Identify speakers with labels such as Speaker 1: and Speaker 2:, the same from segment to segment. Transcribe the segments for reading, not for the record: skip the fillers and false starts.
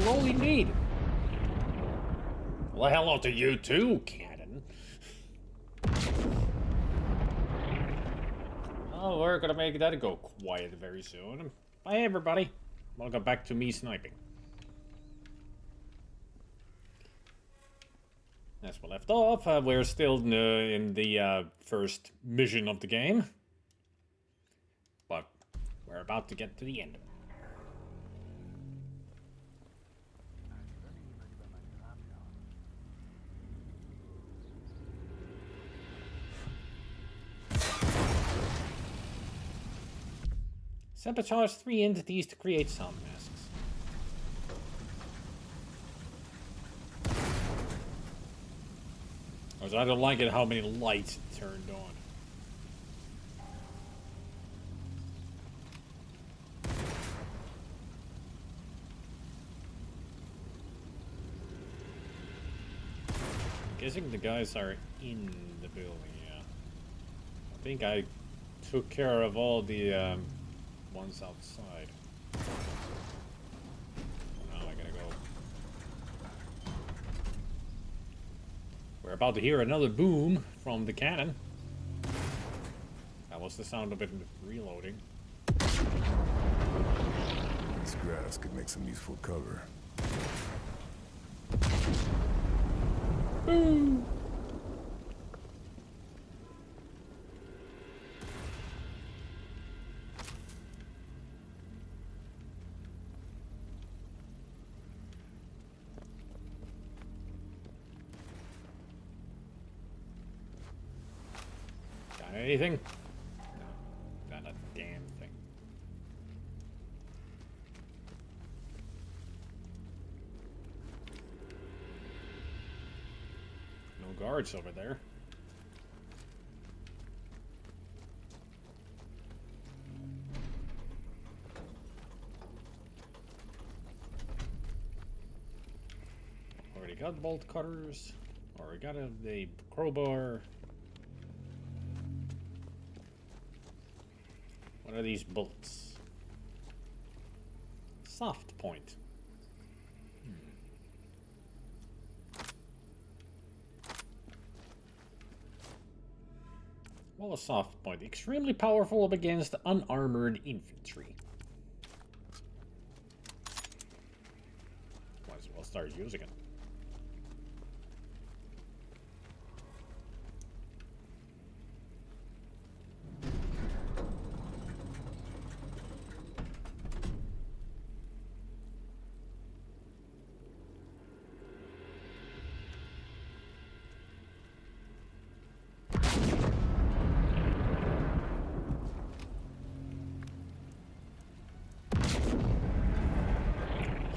Speaker 1: Hello indeed. Well, hello to you too, Cannon. Oh, we're gonna make that go quiet very soon. Bye, everybody. Welcome back to me sniping. As we left off, we're still in the first mission of the game. But we're about to get to the end of it. Sabotage 3 entities to create sound masks. Also, I don't like it how many lights it turned on. I'm guessing the guys are in the building, yeah. I think I took care of all the ones outside. Now I gotta go. We're about to hear another boom from the cannon. That was the sound of it reloading.
Speaker 2: This grass could make some useful cover.
Speaker 1: Boom! Got anything? No, not a damn thing. No guards over there. Already got bolt cutters. Already got the crowbar. What are these bullets? Soft point. Well, a soft point. Extremely powerful up against unarmored infantry. Might as well start using it.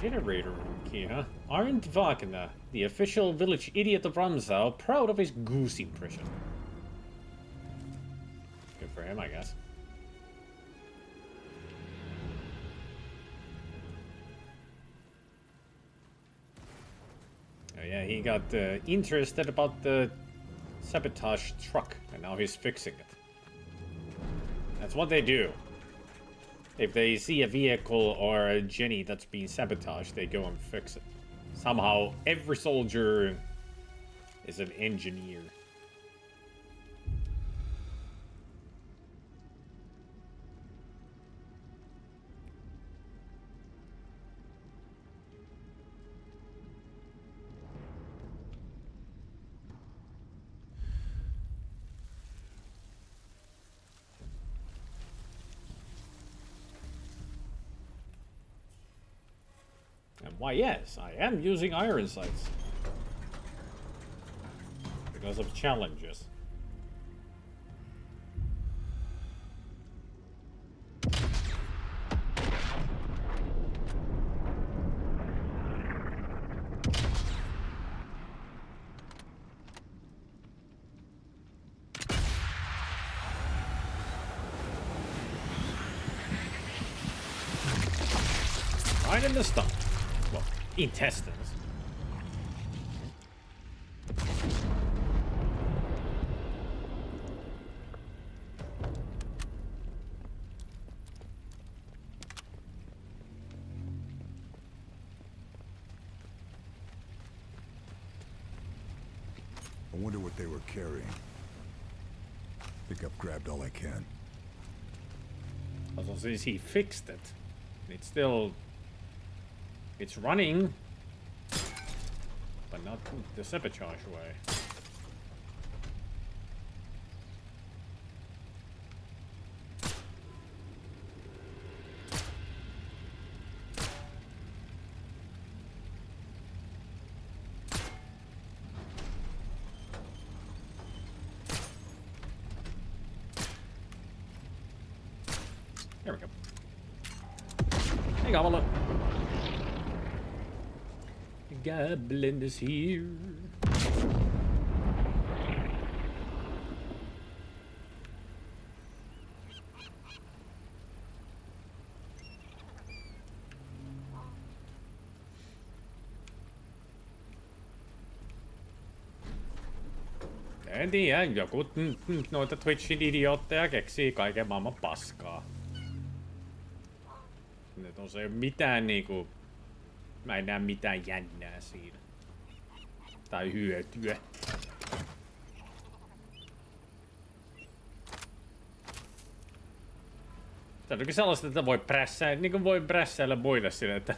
Speaker 1: Generator room key, huh? Aren't Wagner, the official village idiot of Ramsau, proud of his goose impression? Good for him, I guess. Oh yeah, he got interested about the sabotage truck, and now he's fixing it. That's what they do. If they see a vehicle or a Jenny that's being sabotaged, they go and fix it. Somehow, every soldier is an engineer. And why, yes, I am using iron sights. Because of challenges. Right in the stomach. Well, intestines.
Speaker 2: I wonder what they were carrying. Think I've grabbed all I can.
Speaker 1: Also, since he fixed it, it's still... It's running, but not the sabotage way. There we go. Hey, Goblin. Goblin is here. En tiedä, joku noita Twitchin idiootteja keksii kaiken maailman paskaa. Nyt on se mitään niinku... Mä en näe mitään jännää siinä. Tai hyötyä. Tämä on oikein sellaista, että voi prässää, niin kuin voi prässäillä muille sille, että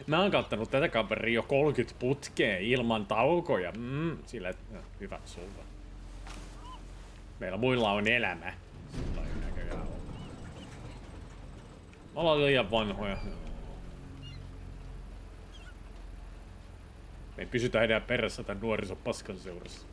Speaker 1: mä oon kattanut tätä kaveria jo 30 putkea ilman taukoja. Sillä, että hyvä sulla. Meillä muilla on elämä. Sillä ei näköjään ole. Me ollaan liian vanhoja. Me ei pysytä enää perässä tämän nuorison paskan seurassa.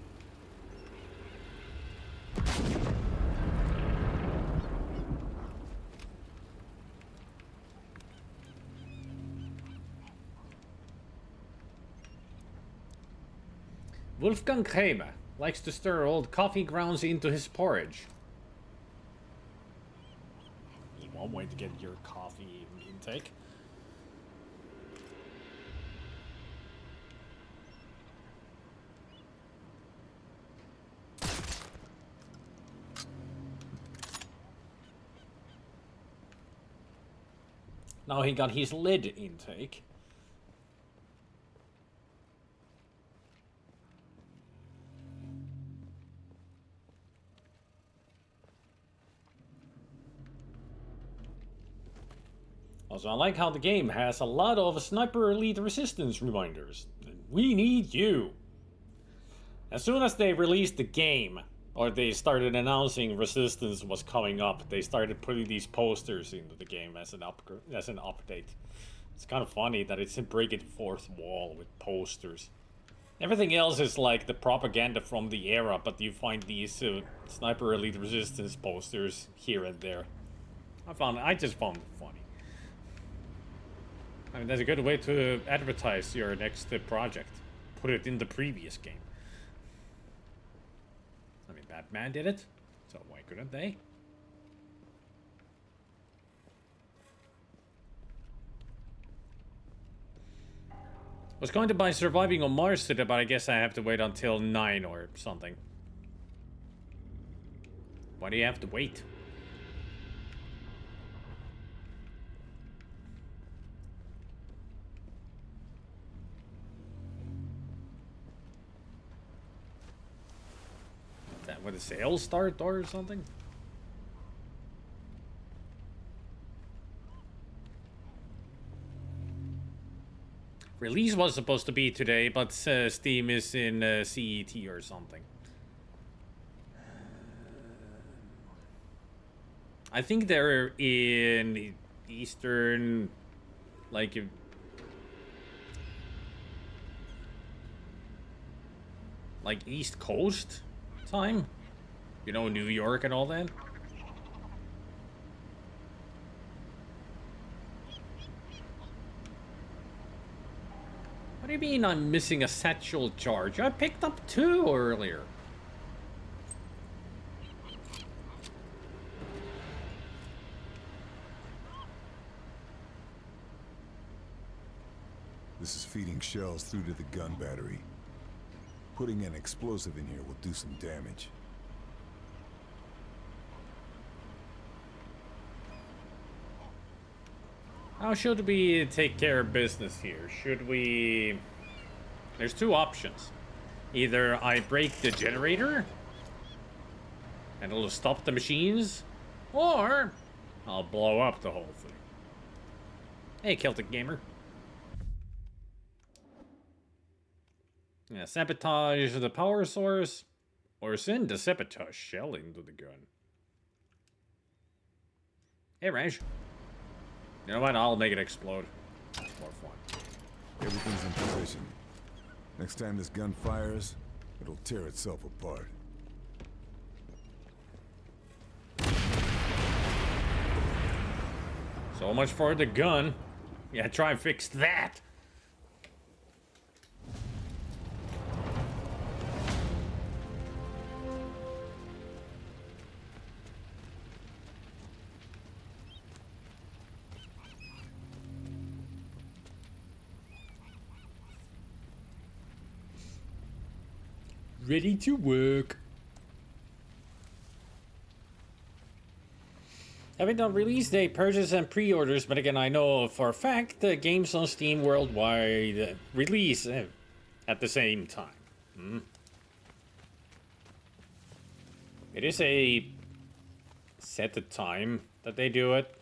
Speaker 1: Wolfgang Kramer likes to stir old coffee grounds into his porridge. One way to get your coffee intake. Now he got his lead intake. Also, I like how the game has a lot of Sniper Elite Resistance reminders. We need you. As soon as they released the game, or they started announcing Resistance was coming up, they started putting these posters into the game as an update. It's kind of funny that it's breaking the fourth wall with posters. Everything else is like the propaganda from the era, but you find these Sniper Elite Resistance posters here and there. I just found it funny. I mean, that's a good way to advertise your next project. Put it in the previous game. I mean, Batman did it, so why couldn't they? I was going to buy Surviving on Mars today, but I guess I have to wait until 9 or something. Why do you have to wait? When the sales start or something? Release was supposed to be today, but Steam is in CET or something. I think they're in Eastern, like East Coast time, you know, New York and all that. What do you mean I'm missing a satchel charge? I picked up 2 earlier.
Speaker 2: This is feeding shells through to the gun battery. Putting an explosive in here will do some damage.
Speaker 1: How should we take care of business here? Should we... There's 2 options. Either I break the generator, and it'll stop the machines, or I'll blow up the whole thing. Hey, Celtic Gamer. Yeah, sabotage the power source, or send the sabotage shell into the gun. Hey, Raj. You know what? I'll make it explode. It's more fun.
Speaker 2: Everything's in position. Next time this gun fires, it'll tear itself apart.
Speaker 1: So much for the gun. Yeah, try and fix that. Ready to work. Having done release date, purchase, and pre-orders, but again, I know for a fact the games on Steam worldwide release at the same time. It is a set time that they do it,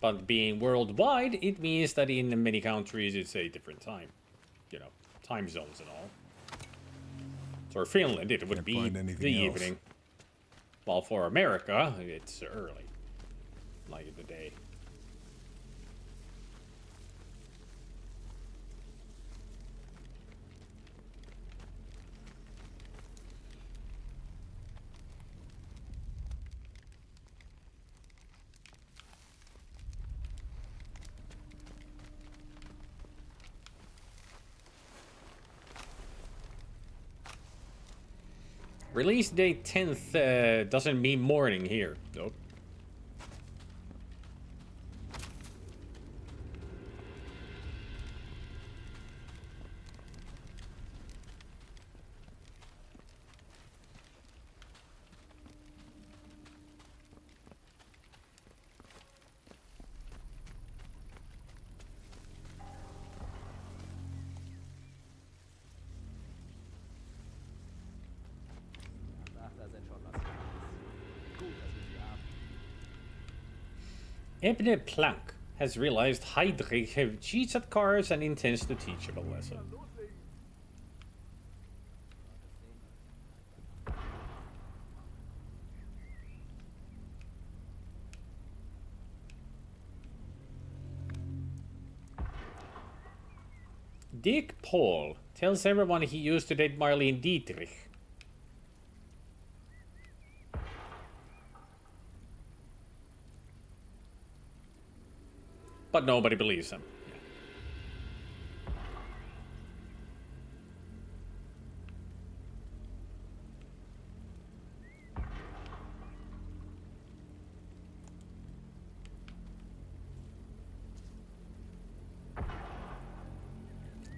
Speaker 1: but being worldwide, it means that in many countries it's a different time. You know, time zones and all. For Finland, it would be the evening. While for America, it's early. Like in the day. Release date 10th doesn't mean morning here. Nope. Ebne Planck has realized Heydrich cheats at cards and intends to teach him a lesson. Dick Paul tells everyone he used to date Marlene Dietrich. But nobody believes him.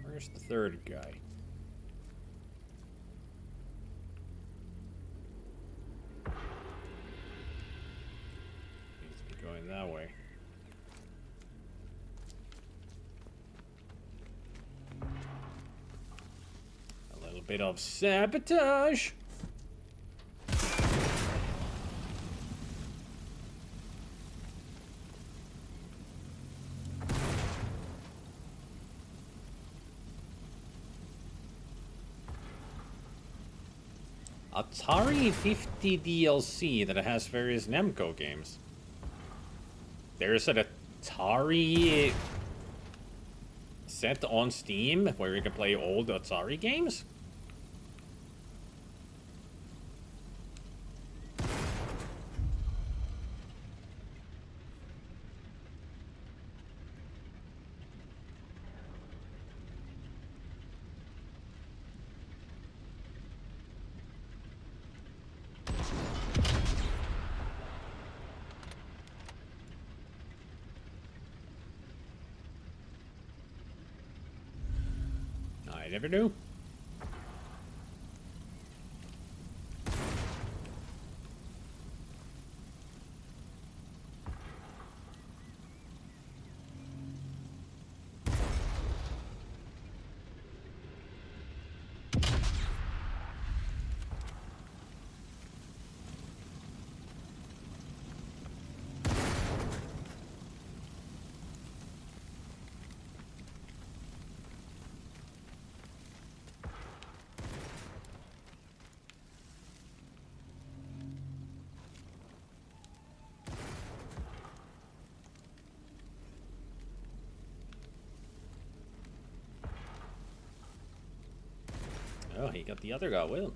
Speaker 1: Where's the third guy? Needs to be going that way. Bit of sabotage. Atari 50 DLC that has various Namco games. There's an Atari set on Steam where you can play old Atari games. I never knew. Oh, he got the other guy with him.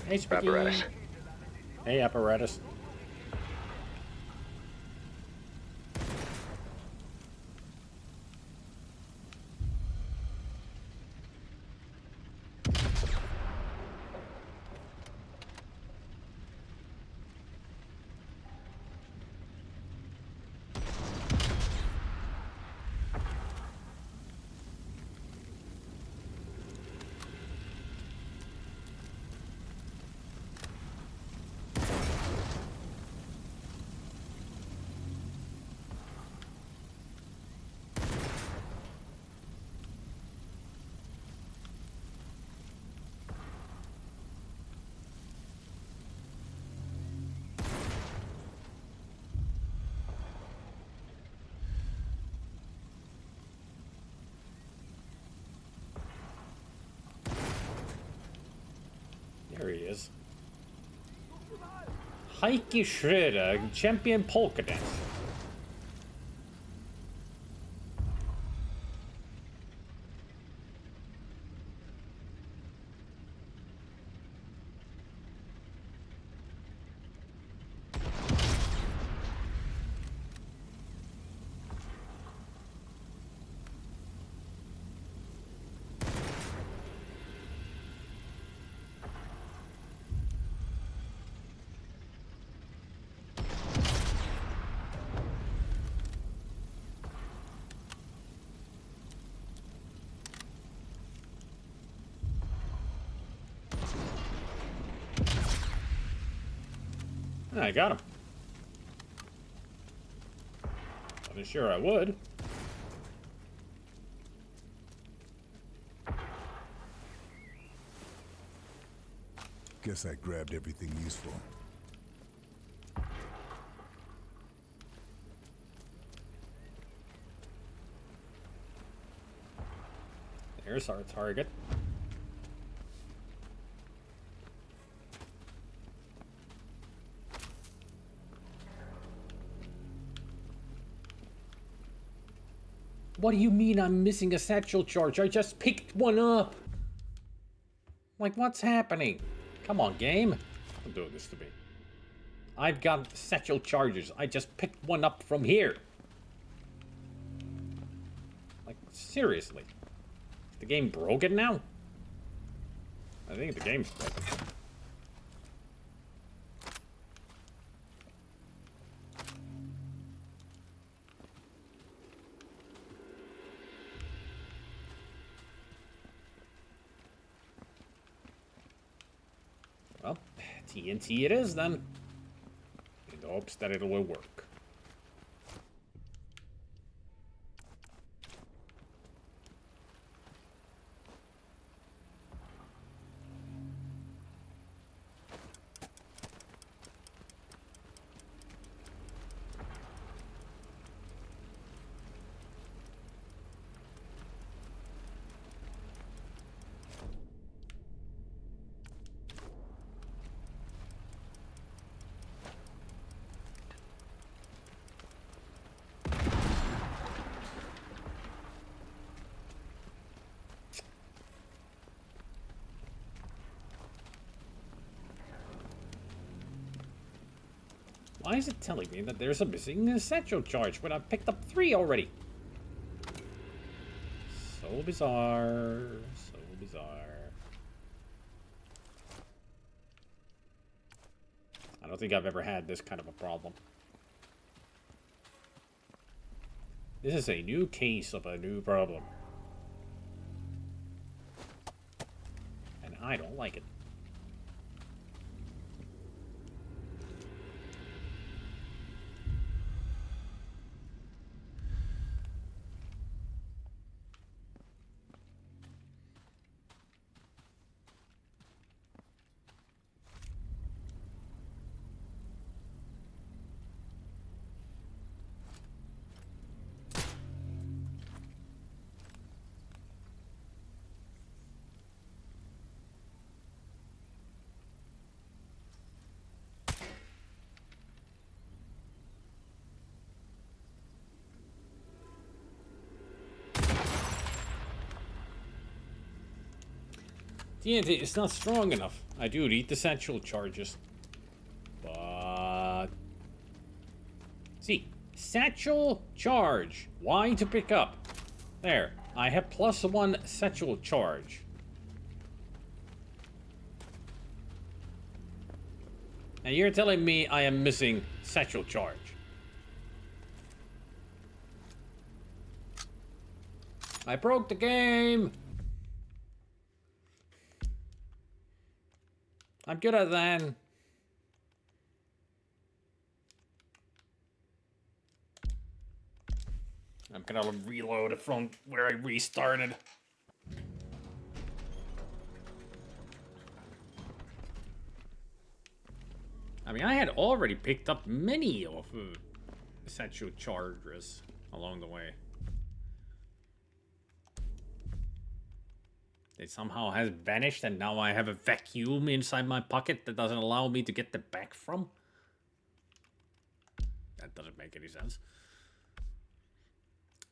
Speaker 1: Hey, Spiky.
Speaker 3: Apparatus.
Speaker 1: Hey, apparatus. There he is. Heike Schroeder, champion polka dance. I got him. Wasn't sure I would.
Speaker 2: Guess I grabbed everything useful.
Speaker 1: There's our target. What do you mean I'm missing a satchel charge? I just picked one up! Like, what's happening? Come on, game. Don't do this to me. I've got satchel charges. I just picked one up from here. Like, seriously. Is the game broken now? I think the game's broken. Well, TNT it is then. In the hopes that it will work. Why is it telling me that there's a missing satchel charge when I've picked up 3 already? So bizarre. So bizarre. I don't think I've ever had this kind of a problem. This is a new case of a new problem. And I don't like it. TNT is not strong enough. I do need the satchel charges. But... See, satchel charge. Y to pick up. There, I have +1 satchel charge. And you're telling me I am missing satchel charge. I broke the game. I'm good at that. I'm gonna reload from where I restarted. I mean, I had already picked up many of essential charges along the way. It somehow has vanished and now I have a vacuum inside my pocket that doesn't allow me to get them back from. That doesn't make any sense.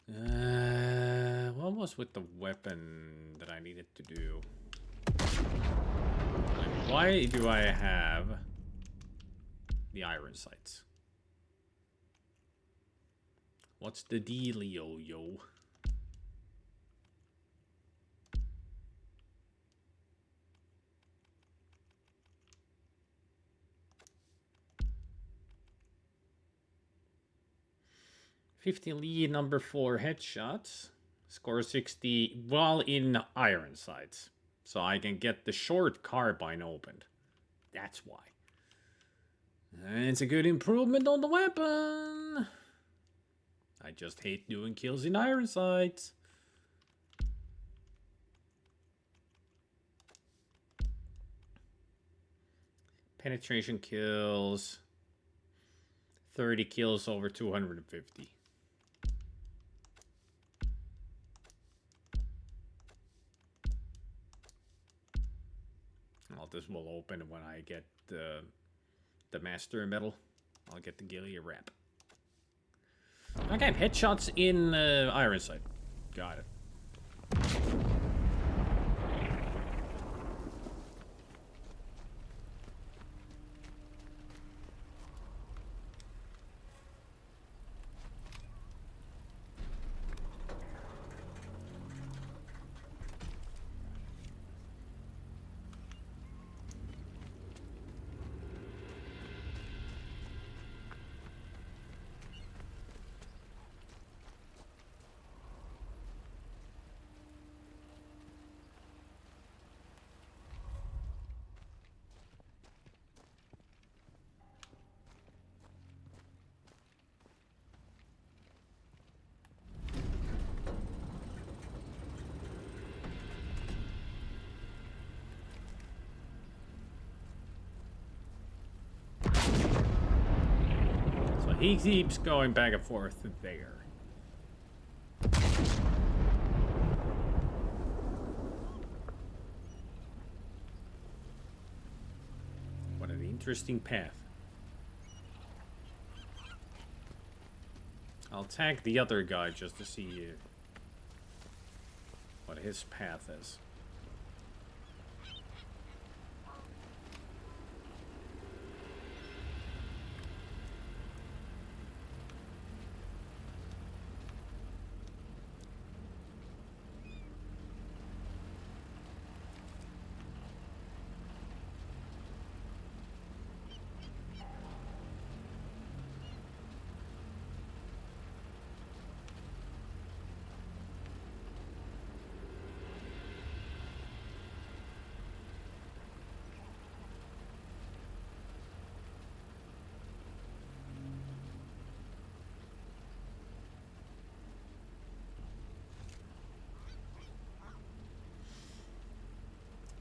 Speaker 1: What was with the weapon that I needed to do? Like, why do I have the iron sights? What's the dealio, yo? $50 lead, number 4 headshots. Score 60 while in iron sights. So I can get the short carbine opened. That's why. And it's a good improvement on the weapon. I just hate doing kills in iron sights. Penetration kills. 30 kills over 250. Well, this will open when I get the master medal. I'll get the Gilead wrap. Okay, headshots in iron sight. Got it. He keeps going back and forth there. What an interesting path. I'll tag the other guy just to see what his path is.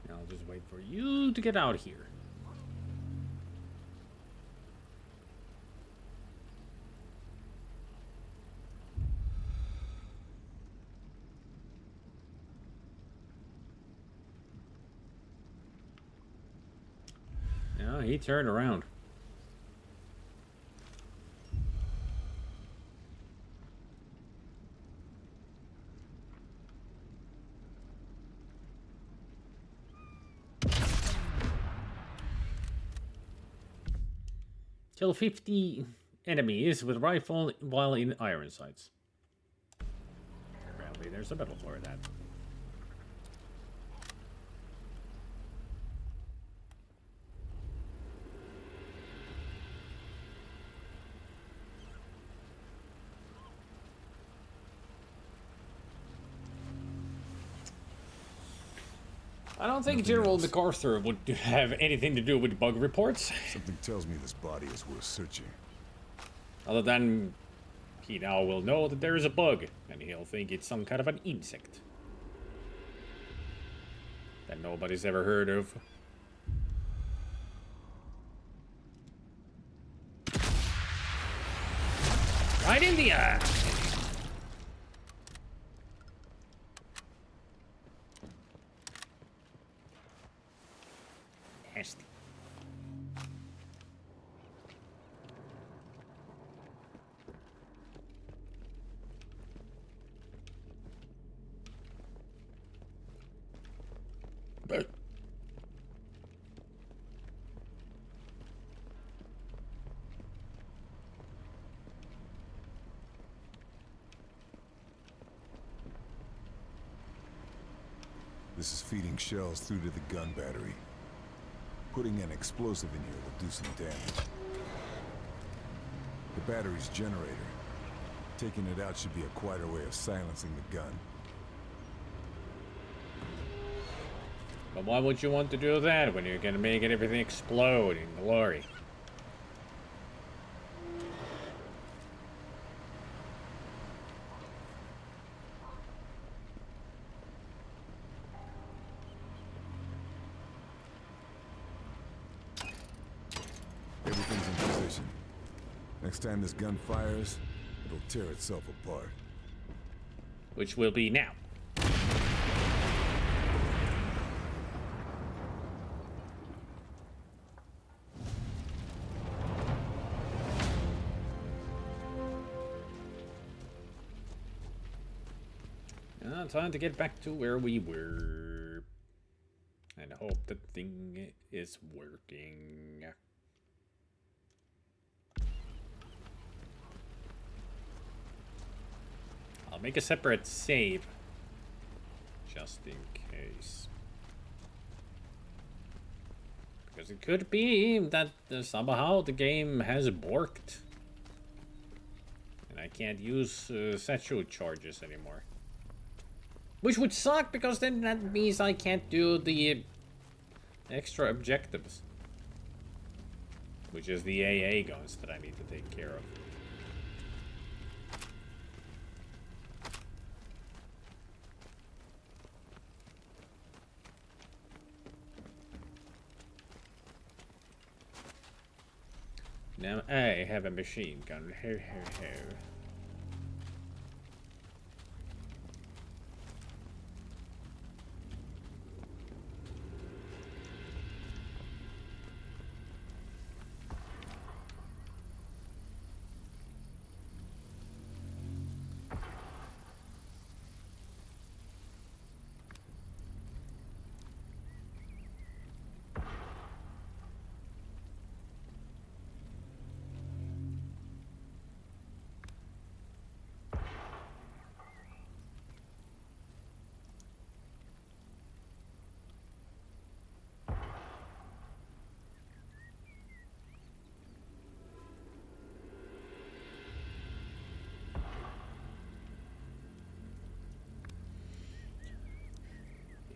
Speaker 1: I'll just wait for you to get out here. Yeah, he turned around. Kill 50 enemies with rifle while in iron sights. Apparently there's a battle for that. I don't think General MacArthur would have anything to do with bug reports.
Speaker 2: Something tells me this body is worth searching.
Speaker 1: Other than he now will know that there is a bug, and he'll think it's some kind of an insect that nobody's ever heard of. Right in the eye! Nasty. But
Speaker 2: This is feeding shells through to the gun battery. Putting an explosive in here will do some damage. The battery's generator. Taking it out should be a quieter way of silencing the gun.
Speaker 1: But why would you want to do that when you're gonna make everything explode in glory?
Speaker 2: Everything's in position. Next time this gun fires, it'll tear itself apart.
Speaker 1: Which will be now. Time to get back to where we were. And hope the thing is working. I'll make a separate save. Just in case. Because it could be that somehow the game has borked. And I can't use satchel charges anymore. Which would suck, because then that means I can't do the extra objectives. Which is the AA guns that I need to take care of. Now I have a machine gun. Ho, ho, ho.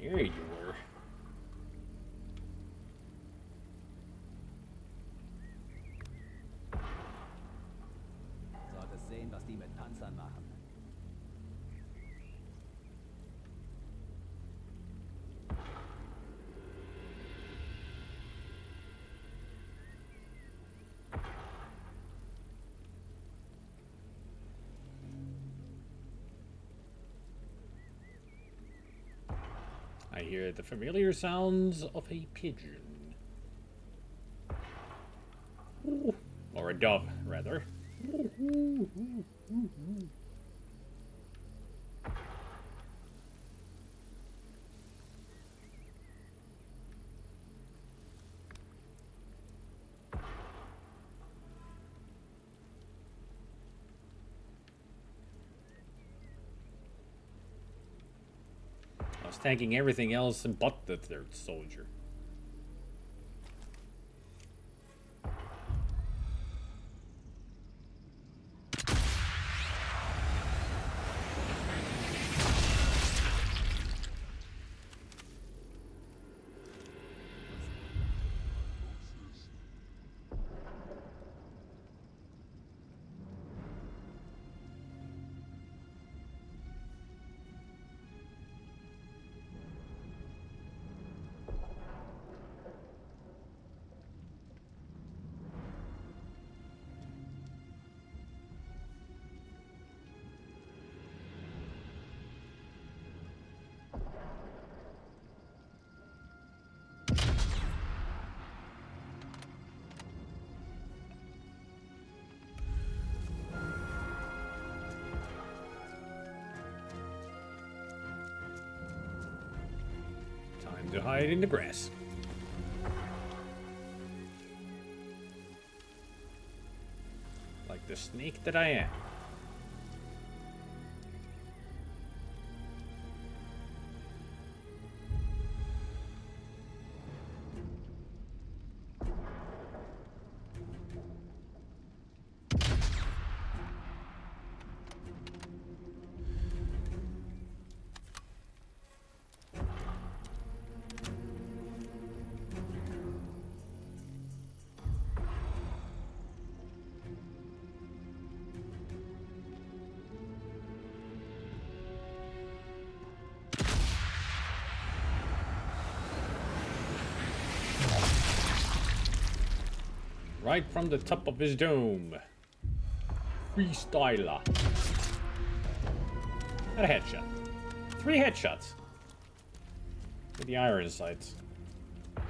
Speaker 1: There you were.
Speaker 3: Solltest sehen, was die mit Panzern machen.
Speaker 1: I hear the familiar sounds of a pigeon. Or a dove, rather. was tanking everything else but the third soldier. Time to hide in the grass. Like the snake that I am. Right from the top of his dome. Freestyler. And a headshot. 3 headshots. With the iron sights. Now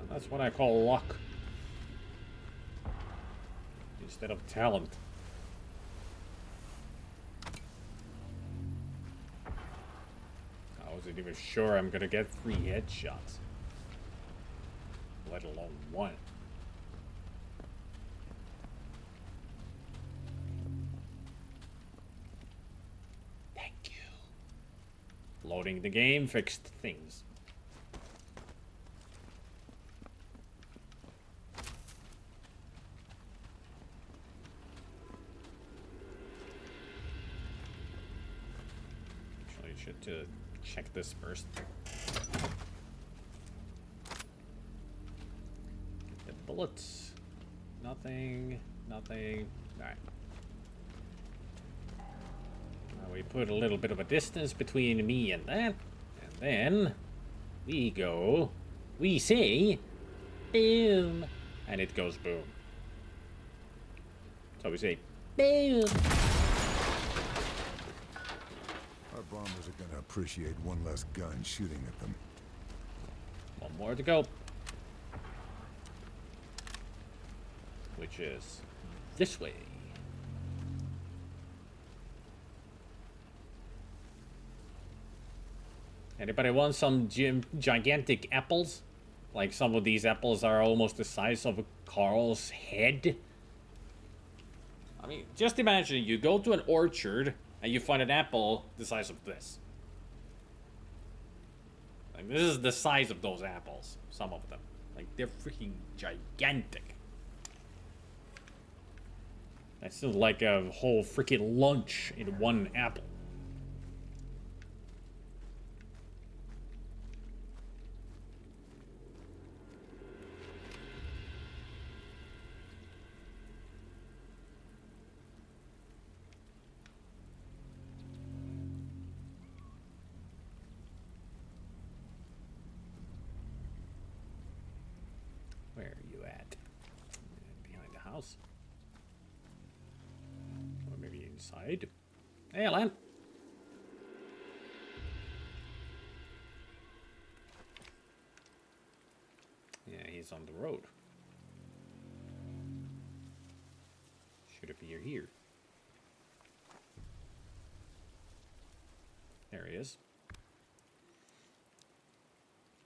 Speaker 1: that's what I call luck. Instead of talent. I wasn't even sure I'm gonna get 3 headshots. Let alone 1. Thank you. Loading the game fixed things. Actually, I should check this first. Bullets. Nothing. Nothing. Alright. Now we put a little bit of a distance between me and that. And then we go. We say boom. And it goes boom. So we say boom.
Speaker 2: Our bombers are gonna appreciate one less gun shooting at them.
Speaker 1: 1 more to go. Which is this way. Anybody want some gigantic apples? Like some of these apples are almost the size of Karl's head. I mean, just imagine you go to an orchard and you find an apple the size of this. Like, this is the size of those apples. Some of them. Like, they're freaking gigantic. That's still like a whole freaking lunch in 1 apple. Where are you at? Behind the house. Or maybe inside. Hey, Alan. Yeah, he's on the road. Should appear here. There he is.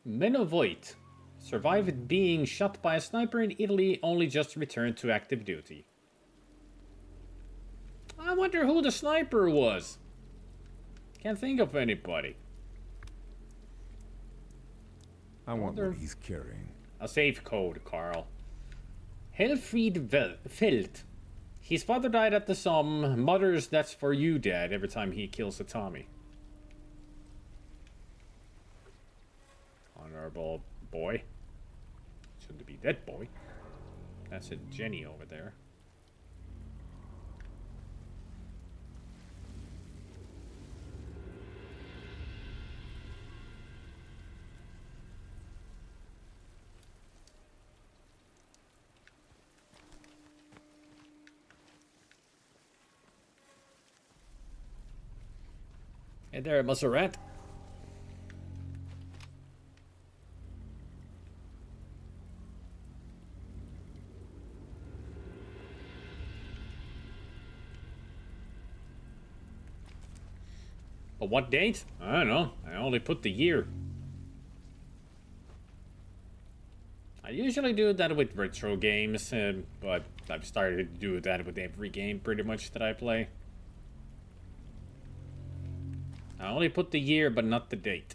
Speaker 1: Menovoit survived being shot by a sniper in Italy, only just returned to active duty. I wonder who the sniper was. Can't think of anybody.
Speaker 2: I want what he's carrying.
Speaker 1: A safe code, Karl. Helfried Feld. His father died at the Somme. Mother's "that's for you, Dad" every time he kills a Tommy. Honorable boy. Soon to be dead boy. That's a Jenny over there. Hey there, Musserat. But what date? I don't know. I only put the year. I usually do that with retro games, but I've started to do that with every game pretty much that I play. I only put the year, but not the date.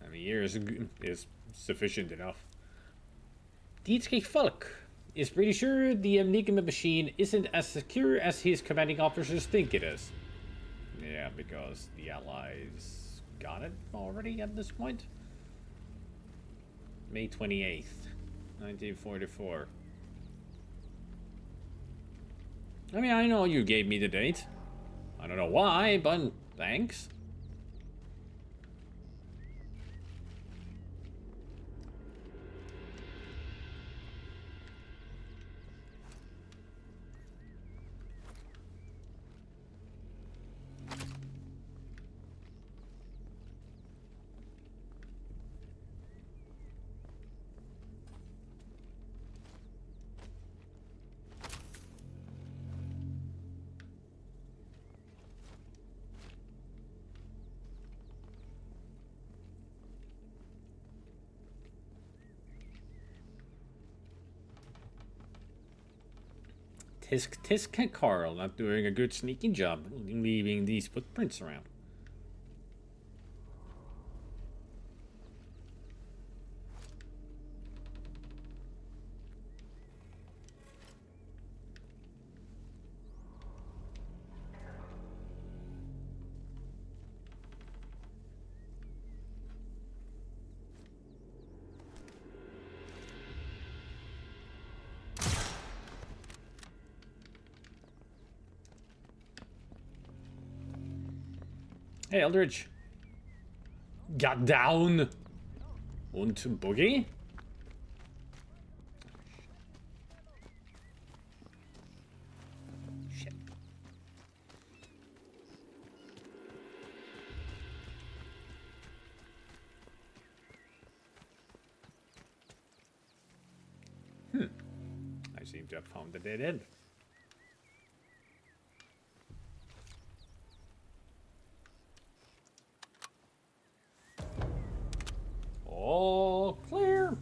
Speaker 1: And the year is sufficient enough. Dietrich Falk is pretty sure the Enigma machine isn't as secure as his commanding officers think it is. Yeah, because the Allies got it already at this point. May 28th, 1944. I mean, I know you gave me the date. I don't know why, but thanks. Tisk Karl not doing a good sneaking job leaving these footprints around. Hey, Eldridge. Got down. Und Boogie? Shit. I seem to have found the dead end. All clear.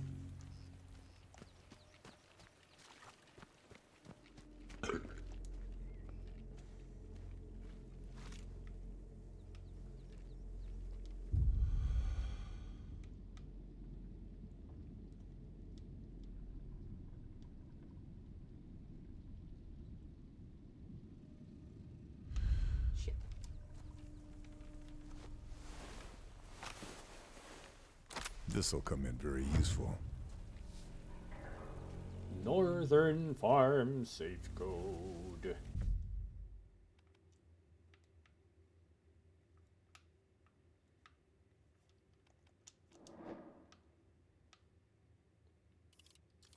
Speaker 1: Shit.
Speaker 2: This'll come in very useful.
Speaker 1: Northern Farm safe code.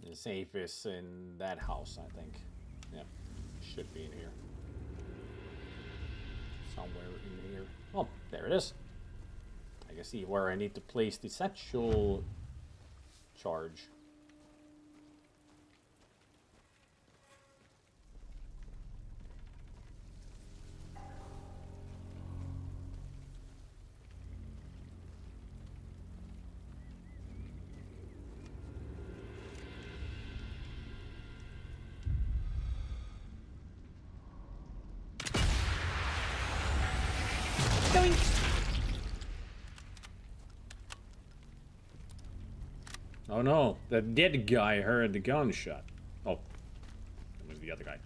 Speaker 1: The safe is in that house, I think. Yeah, should be in here. Somewhere in here. Oh, there it is. I can see where I need to place the satchel charge. Oh no, the dead guy heard the gunshot. Oh, that was the other guy.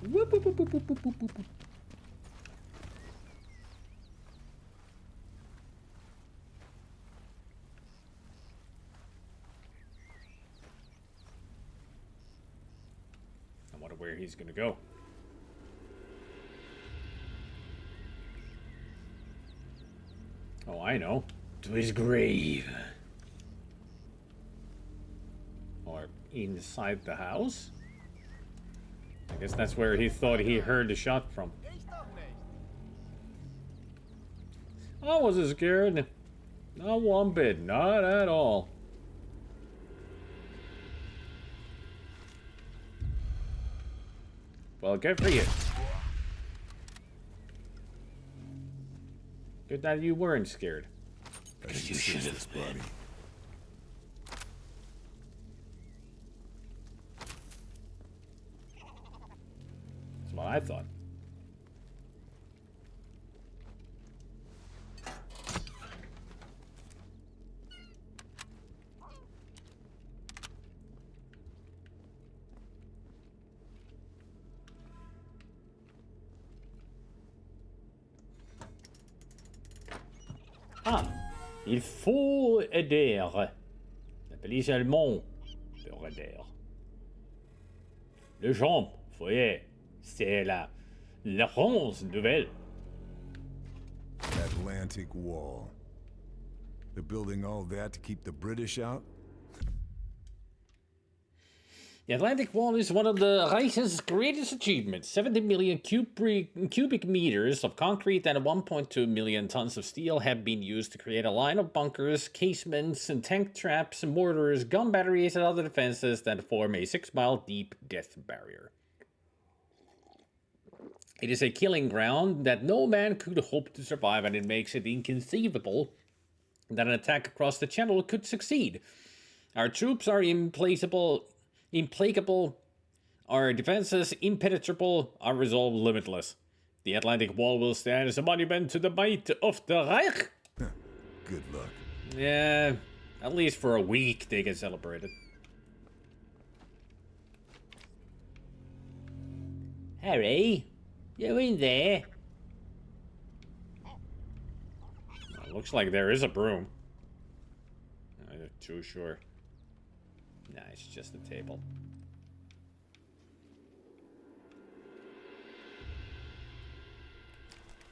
Speaker 1: Whoop, whoop, whoop, whoop, whoop, whoop, whoop, whoop. I wonder where he's gonna go. Oh, I know. To his grave. Or inside the house? I guess that's where he thought he heard the shot from. I wasn't scared. Not one bit. Not at all. Well, good for you. Good that you weren't scared.
Speaker 2: You should have been.
Speaker 1: That's what I thought. Ah, il faut aider. La police allemande peut aider. Le gens, voyez, c'est la France nouvelle.
Speaker 2: Atlantic Wall. They're building all that to keep the British out?
Speaker 1: The Atlantic Wall is one of the Reich's greatest achievements. 70 million cubic meters of concrete and 1.2 million tons of steel have been used to create a line of bunkers, casements, and tank traps, mortars, gun batteries, and other defenses that form a 6-mile deep death barrier. It is a killing ground that no man could hope to survive, and it makes it inconceivable that an attack across the channel could succeed. Our troops are implacable, our defenses impenetrable, our resolve limitless. The Atlantic Wall will stand as a monument to the might of the Reich.
Speaker 2: Good luck.
Speaker 1: Yeah, at least for a week they can celebrate it. Harry, you in there? Well, looks like there is a broom. I'm not too sure. Nah, it's just a table.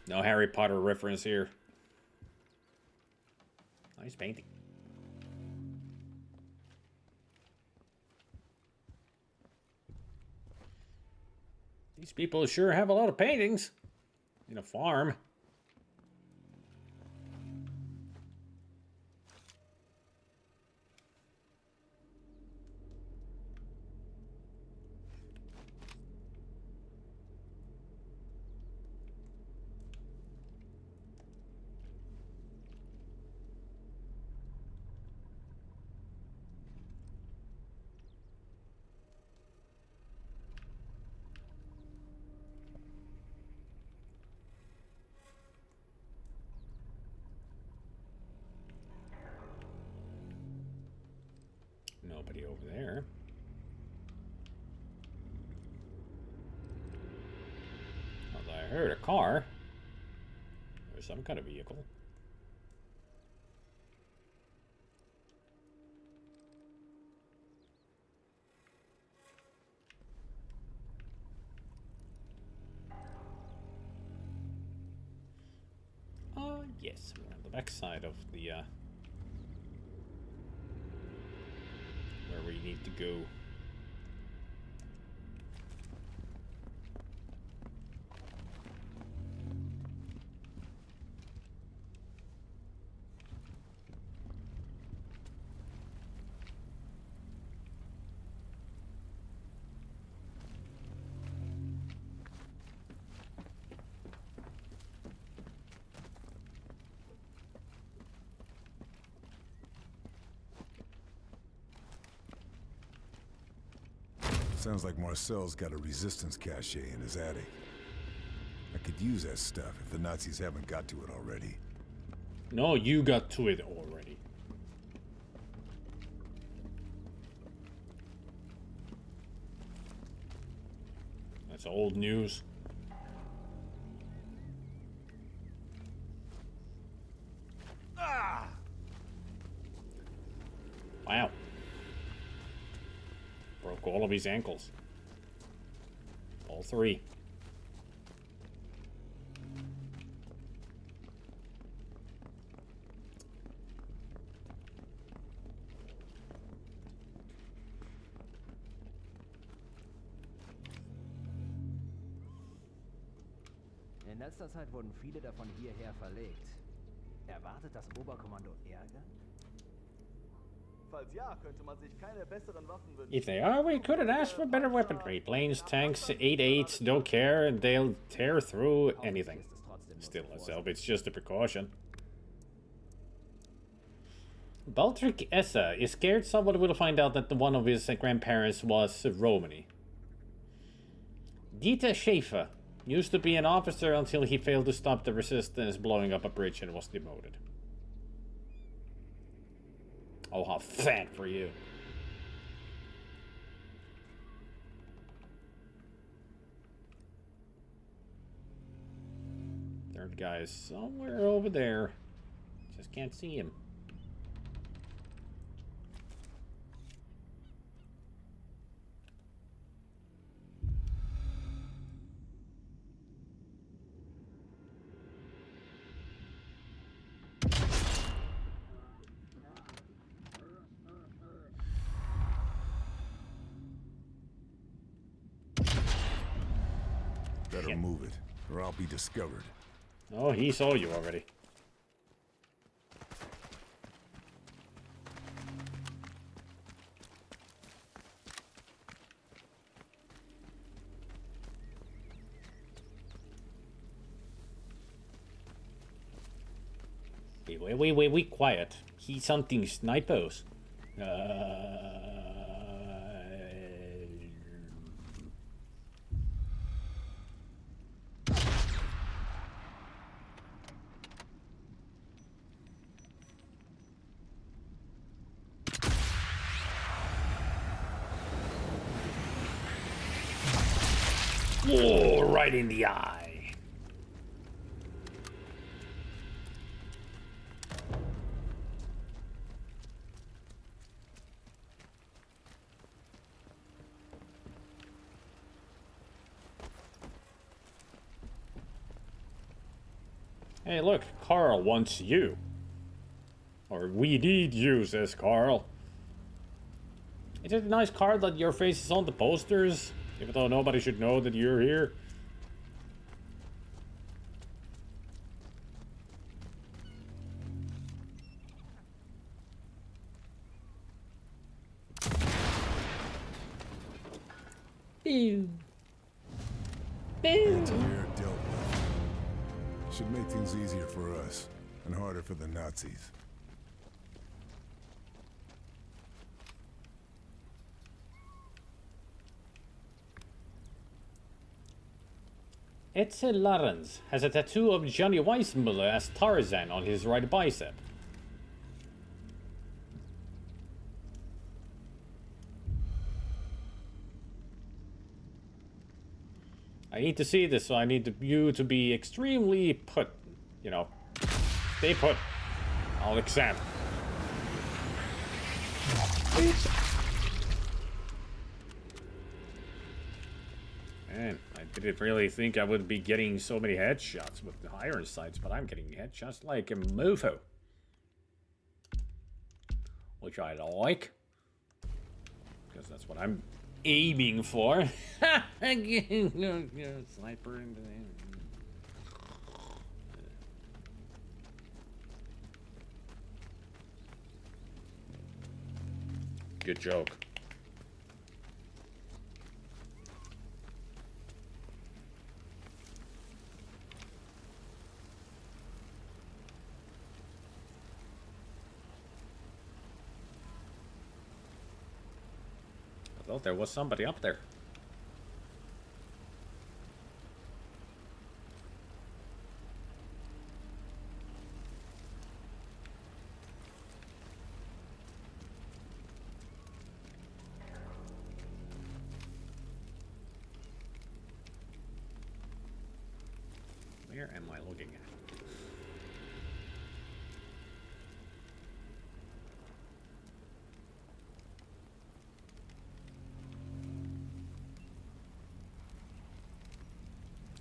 Speaker 1: No Harry Potter reference here. Nice painting. These people sure have a lot of paintings in a farm. Nobody over there. Although I heard a car. Or some kind of vehicle. Yes, we're on the back side of the where we need to go.
Speaker 2: Sounds like Marcel's got a resistance cache in his attic. I could use that stuff if the Nazis haven't got to it already.
Speaker 1: No, you got to it already. It's old news. Wow. Broke all of his ankles. All three.
Speaker 3: In letzter Zeit wurden viele davon hierher verlegt. Erwartet das Oberkommando Ärger?
Speaker 4: Falls ja, könnte man sich keine besseren Waffen wünschen.
Speaker 1: If they are, we couldn't ask for better weaponry. Planes, tanks, 8.8s don't care, and they'll tear through anything. Still, itself, it's just a precaution. Baltric Essa is scared someone will find out that one of his grandparents was Romani. Dieter Schaefer used to be an officer until he failed to stop the resistance blowing up a bridge and was demoted. Oh, how fat for you. Third guy is somewhere over there. Just can't see him.
Speaker 2: Better move it, or I'll be discovered.
Speaker 1: Oh, he saw you already. Wait, quiet. He's something snipers. Oh, right in the eye. Hey, look, Karl wants you. Or we need you, says Karl. Is it a nice card that your face is on the posters? Even though nobody should know that you're here. Ew.
Speaker 2: Anti-air dealt with. Should make things easier for us, and harder for the Nazis.
Speaker 1: Etzel Lawrence has a tattoo of Johnny Weissmuller as Tarzan on his right bicep. I need to see this, so I need you to be extremely put. You know, stay put. I'll examine. Man, I didn't really think I would be getting so many headshots with the iron sights, but I'm getting headshots like a mofo. Which I like. Because that's what I'm aiming for. Sniper into Good joke. I thought there was somebody up there. Where am I looking at?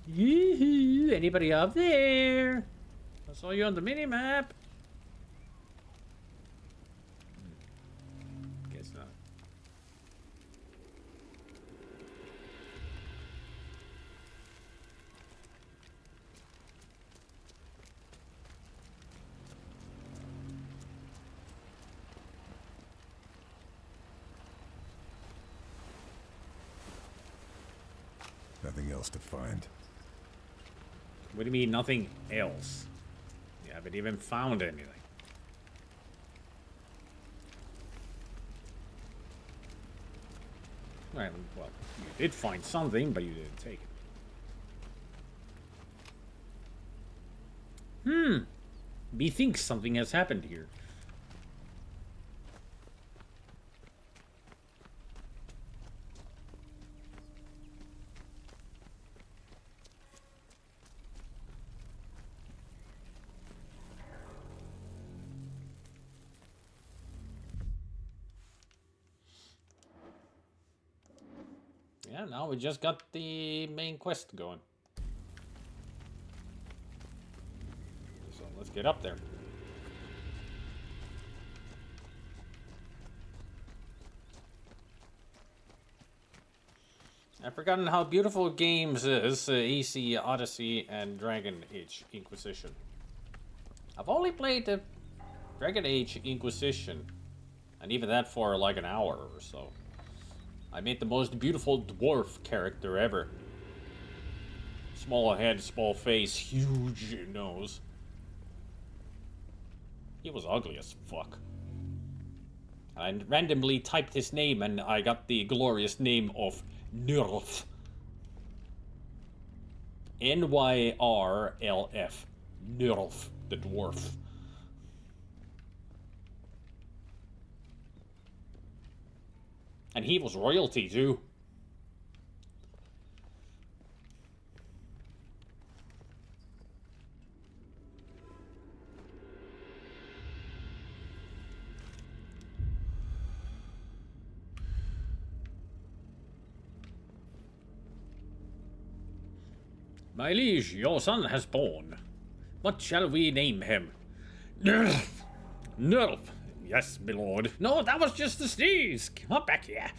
Speaker 1: Yee-hoo! Anybody up there? I saw you on the mini-map. Guess not.
Speaker 2: Nothing else to find.
Speaker 1: What do you mean, nothing else? You haven't even found anything. Right, well, you did find something, but you didn't take it. Methinks something has happened here. Yeah, now we just got the main quest going. So let's get up there. I've forgotten how beautiful games is AC Odyssey and Dragon Age Inquisition. I've only played the Dragon Age Inquisition, and even that for like an hour or so. I made the most beautiful dwarf character ever. Small head, small face, huge nose. He was ugly as fuck. I randomly typed his name and I got the glorious name of Nyrlf. Nyrlf. Nyrlf, the dwarf. And he was royalty too. My liege, your son has born. What shall we name him? Nyrlf. Nyrlf. Yes, my lord. No, that was just a sneeze. Come on back here.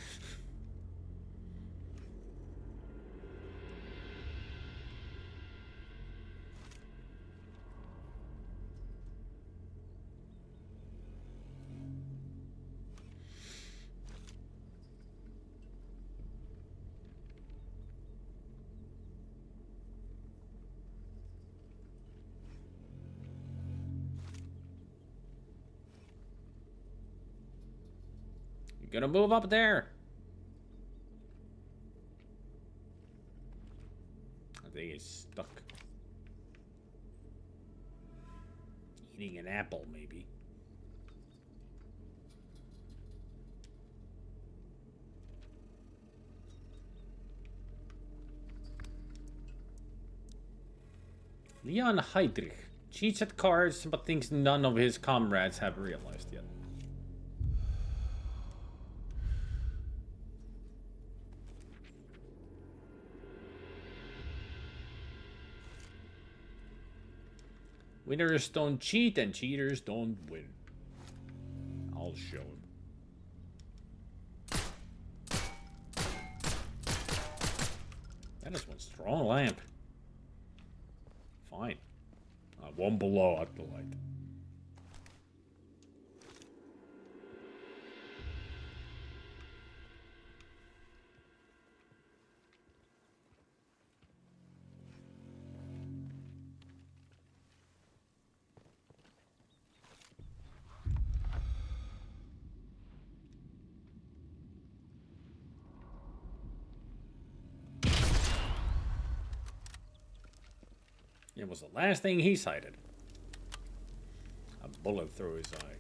Speaker 1: You gonna move up there? I think he's stuck. Eating an apple, maybe. Leon Heydrich cheats at cards, but thinks none of his comrades have realized yet. Winners don't cheat and cheaters don't win. I'll show him. That is one strong lamp. Fine. One below at the light. It was the last thing he sighted. A bullet through his eye.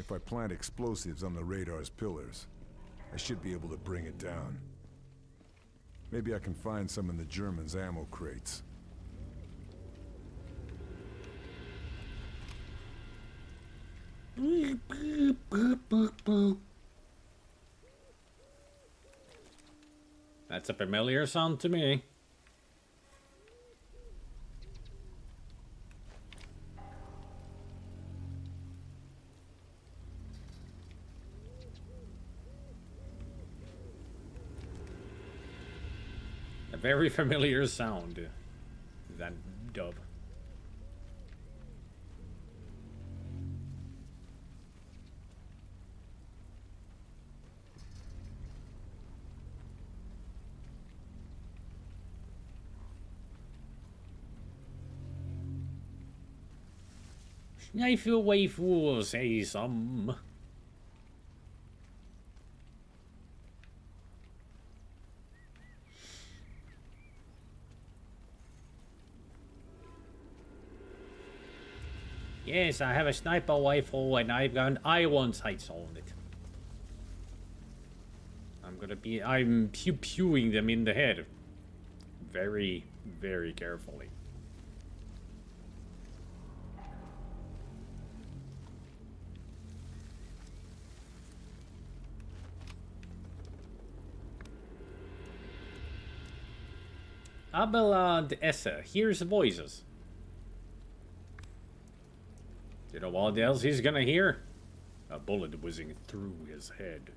Speaker 2: If I plant explosives on the radar's pillars, I should be able to bring it down. Maybe I can find some in the Germans' ammo crates.
Speaker 1: That's a familiar sound to me. A very familiar sound. That dub. I feel way fool say some. Yes, I have a sniper rifle and I've got iron sights on it. I'm pew-pewing them in the head. Very, very carefully. Abelard Esse hears voices. You know what else he's gonna hear? A bullet whizzing through his head.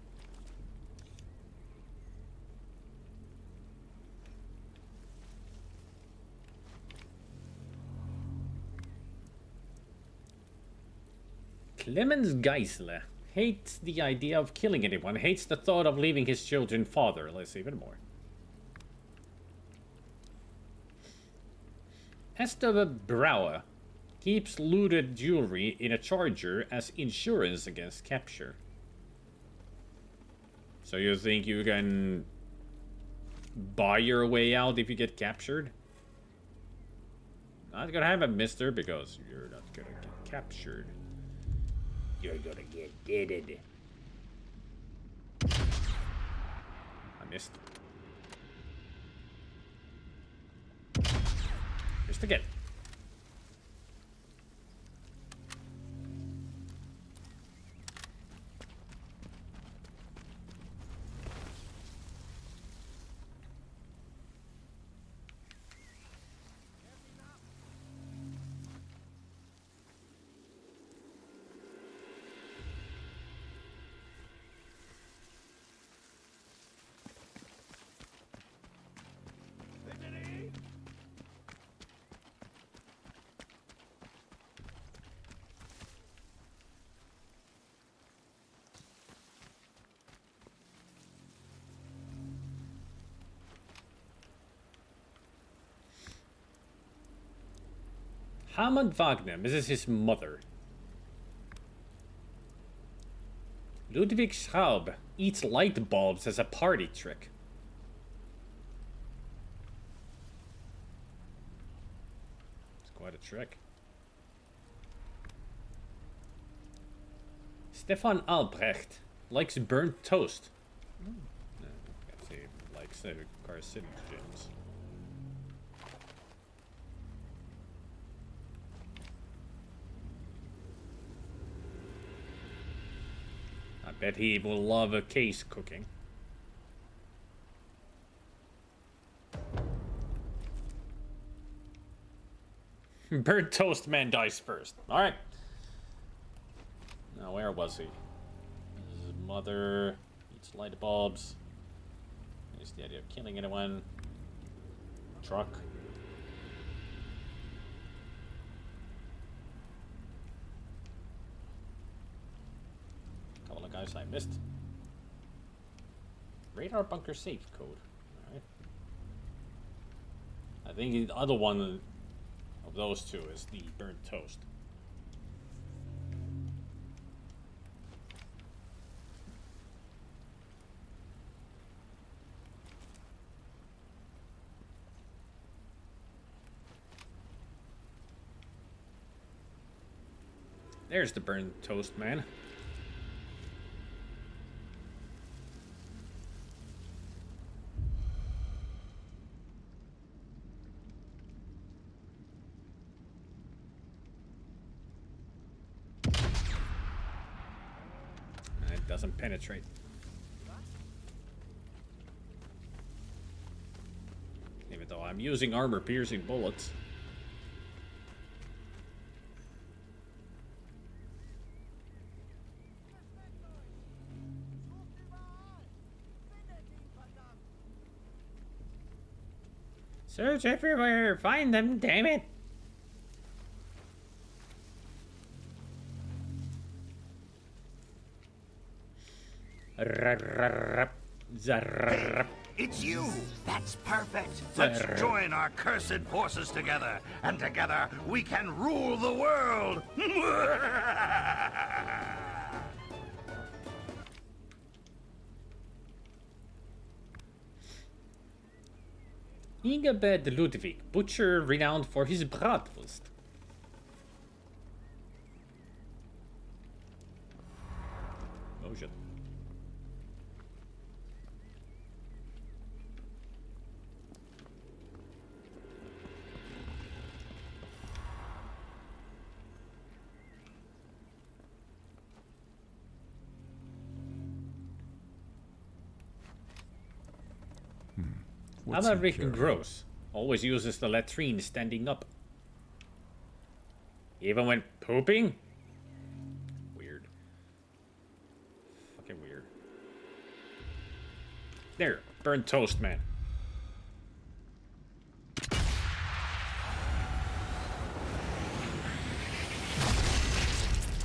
Speaker 1: Clemens Geisler hates the idea of killing anyone, hates the thought of leaving his children fatherless even more. Esther Brauer keeps looted jewelry in a charger as insurance against capture. So you think you can buy your way out if you get captured? Not gonna happen, mister, because you're not gonna get captured. You're gonna get deaded. I missed. Missed again. Hermann Wagner misses his mother. Ludwig Schraub eats light bulbs as a party trick. It's quite a trick. Stefan Albrecht likes burnt toast. No, I guess he likes carcinogens. I bet he will love a case cooking. Burnt toast man dies first. Alright. Now, where was he? His mother eats light bulbs. There's the idea of killing anyone. Truck. Couple of guys I missed. Radar bunker safe code. Alright. I think the other one of those two is the burnt toast. There's the burnt toast man. doesn't penetrate. Even though I'm using armor-piercing bullets. Search everywhere! Find them, damn it!
Speaker 5: It's you! That's perfect! Let's join our cursed forces together, and together we can rule the world!
Speaker 1: Ingebed Ludwig, butcher renowned for his bratwurst. Oh shit.
Speaker 2: What's he
Speaker 1: Alaric
Speaker 2: carrying?
Speaker 1: Gross always uses the latrine standing up. Even when pooping? Weird. Fucking weird. There, burnt toast, man.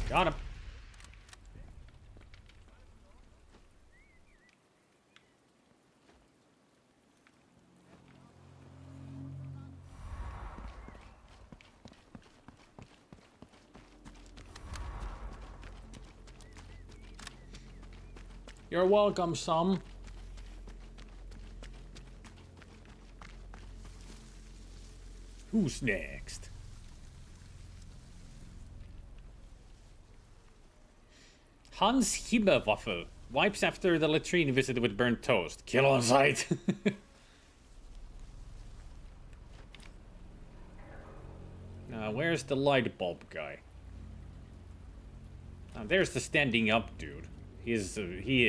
Speaker 1: Got him. You're welcome, some. Who's next? Hans Himmelwaffel wipes after the latrine visit with burnt toast. Kill on sight. Now, where's the light bulb guy? Now, there's the standing up dude. He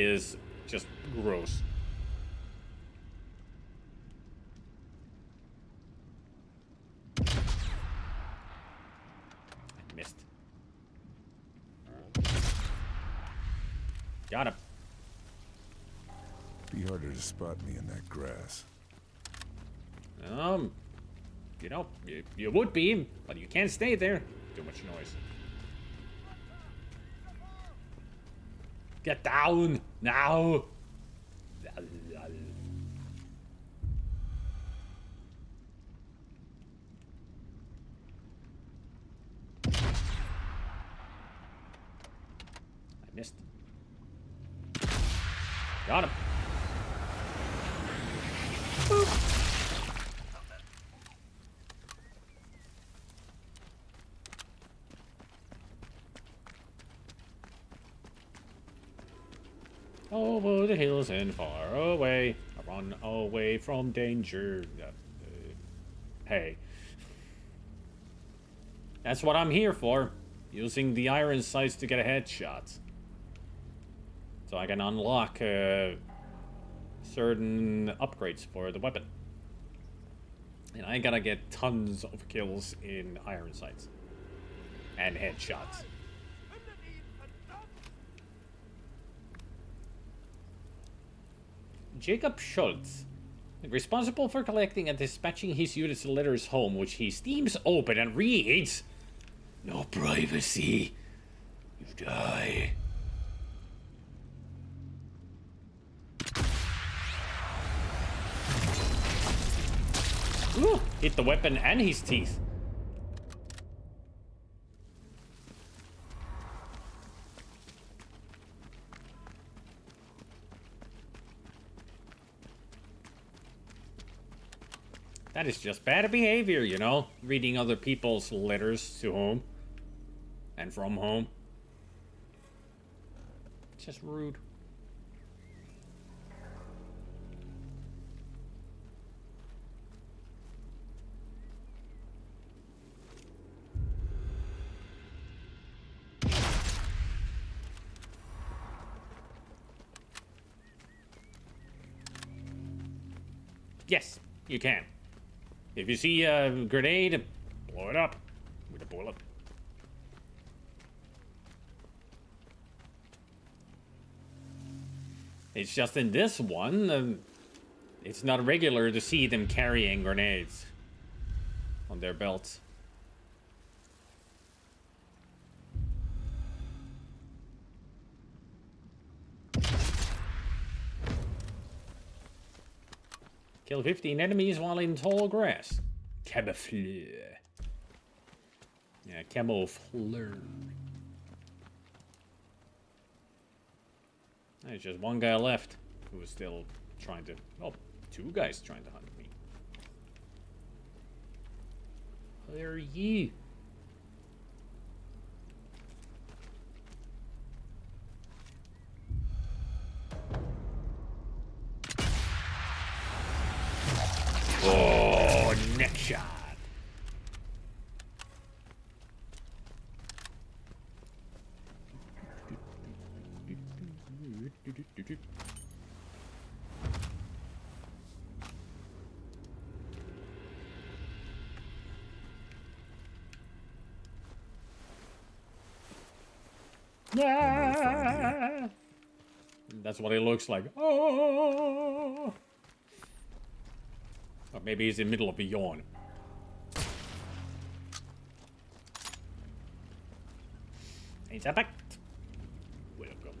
Speaker 1: is just gross. I missed. Got him.
Speaker 2: Be harder to spot me in that grass.
Speaker 1: You know, you would be, but you can't stay there. Too much noise. Get down now. I missed. Got him. Boop. Over the hills and far away, I run away from danger. Hey. That's what I'm here for. Using the iron sights to get a headshot. So I can unlock certain upgrades for the weapon. And I gotta get tons of kills in iron sights. And headshots. Jacob Schultz, responsible for collecting and dispatching his unit's letters home, which he steams open and reads. No privacy. You die. Ooh, hit the weapon and his teeth. That is just bad behavior, you know? Reading other people's letters to home. And from home. It's just rude. Yes, you can. If you see a grenade, blow it up with a bullet. It's just in this one, it's not regular to see them carrying grenades on their belts. Kill 15 enemies while in tall grass. Camouflage. Yeah, camouflage. There's just one guy left who is still trying to... Oh, two guys trying to hunt me. Where are you? Oh, neck shot. Yeah. That's what it looks like. Oh. Or maybe he's in the middle of a yawn. He's back. Welcome.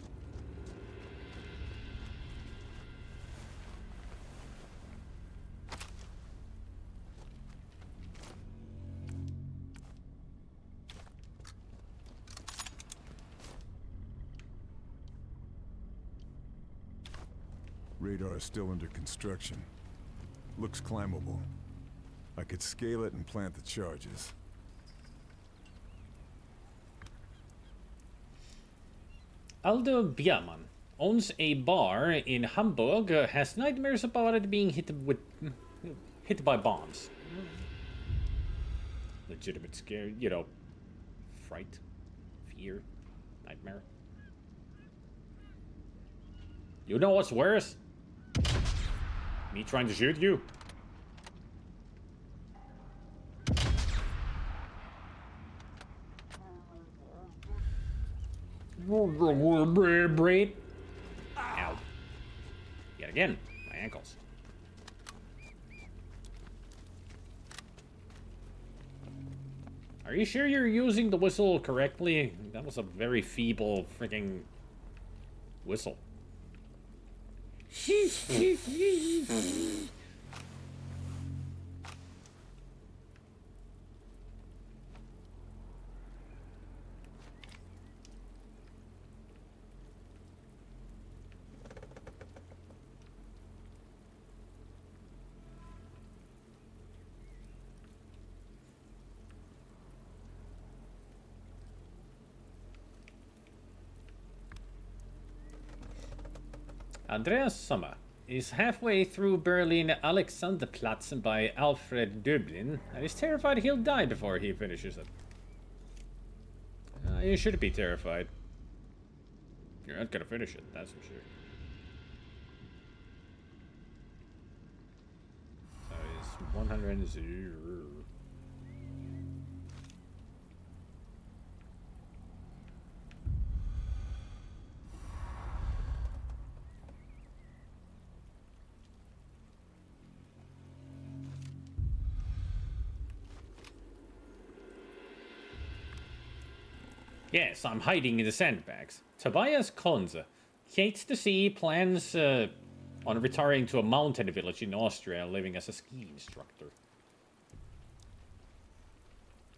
Speaker 2: Radar is still under construction. Looks climbable. I could scale it and plant the charges.
Speaker 1: Aldo Biermann owns a bar in Hamburg. Has nightmares about it being hit by bombs. Legitimate scare, you know, fright, fear, nightmare. You know what's worse? Me trying to shoot you? Braid. Ow. Yet again, my ankles. Are you sure you're using the whistle correctly? That was a very feeble freaking whistle. Andreas Sommer is halfway through Berlin Alexanderplatz by Alfred Döblin and is terrified he'll die before he finishes it. You should be terrified. You're not gonna finish it, that's for sure. So it's 100. Yes, I'm hiding in the sandbags. Tobias Konze hates the sea, plans on retiring to a mountain village in Austria, living as a ski instructor.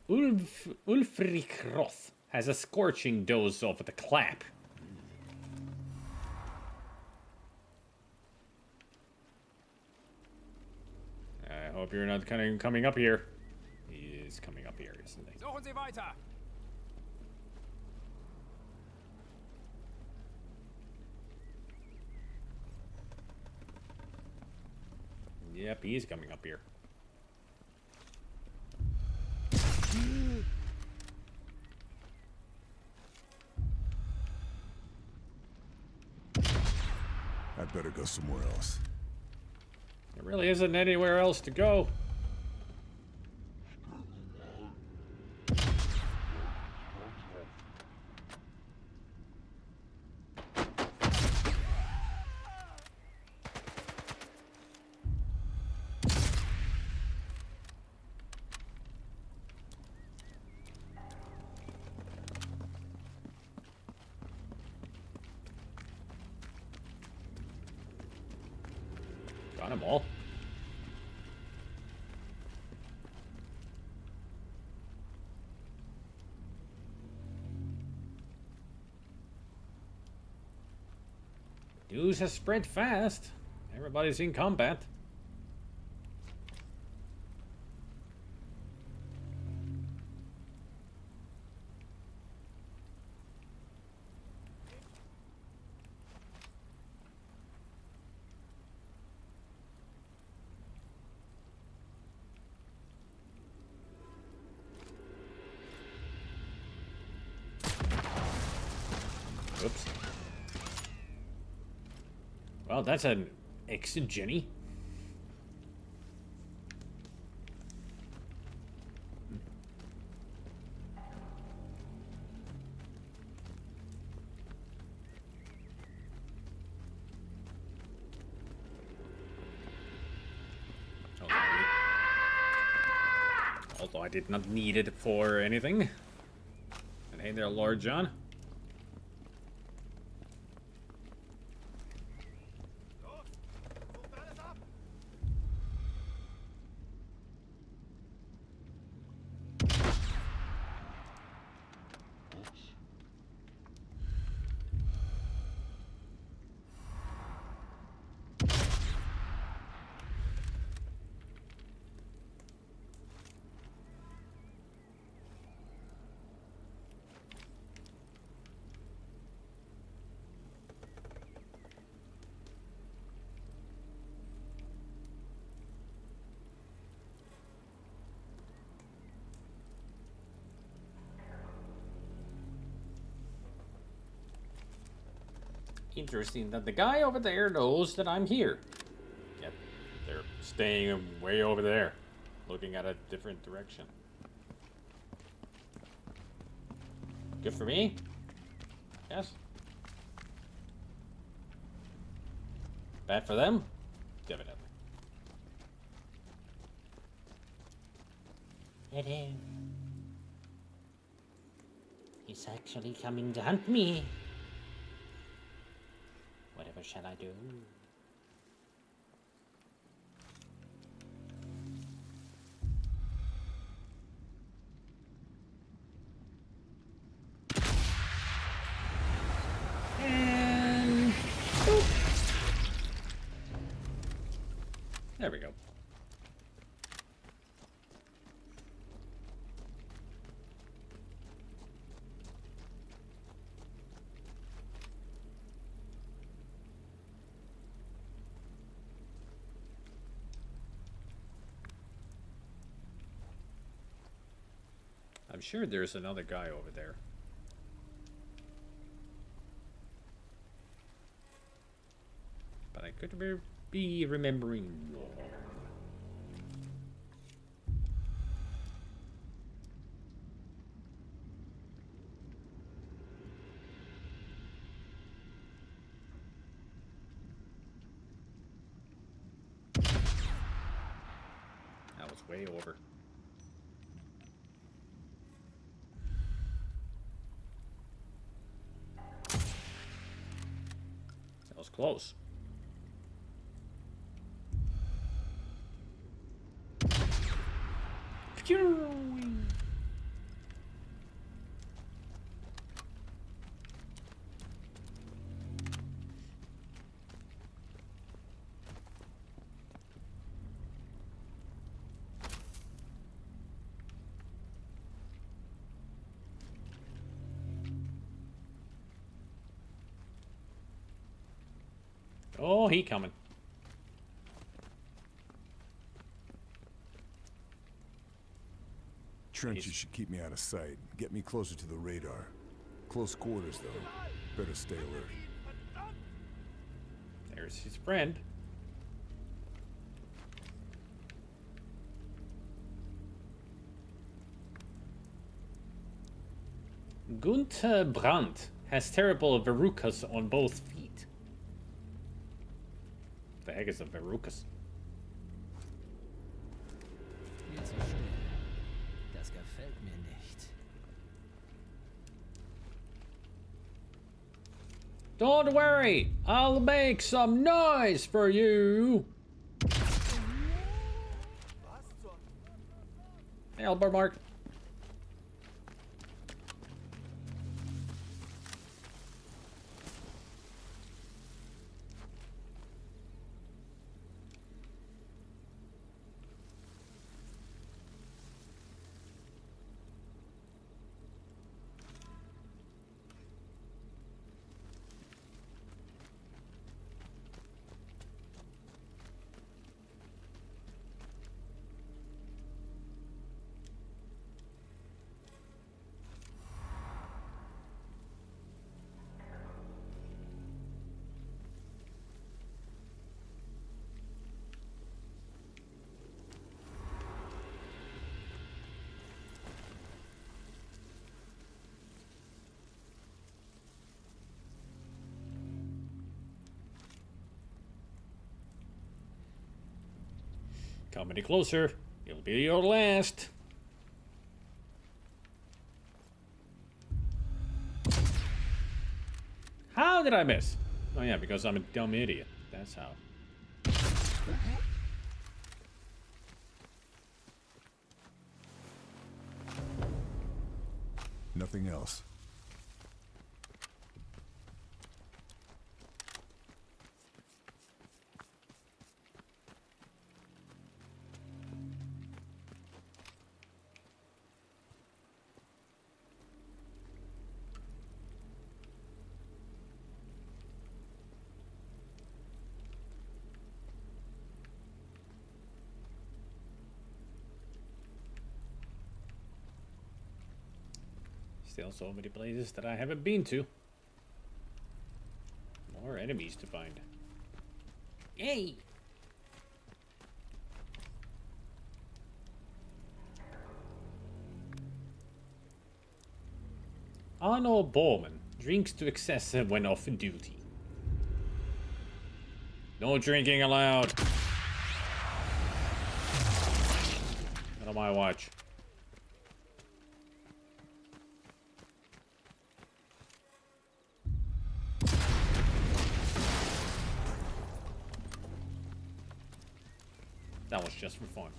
Speaker 1: Ulfric Roth has a scorching dose of the clap. I hope you're not coming up here. He is coming up here, isn't he?
Speaker 6: Suchen Sie weiter!
Speaker 1: Yep, he's coming up here.
Speaker 2: I'd better go somewhere else.
Speaker 1: There really isn't anywhere else to go. Got them all. News has spread fast. Everybody's in combat. Oops. Well, that's an Jenny. Although I did not need it for anything. And hey there, Lord John. Interesting that the guy over there knows that I'm here. Yet they're staying way over there, looking at a different direction. Good for me? Yes. Bad for them? Definitely. Hello. He's actually coming to hunt me. Whatever shall I do? And boop. There we go. I'm sure there's another guy over there. But I could be remembering wrong. That was way over. That was close. Oh, he coming.
Speaker 2: Trenches should keep me out of sight. Get me closer to the radar. Close quarters, though. Better stay alert.
Speaker 1: There's his friend. Gunther Brandt has terrible verrucas on both feet. What the heck is a verrucas?
Speaker 3: Viel zu still. Das gefällt mir nicht.
Speaker 1: Don't worry, I'll make some noise for you. Elbow mark. Come any closer, it'll be your last. How did I miss? Oh yeah, because I'm a dumb idiot. That's how.
Speaker 2: Nothing else.
Speaker 1: Still so many places that I haven't been to. More enemies to find. Yay! Arno Bowman drinks to excess when off duty. No drinking allowed. Not on my watch. That was just for fun.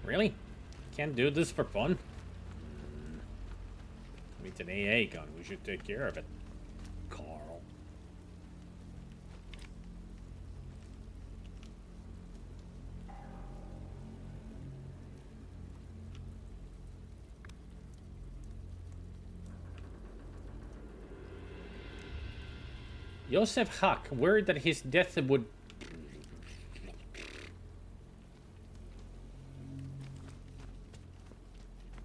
Speaker 1: Really? Can't do this for fun? I mean, it's an AA gun. We should take care of it. Karl. Josef Hack worried that his death would...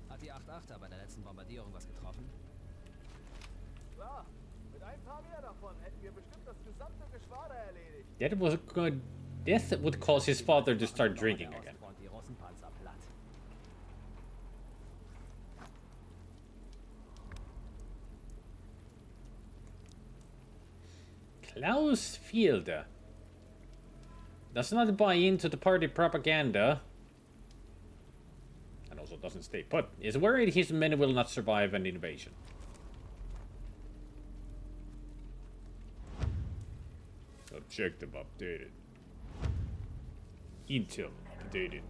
Speaker 3: Hat die 8-8er bei der letzten Bombardierung was getroffen?
Speaker 4: Klar, mit ein paar mehr davon hätten wir bestimmt das gesamte Geschwader erledigt.
Speaker 1: That was good. Death would cause his father to start drinking
Speaker 3: Der
Speaker 1: again.
Speaker 3: Ostfront die Russenpanzer platt.
Speaker 1: Klaus Fielder does not buy into the party propaganda and also doesn't stay put. Is worried his men will not survive an invasion. Objective updated. Intel updated.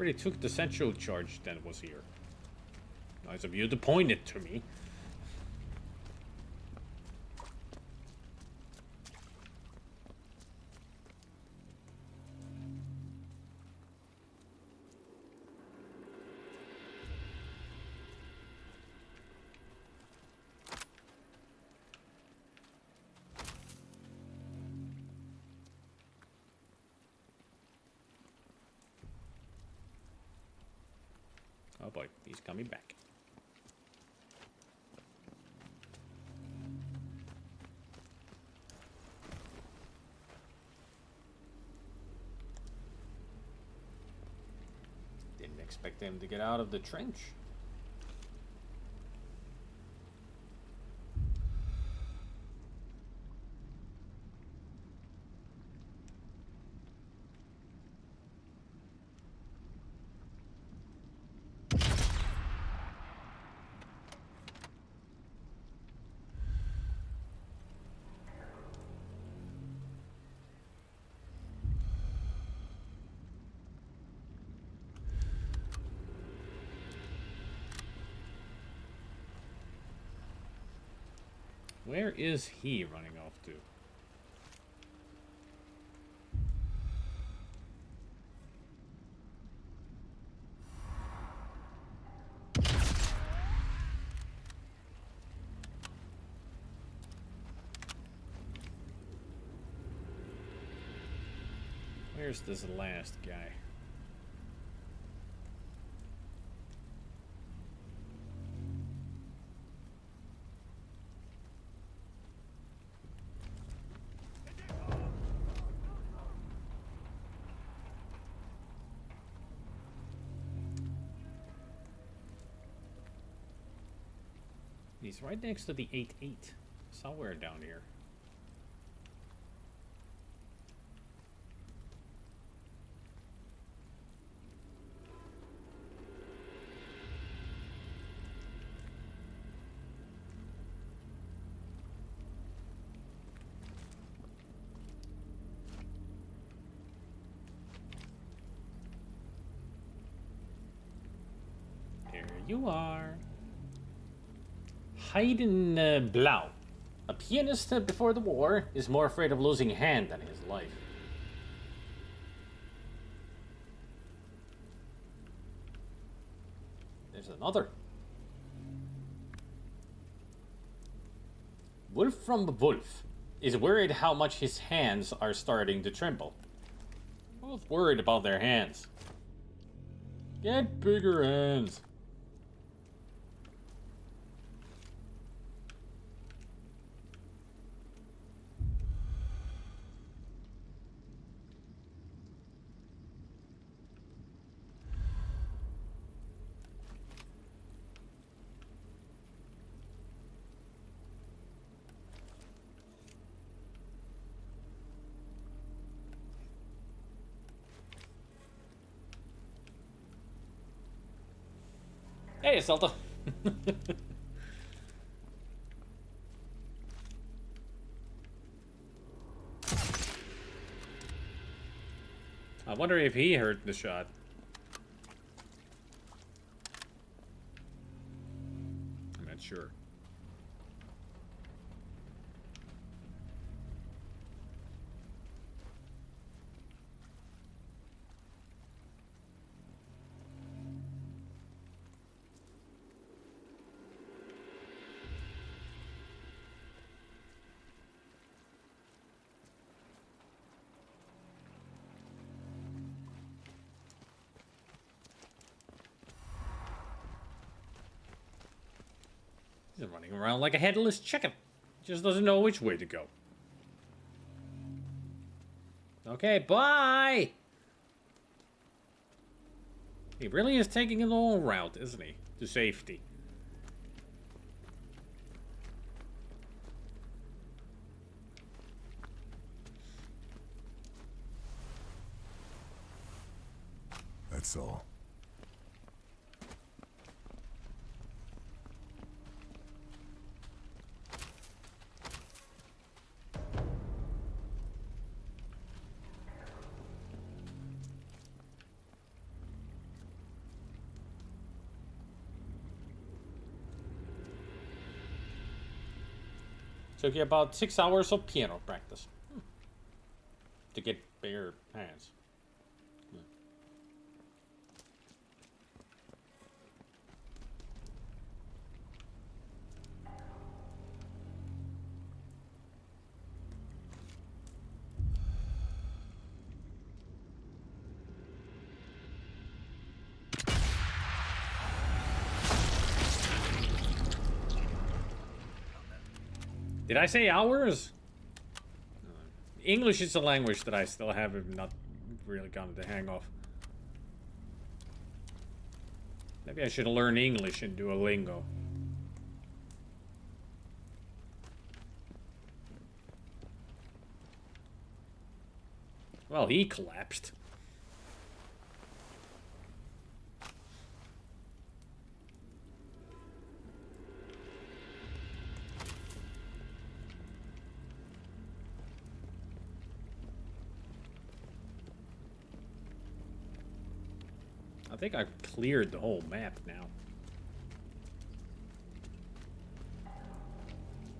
Speaker 1: already took the central charge that was here. Nice of you to point it to me. Oh boy, he's coming back. Didn't expect him to get out of the trench. Where is he running off to? Where's this last guy? He's right next to the 8-8. Somewhere down here. There you are. Hayden Blau, a pianist before the war, is more afraid of losing a hand than his life. There's another. Wolf from Wolf is worried how much his hands are starting to tremble. Both worried about their hands. Get bigger hands. Hey, Salta. I wonder if he heard the shot. I'm not sure. He's running around like a headless chicken. Just doesn't know which way to go. Okay, bye! He really is taking a long route, isn't he? To safety.
Speaker 2: That's all.
Speaker 1: Took you about 6 hours of piano practice. To get bigger hands. Did I say hours? English is a language that I still have not really gotten the hang of. Maybe I should learn English in Duolingo. Well, he collapsed. I think I cleared the whole map now.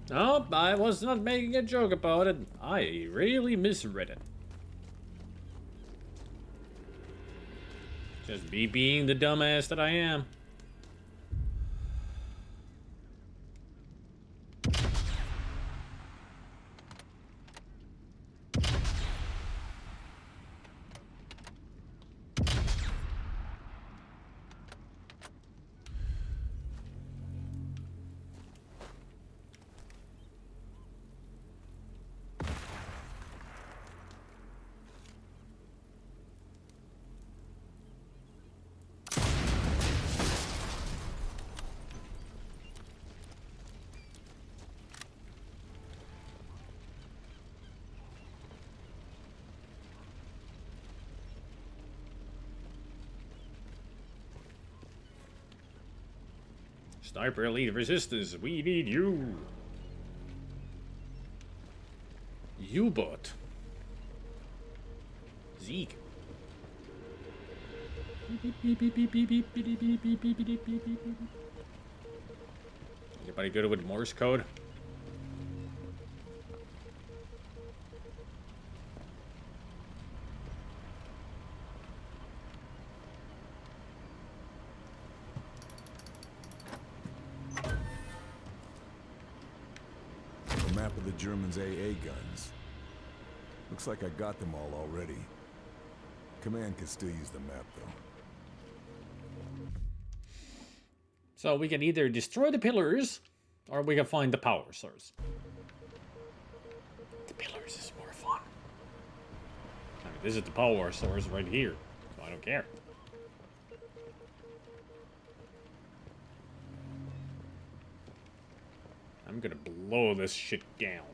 Speaker 1: Nope, I was not making a joke about it. I really misread it. Just me being the dumbass that I am. Sniper Elite Resistance, we need you. U-Bot. Zeke. Anybody good with Morse code?
Speaker 2: Map of the Germans' AA guns. Looks like I got them all already. Command can still use the map, though.
Speaker 1: So we can either destroy the pillars, or we can find the power source. The pillars is more fun. I mean, this is the power source right here, so I don't care. I'm gonna blow this shit down.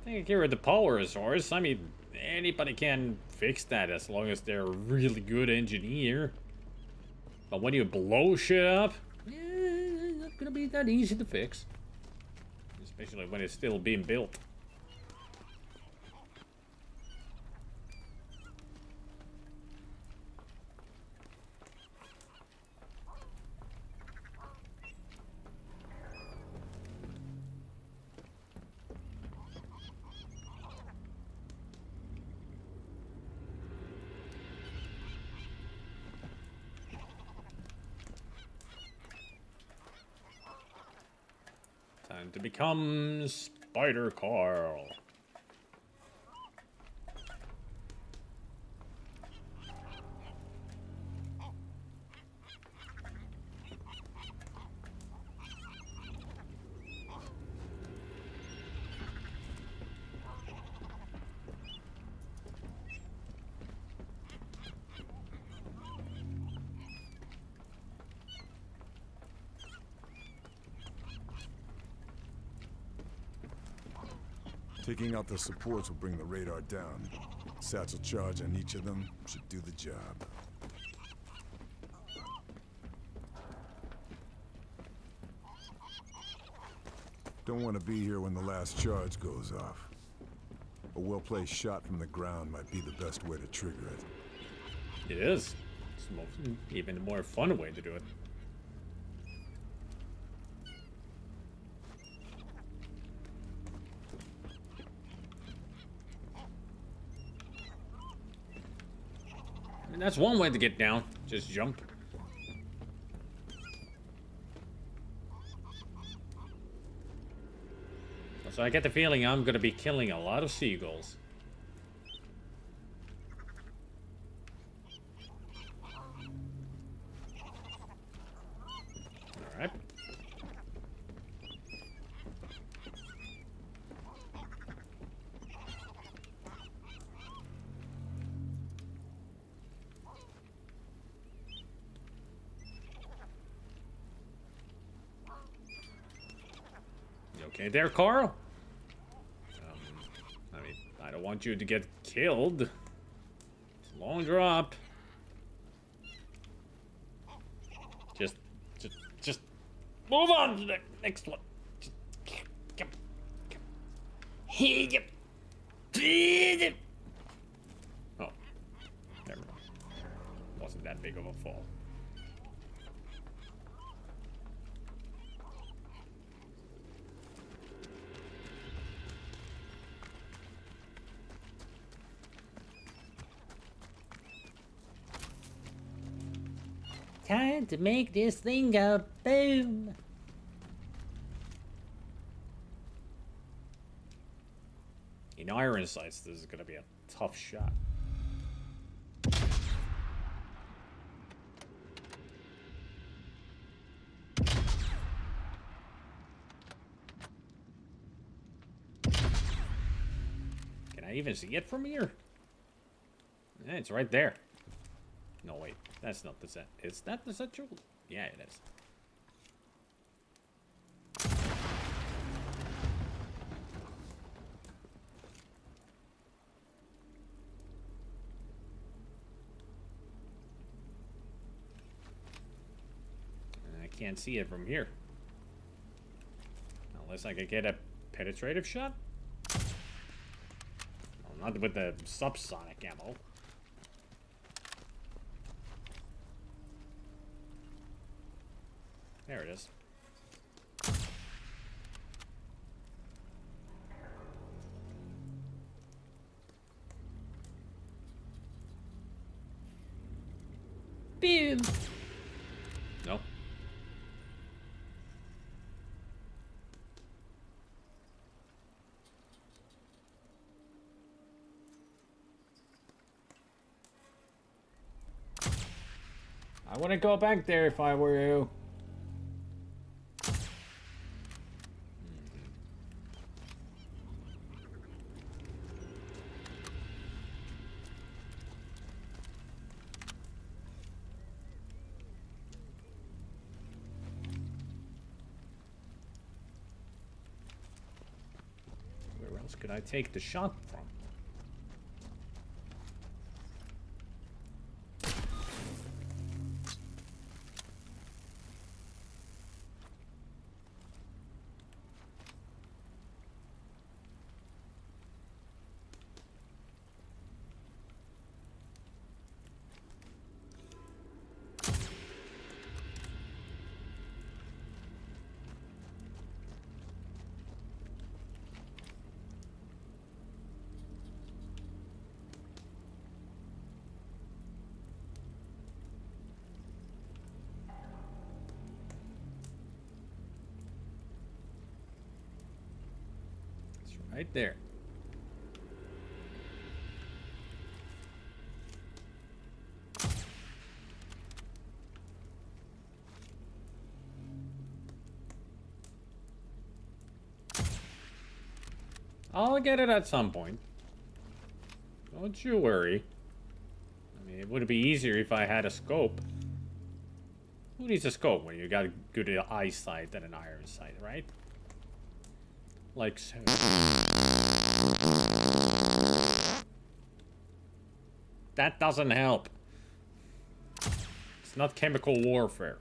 Speaker 1: I think I care with the power source. I mean, anybody can fix that as long as they're a really good engineer. But when you blow shit up, it's not gonna be that easy to fix. Especially when it's still being built. Time to become Spider Karl.
Speaker 2: Taking out the supports will bring the radar down. Satchel charge on each of them should do the job. Don't want to be here when the last charge goes off. A well-placed shot from the ground might be the best way to trigger it.
Speaker 1: It is. It's even a more fun way to do it. mean, that's one way to get down. Just jump. So I get the feeling I'm gonna be killing a lot of seagulls. Alright. You okay there, Karl? I mean, I don't want you to get killed. It's a long drop. Just move on to the next one. Just, come. Oh, never mind. Wasn't that big of a fall.
Speaker 6: Time to make this thing go boom.
Speaker 1: In iron sights, this is gonna be a tough shot. Can I even see it from here? Yeah, it's right there. No, wait. That's not the set. Is that the set jewel? Yeah, it is. I can't see it from here. Unless I could get a penetrative shot? Well, not with the subsonic ammo. There it is.
Speaker 6: Boom.
Speaker 1: No. I wouldn't go back there if I were you. Where else could I take the shot from? Right there. I'll get it at some point. Don't you worry. I mean, it would be easier if I had a scope. Who needs a scope when you got good eyesight and an iron sight, right? Like so. That doesn't help. It's not chemical warfare.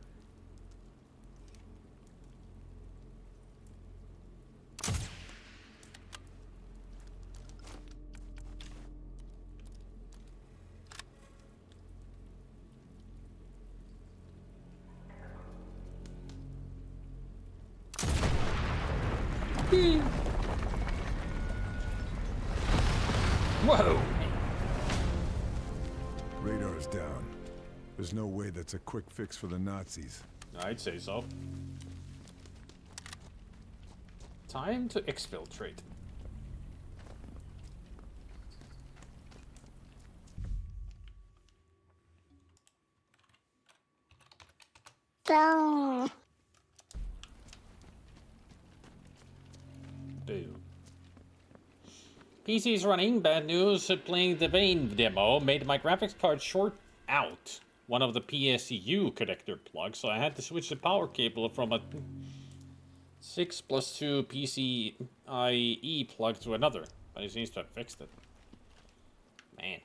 Speaker 2: Radar's things down. There's no way that's a quick fix for the Nazis.
Speaker 1: I'd say so. Time to exfiltrate.
Speaker 7: Down.
Speaker 1: Boom. PC's running. Bad news. Playing the Vane demo made my graphics card short out one of the PSU connector plugs, so I had to switch the power cable from a 6+2 PCIe plug to another. But it seems to have fixed it. Man.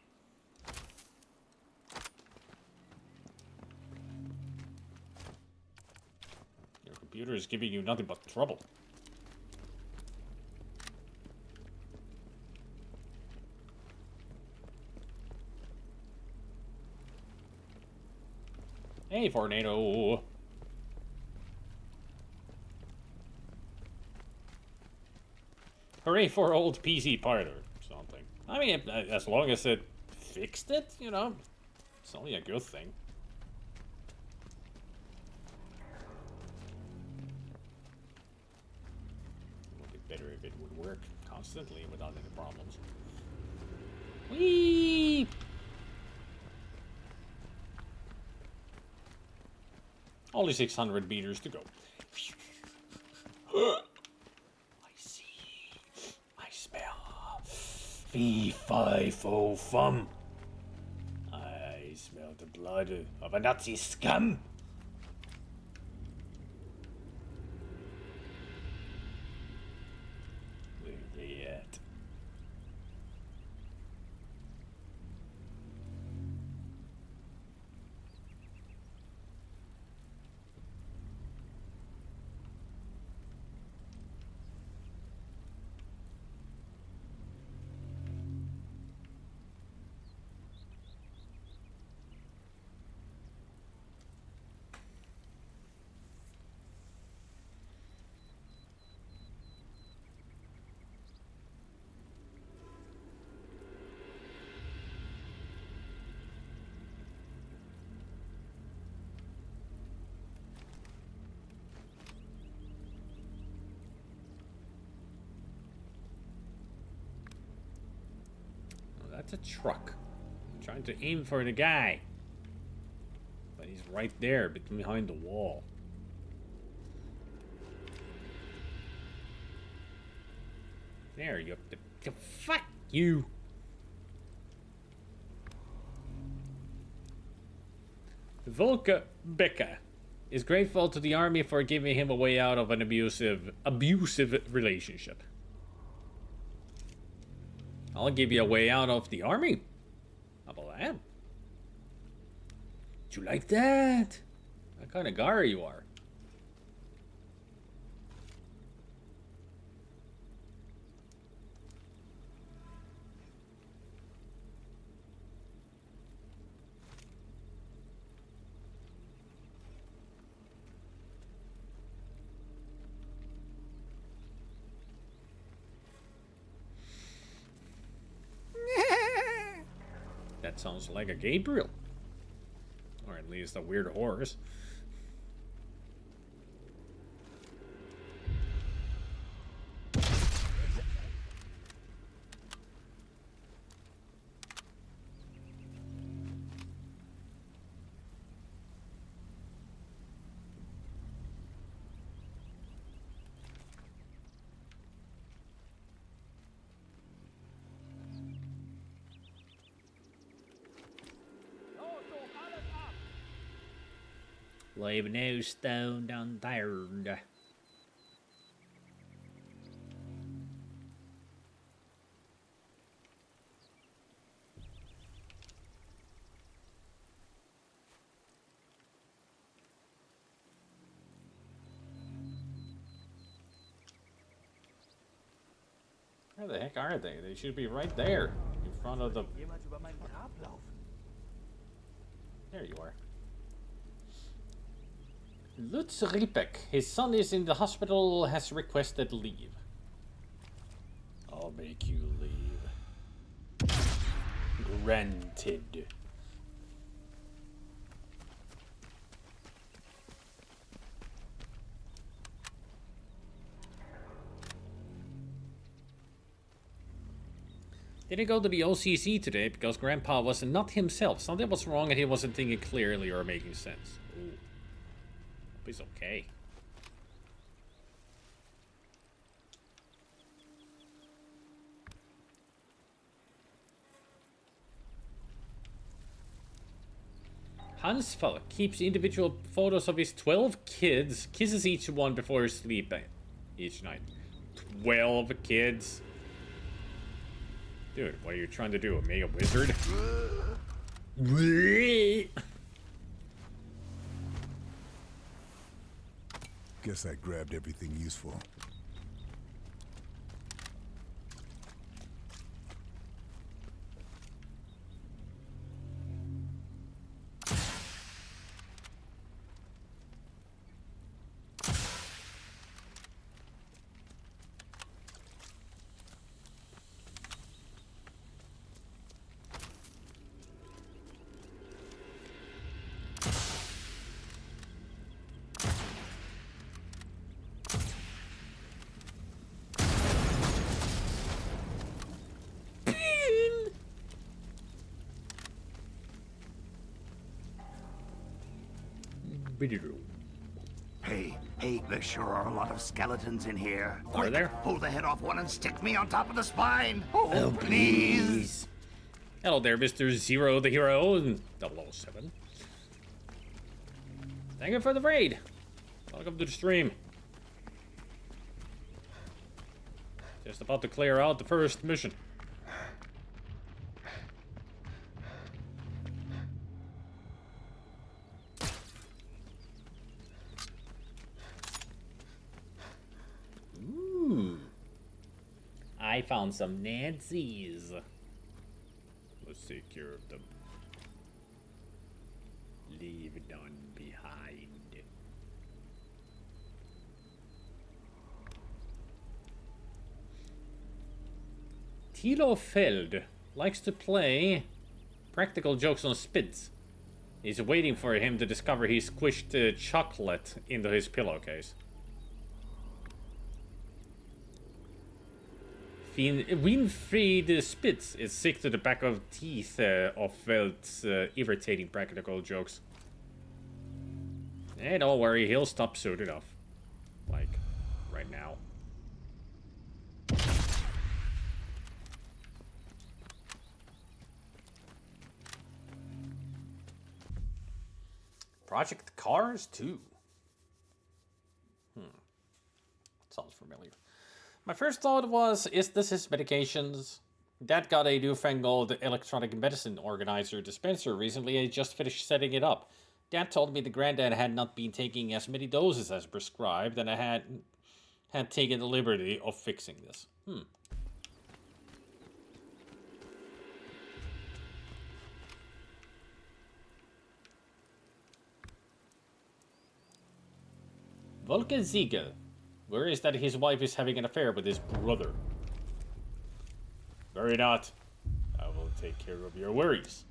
Speaker 1: Your computer is giving you nothing but trouble. Hey, Tornado. Hooray for old PC parlor. Something. I mean, as long as it fixed it, you know, it's only a good thing. It would be better if it would work constantly without any problems. Whee! Only 600 meters to go. I see. I smell. Fee, fi, fo, fum. I smell the blood of a Nazi scum. Where they at? That's a truck. I'm trying to aim for the guy. But he's right there, behind the wall. There you go. Fuck you! Volker Becker is grateful to the army for giving him a way out of an abusive relationship. I'll give you a way out of the army. How about that? Do you like that? What kind of guy you are? That sounds like a Gabriel. Or at least a weird horse. Leave no stone unturned. Where the heck are they? They should be right there, in front of the... There you are. Lutz Ripek, his son is in the hospital, has requested leave. I'll make you leave. Granted. Didn't go to the OCC today because Grandpa was not himself. Something was wrong and he wasn't thinking clearly or making sense. Ooh. Hope he's okay. Hans Falk keeps individual photos of his 12 kids, kisses each one before sleep each night. 12 kids? Dude, what are you trying to do? Make a wizard?
Speaker 2: Guess I grabbed everything useful.
Speaker 5: Hey, there sure are a lot of skeletons in here.
Speaker 1: Are
Speaker 5: Quick,
Speaker 1: there?
Speaker 5: pull the head off one and stick me on top of the spine. Oh, please.
Speaker 1: Hello there, Mr. Zero the Hero and 007. Thank you for the raid. Welcome to the stream. Just about to clear out the first mission. I found some Nancy's. Let's take care of them. Leave none behind. Tilo Feld likes to play practical jokes on Spitz. He's waiting for him to discover he squished chocolate into his pillowcase. Winfried Spitz is sick to the back of teeth of Veld's irritating practical jokes. Hey, don't worry, he'll stop soon enough. Like, right now. Project Cars 2. Sounds familiar. My first thought was, is this his medications? Dad got a newfangled electronic medicine organizer dispenser recently and just finished setting it up. Dad told me the granddad had not been taking as many doses as prescribed, and I had taken the liberty of fixing this. Volker Ziegel. Where is that his wife is having an affair with his brother? Worry not. I will take care of your worries.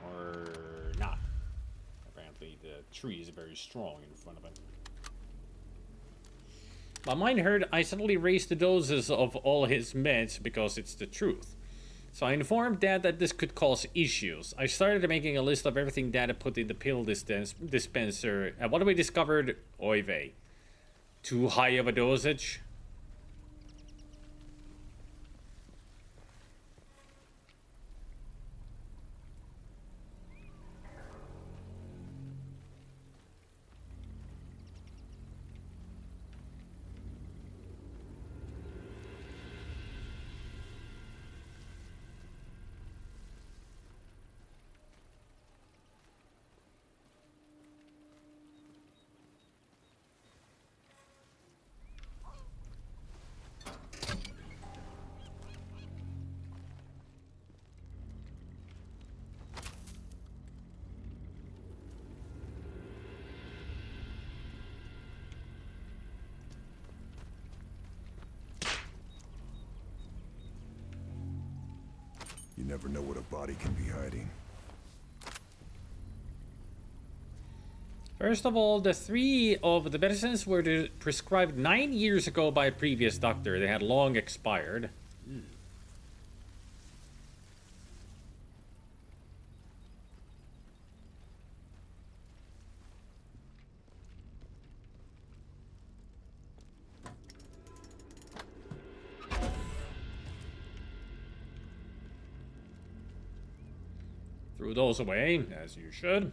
Speaker 1: Or not. Apparently the tree is very strong in front of him. My mind heard I suddenly raised the doses of all his meds because it's the truth. So I informed Dad that this could cause issues. I started making a list of everything Dad had put in the pill dispenser, and what we discovered? Oy vey. Too high of a dosage?
Speaker 2: You never know what a body can be hiding.
Speaker 1: First of all, the 3 of the medicines were prescribed 9 years ago by a previous doctor. They had long expired. Threw those away, as you should.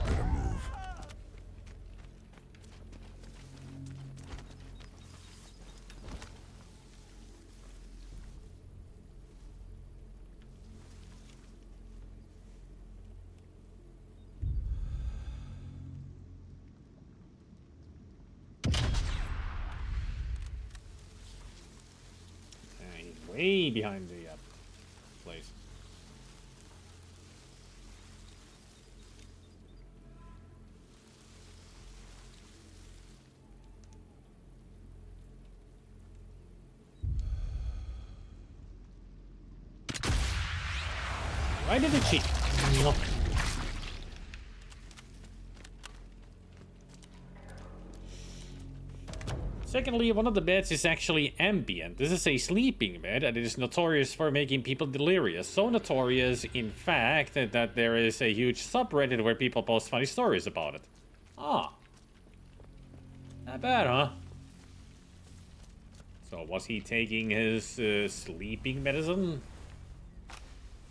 Speaker 2: Better move.
Speaker 1: He's way behind the place. Right in the cheek. Secondly, one of the beds is actually ambient. This is a sleeping bed, and it is notorious for making people delirious. So notorious, in fact, that there is a huge subreddit where people post funny stories about it. Ah. Not bad, huh? So, was he taking his sleeping medicine?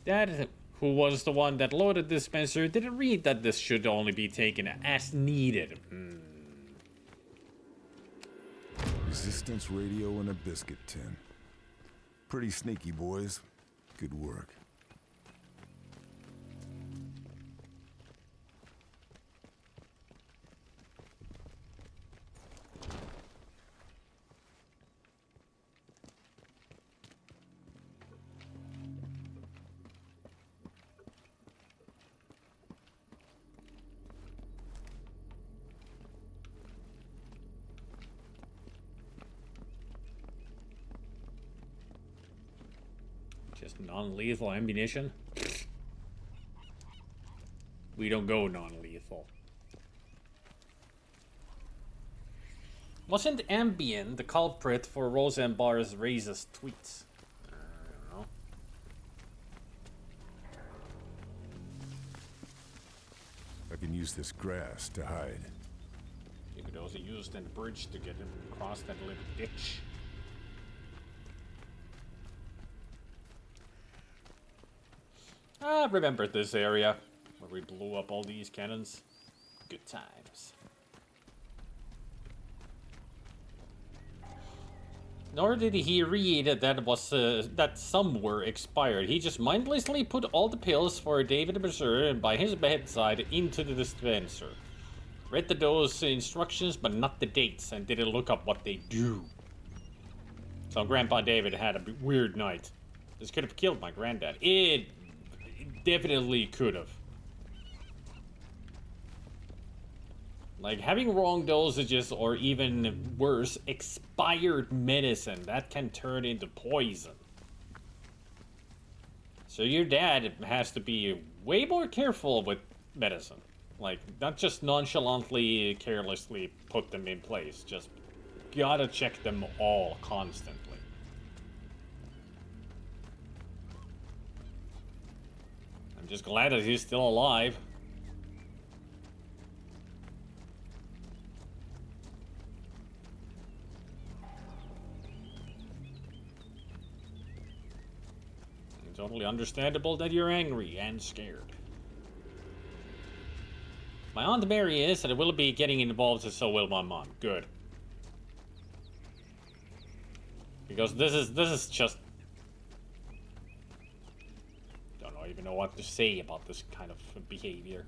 Speaker 1: Dad, who was the one that loaded the dispenser, didn't read that this should only be taken as needed.
Speaker 2: Resistance radio and a biscuit tin. Pretty sneaky, boys. Good work.
Speaker 1: Just non-lethal ammunition? We don't go non-lethal. Wasn't Ambien the culprit for Rosenbar's racist tweets? I don't know.
Speaker 2: I can use this grass to hide.
Speaker 1: You could also use that bridge to get him across that little ditch. I remember this area where we blew up all these cannons. Good times. Nor did he read that some were expired. He just mindlessly put all the pills for David Mercer by his bedside into the dispenser. Read the dose instructions, but not the dates, and didn't look up what they do. So Grandpa David had a weird night. This could have killed my granddad. It definitely could have. Like, having wrong dosages or even worse, expired medicine, that can turn into poison. So your dad has to be way more careful with medicine. Like, not just nonchalantly, carelessly put them in place. Just gotta check them all constantly. I'm just glad that he's still alive. It's totally understandable that you're angry and scared. My Aunt Mary is, and I will be getting involved, and so will my mom. Good. Because this is just... don't even know what to say about this kind of behavior.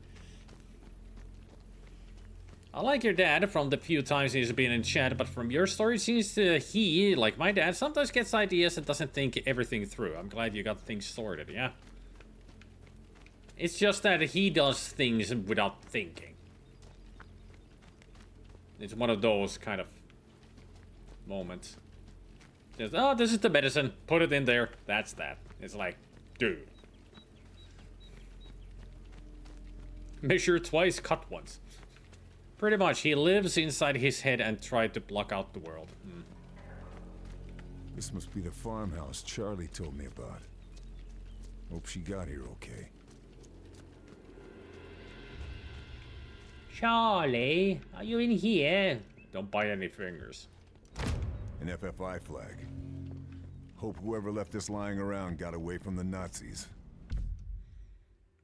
Speaker 1: I like your dad from the few times he's been in chat, but from your story, it seems he, like my dad, sometimes gets ideas and doesn't think everything through. I'm glad you got things sorted, yeah? It's just that he does things without thinking. It's one of those kind of moments. Just, oh, this is the medicine. Put it in there. That's that. It's like, dude. Measure twice, cut once. Pretty much, he lives inside his head and tried to block out the world.
Speaker 2: This must be the farmhouse Charlie told me about. Hope she got here okay.
Speaker 6: Charlie, are you in here?
Speaker 1: Don't bite any fingers.
Speaker 2: An FFI flag. Hope whoever left this lying around got away from the Nazis.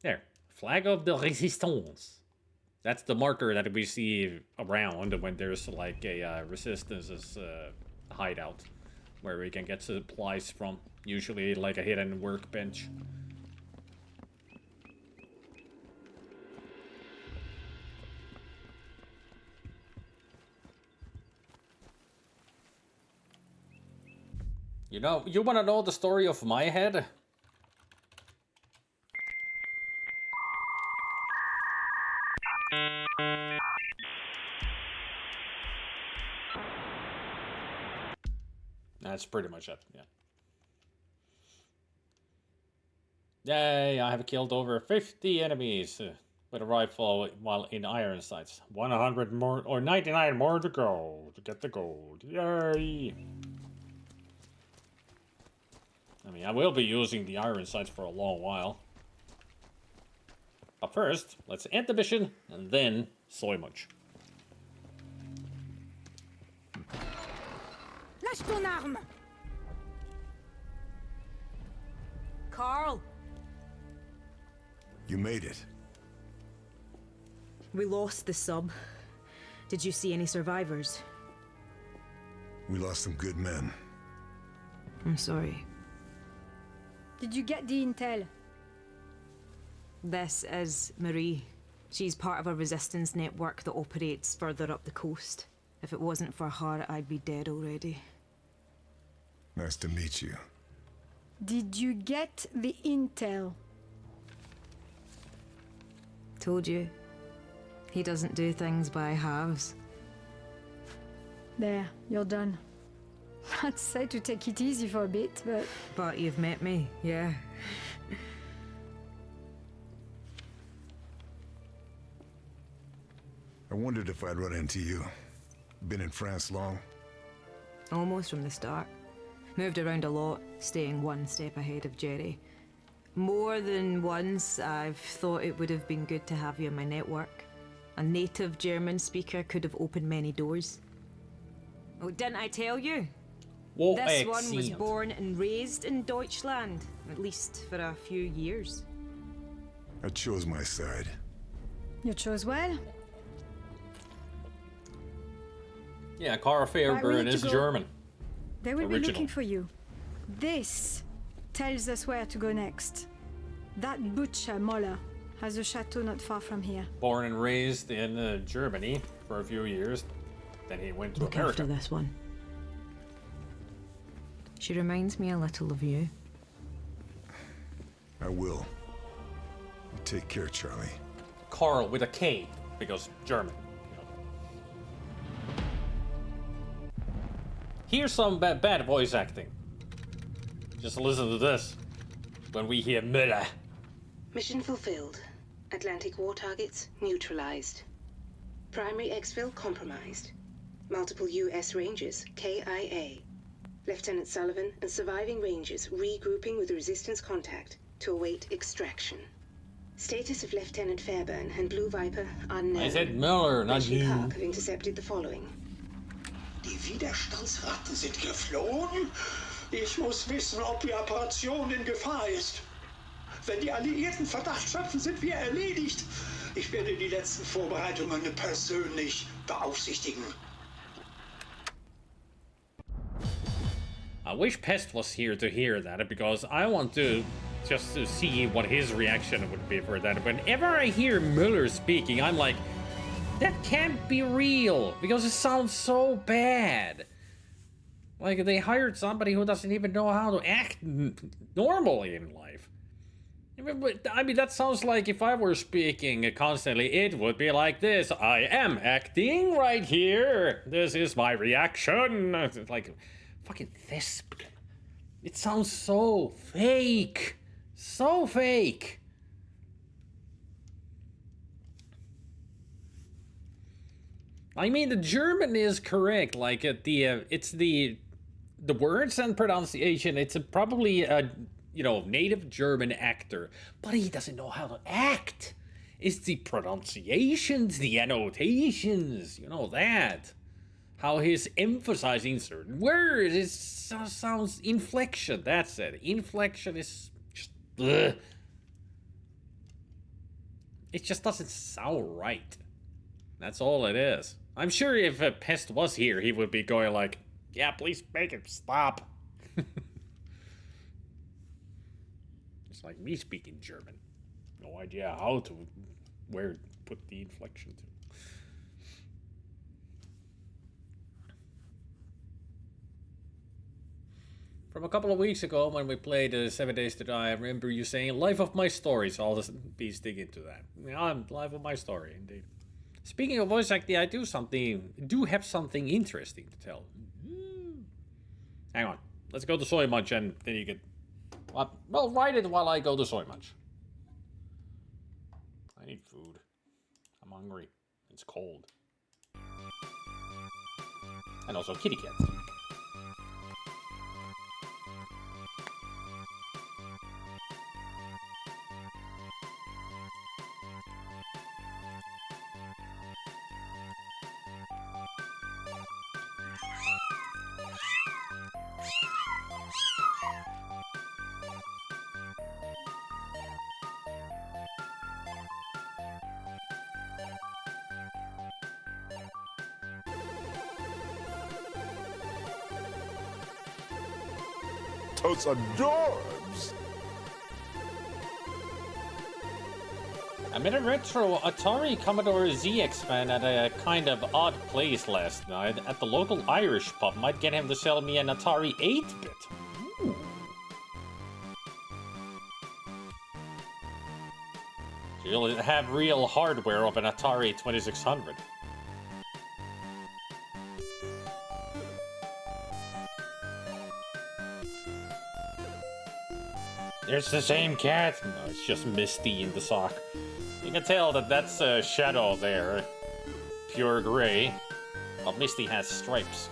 Speaker 1: There. Flag of the Resistance. That's the marker that we see around when there's like a resistance's hideout. Where we can get supplies from. Usually like a hidden workbench. You know, you wanna know the story of my head? That's pretty much it, yeah. Yay, I have killed over 50 enemies with a rifle while in iron sights. 100 more, or 99 more to go to get the gold. Yay! I mean, I will be using the iron sights for a long while. But first, let's end the mission, and then soy munch.
Speaker 7: Lâche ton arme! Karl,
Speaker 2: You made it.
Speaker 8: We lost the sub. Did you see any survivors?
Speaker 2: We lost some good men.
Speaker 8: I'm sorry.
Speaker 7: did you get the intel?
Speaker 8: This is Marie. She's part of a resistance network that operates further up the coast. If it wasn't for her, I'd be dead already.
Speaker 2: Nice to meet you.
Speaker 7: Did you get the intel?
Speaker 8: Told you. He doesn't do things by halves.
Speaker 7: There, you're done. I'd say to take it easy for a bit, but...
Speaker 8: But you've met me, yeah.
Speaker 2: I wondered if I'd run into you. Been in France long?
Speaker 8: Almost from the start. Moved around a lot, staying one step ahead of Jerry. More than once, I've thought it would have been good to have you in my network. A native German speaker could have opened many doors. Oh, didn't I tell you?
Speaker 1: Well,
Speaker 8: This one was born and raised in Deutschland, at least for a few years.
Speaker 2: I chose my side.
Speaker 7: You chose well.
Speaker 1: Yeah, Karl
Speaker 7: Right, we
Speaker 1: Fairburn
Speaker 7: need to
Speaker 1: is
Speaker 7: go.
Speaker 1: German.
Speaker 7: They will be
Speaker 1: Original.
Speaker 7: looking for you. This tells us where to go next. That butcher, Moller, has a chateau not far from here.
Speaker 1: Born and raised in Germany for a few years. Then he went to
Speaker 8: Look
Speaker 1: America.
Speaker 8: after this one. She reminds me a little of you.
Speaker 2: I will. You take care, Charlie.
Speaker 1: Karl with a K, because German. Here's some bad voice acting. Just listen to this. When we hear Müller.
Speaker 9: Mission fulfilled. Atlantic war targets neutralized. Primary exfil compromised. Multiple U.S. Rangers, KIA. Lieutenant Sullivan and surviving Rangers regrouping with resistance contact to await extraction. Status of Lieutenant Fairburn and Blue Viper unknown.
Speaker 1: I said Müller, not
Speaker 9: Bletchley
Speaker 1: you.
Speaker 9: Park have intercepted the following.
Speaker 10: Die Widerstandsratten sind geflohen? Ich muss wissen, ob die Operation in Gefahr ist. Wenn die Alliierten Verdacht schöpfen, sind wir erledigt. Ich werde die letzten Vorbereitungen persönlich beaufsichtigen.
Speaker 1: I wish Pest was here to hear that, because I want to just to see what his reaction would be for that. Whenever I hear Müller speaking, I'm like, That can't be real, because it sounds so bad. Like, they hired somebody who doesn't even know how to act normally in life. I mean, that sounds like if I were speaking constantly, it would be like this. I am acting right here. This is my reaction. It's like, fucking this. It sounds so fake. So fake. I mean, the German is correct. Like, it's the words and pronunciation. It's probably a, native German actor, but he doesn't know how to act. It's the pronunciations, the annotations, that. How he's emphasizing certain words. It sounds inflection. That's it. Inflection is just. Ugh. It just doesn't sound right. That's all it is. I'm sure if Pest was here, he would be going like, yeah, please make it stop. It's like me speaking German. No idea how to, where put the inflection to. From a couple of weeks ago when we played 7 Days to Die, I remember you saying, life of my story, so I'll just be sticking to that. Life of my story, indeed. Speaking of voice acting, I do have something interesting to tell. Hang on. Let's go to Soy Munch and then you can... Well, write it while I go to Soy Munch. I need food. I'm hungry. It's cold. And also kitty cats.
Speaker 2: Totes adorbs!
Speaker 1: I'm in a retro Atari Commodore ZX fan at a kind of odd place last night at the local Irish pub. Might get him to sell me an Atari 8-bit. Ooh. So you'll have real hardware of an Atari 2600. It's the same cat. No, it's just Misty in the sock. You can tell that that's a shadow there. Pure gray. But Misty has stripes.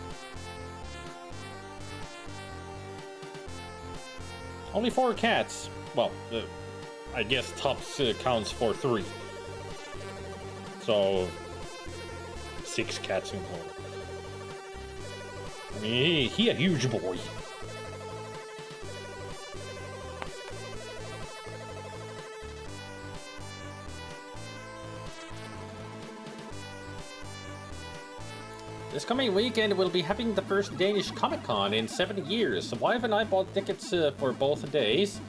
Speaker 1: Only 4 cats. Well, I guess Tubbs counts for 3. So, 6 cats in total. I mean, he a huge boy. This coming weekend, we'll be having the first Danish Comic-Con in 7 years. Wife and I bought tickets for both days.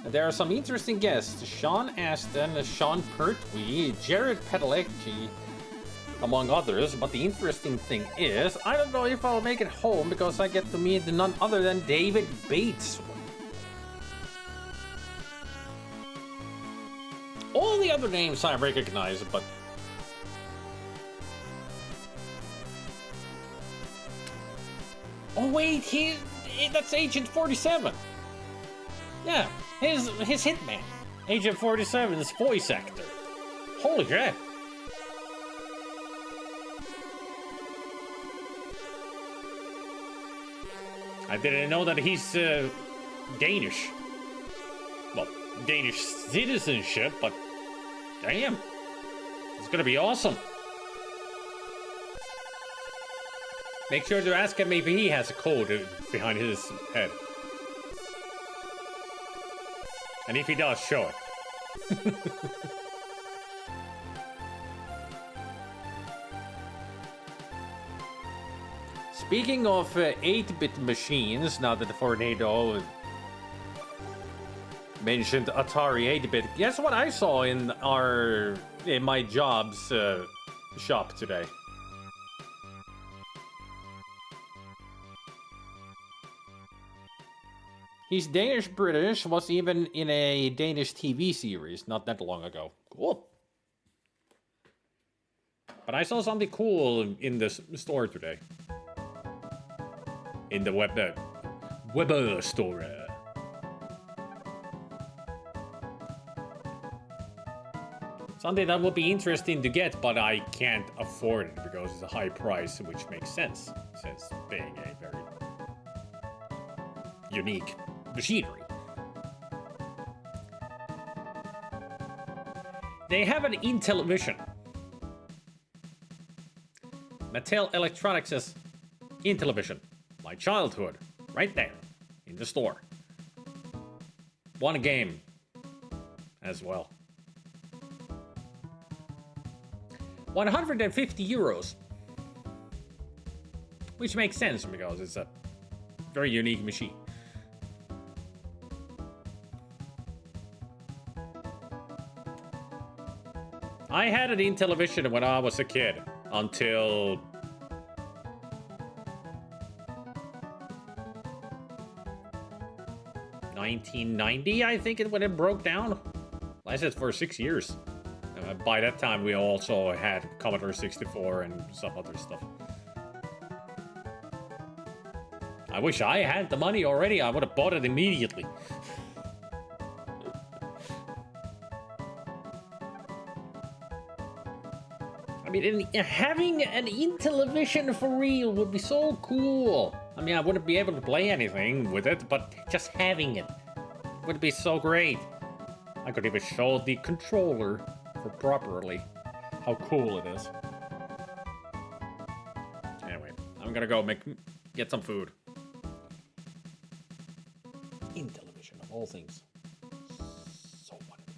Speaker 1: There are some interesting guests. Sean Astin, Sean Pertwee, Jared Padalecki, among others. But the interesting thing is, I don't know if I'll make it home because I get to meet none other than David Bates. All the other names I recognize, but... Oh wait, that's Agent 47. Yeah, his hitman, Agent 47's voice actor. Holy crap! I didn't know that he's Danish. Well, Danish citizenship, but damn, it's gonna be awesome. Make sure to ask him if he has a code behind his head. And if he does, show it. Speaking of 8-bit machines, now that the Tornado mentioned Atari 8-bit, guess what I saw in my job's shop today. He's Danish-British, was even in a Danish TV series not that long ago. Cool. But I saw something cool in this store today. In the Weber store. Something that would be interesting to get, but I can't afford it because it's a high price, which makes sense, since being a very unique machinery. They have an Intellivision. Mattel Electronics' Intellivision. My childhood. Right there. In the store. One game. As well. 150 euros. Which makes sense because it's a very unique machine. I had an Intellivision when I was a kid until 1990, I think, when it broke down. Lasted for 6 years. By that time, we also had Commodore 64 and some other stuff. I wish I had the money already. I would have bought it immediately. I mean, having an Intellivision for real would be so cool. I mean, I wouldn't be able to play anything with it, but just having it would be so great. I could even show the controller for properly how cool it is. Anyway, I'm gonna go get some food. Intellivision of all things. So wonderful.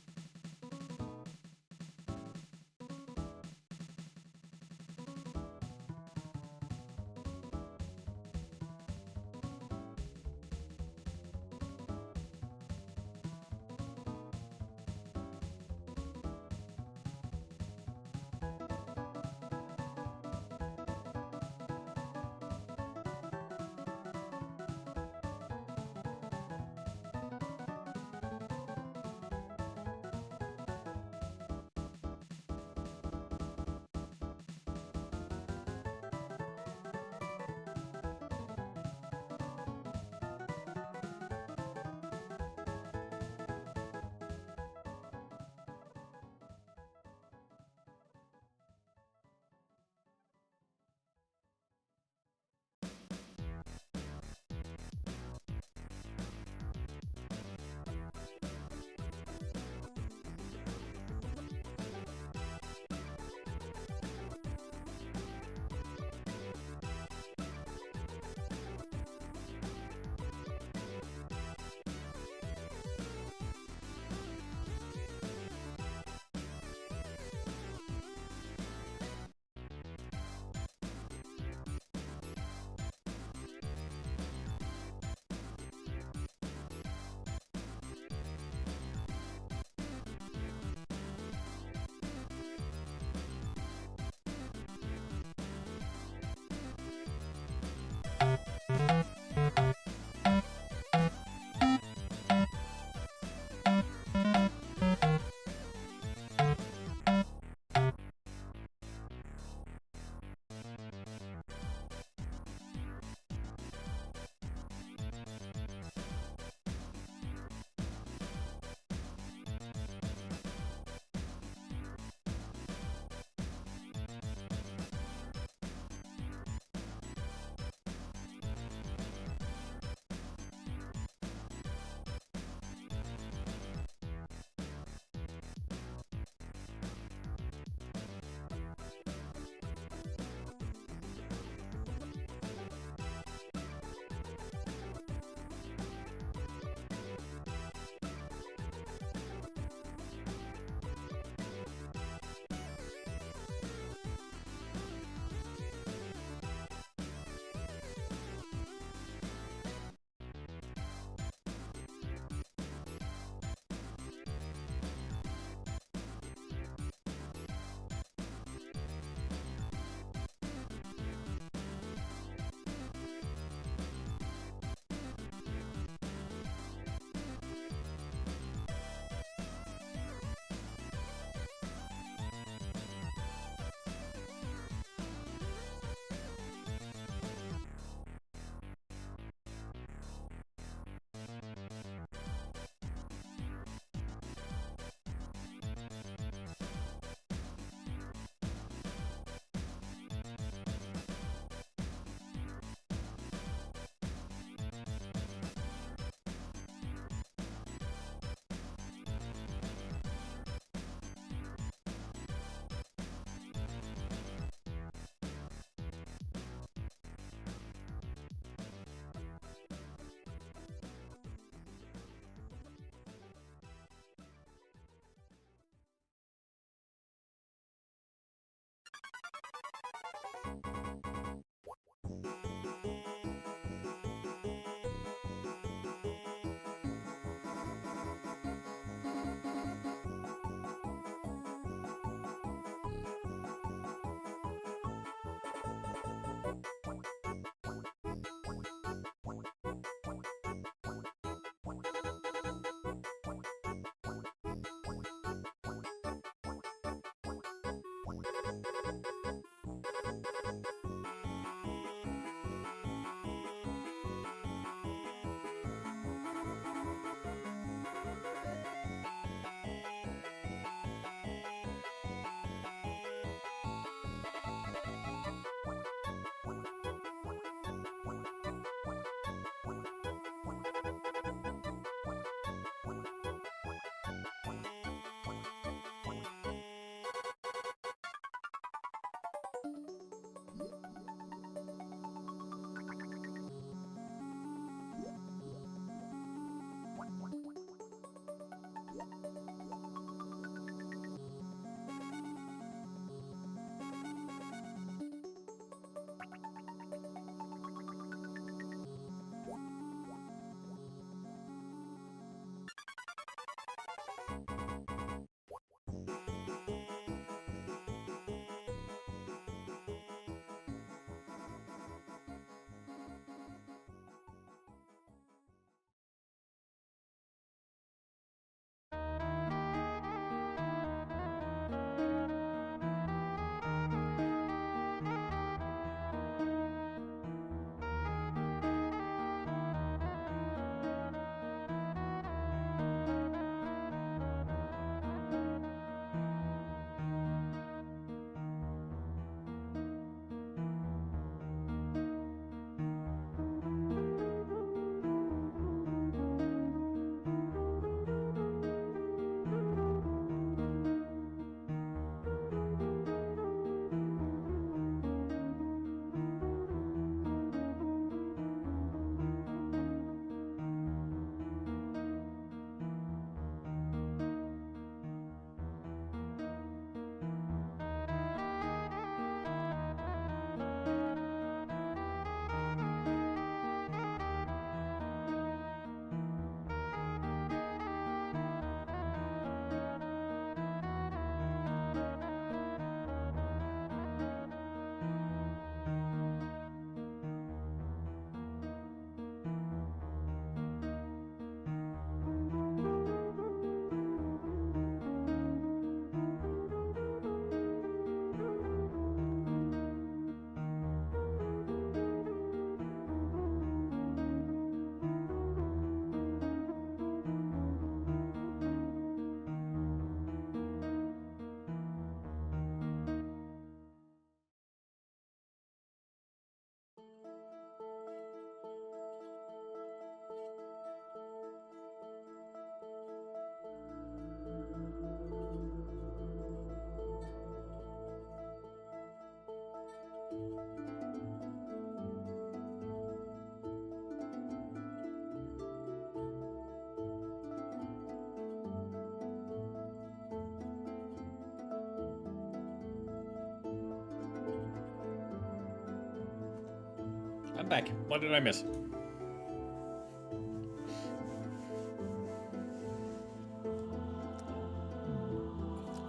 Speaker 1: I'm back. What did I miss?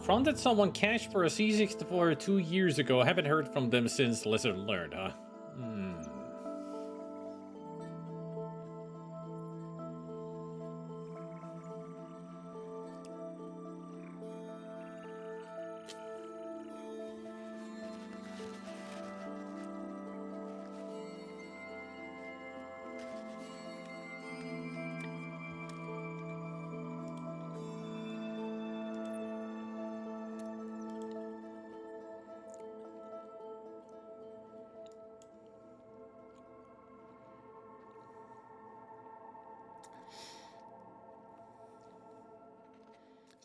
Speaker 1: Fronted someone cash for a C64 2 years ago. Haven't heard from them since. Lesson learned, huh?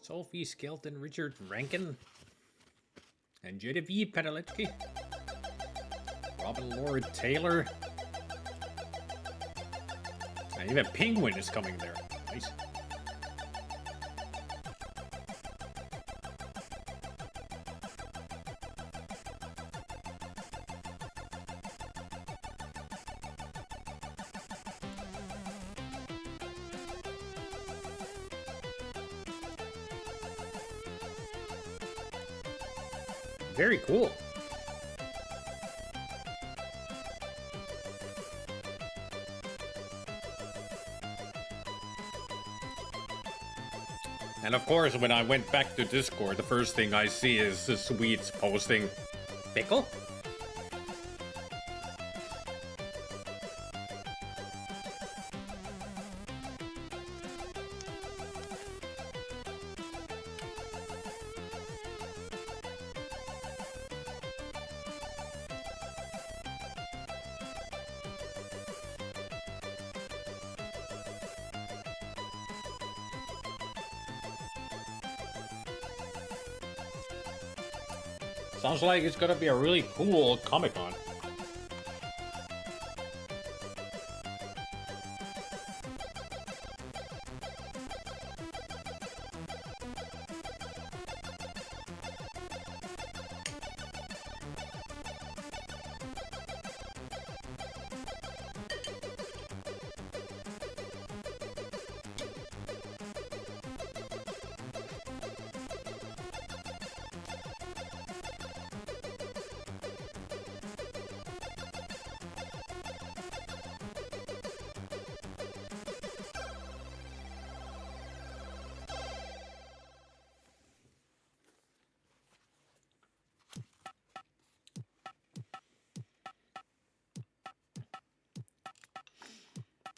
Speaker 1: Sophie Skelton, Richard Rankin, and Genevieve Padalecki, Robin Lord Taylor, and even Penguin is coming there. Nice. Very cool. And of course, when I went back to Discord, the first thing I see is the Swedes posting pickle. Sounds like it's gonna be a really cool Comic-Con.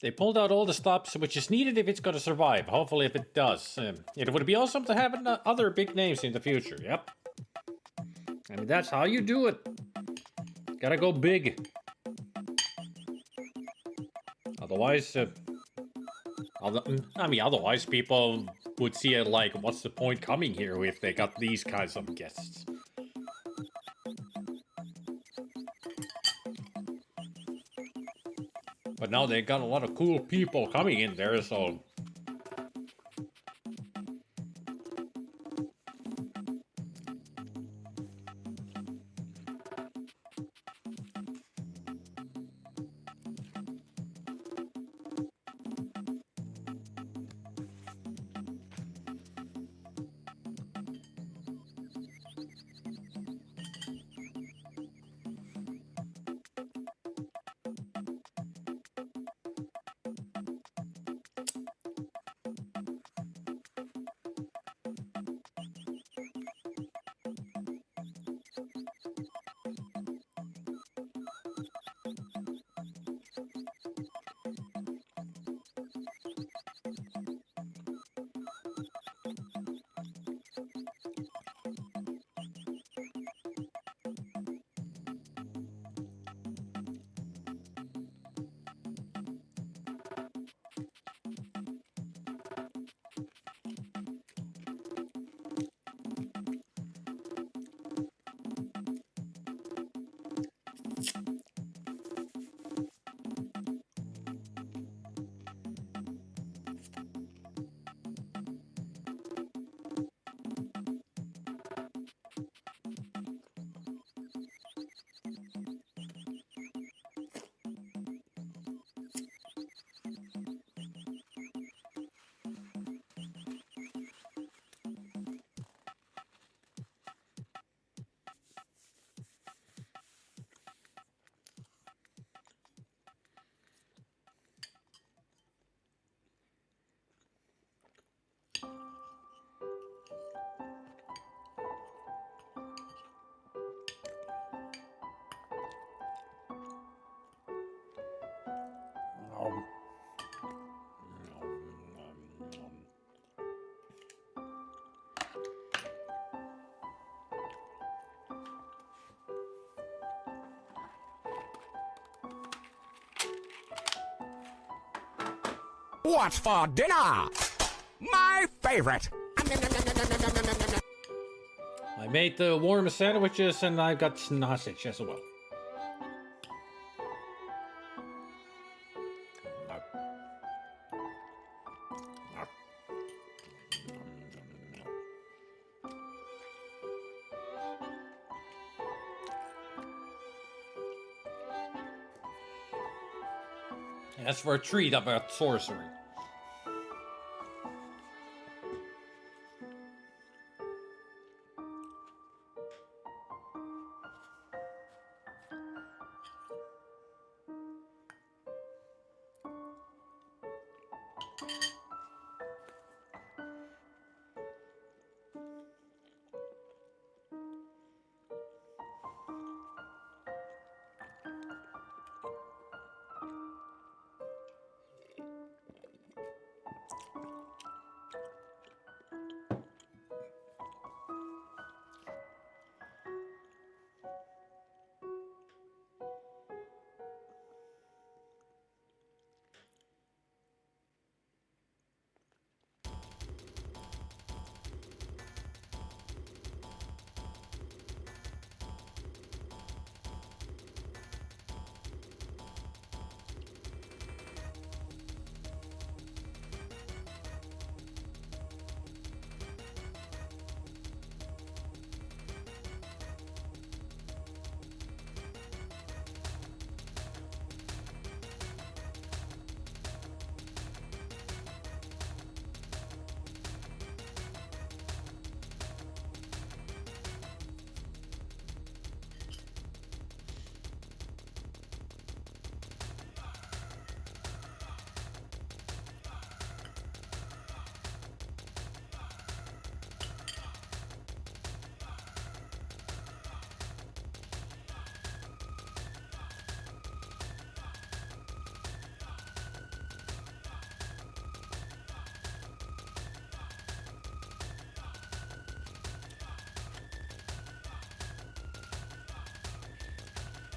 Speaker 1: They pulled out all the stops, which is needed if it's going to survive. Hopefully, if it does. It would be awesome to have other big names in the future. Yep. I mean, that's how you do it. Gotta go big. Otherwise, otherwise people would see it like, what's the point coming here if they got these kinds of guests? But now they got a lot of cool people coming in there, so...
Speaker 11: What's for dinner? My favorite.
Speaker 1: I made the warm sandwiches and I got sausage as well. As for a treat about sorcery.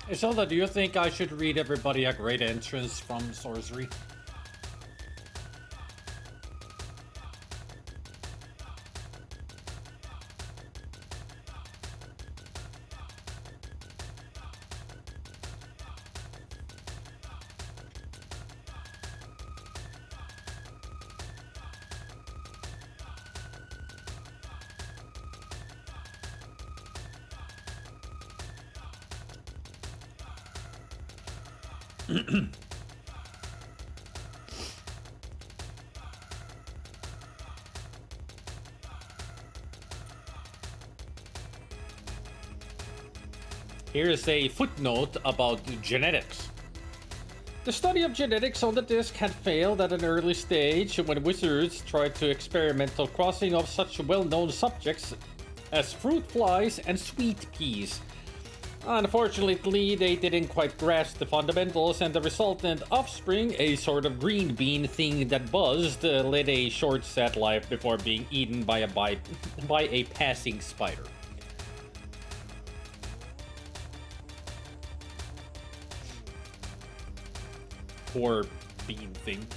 Speaker 1: Isolda, do you think I should read everybody a great entrance from sorcery? Here's a footnote about genetics. The study of genetics on the disc had failed at an early stage when wizards tried to experimental crossing of such well-known subjects as fruit flies and sweet peas. Unfortunately, they didn't quite grasp the fundamentals, and the resultant offspring, a sort of green bean thing that buzzed, led a short sad life before being eaten by a passing spider. Poor bean thing.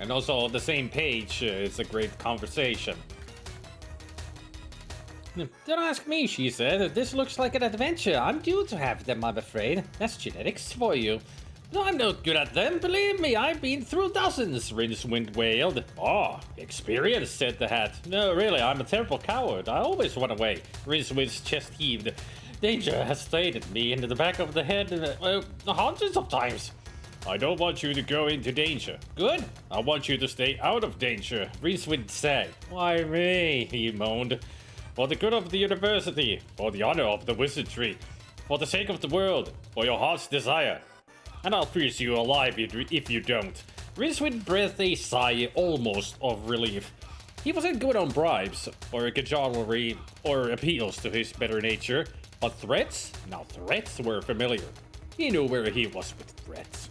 Speaker 1: And also on the same page, it's a great conversation. Don't ask me, she said. This looks like an adventure. I'm due to have them, I'm afraid. That's genetics for you. No, I'm not good at them, believe me. I've been through dozens, Rincewind wailed. Oh, experience, said the hat. No, really, I'm a terrible coward. I always run away. Rincewind's chest heaved. Danger has stayed at me in the back of the head hundreds of times. I don't want you to go into danger. Good. I want you to stay out of danger, Rincewind said. Why me? He moaned. For the good of the university, for the honor of the wizardry, for the sake of the world, for your heart's desire. And I'll freeze you alive if you don't. Rincewind breathed a sigh almost of relief. He wasn't good on bribes, or cajolery, or appeals to his better nature, but threats? Now threats were familiar. He knew where he was with threats.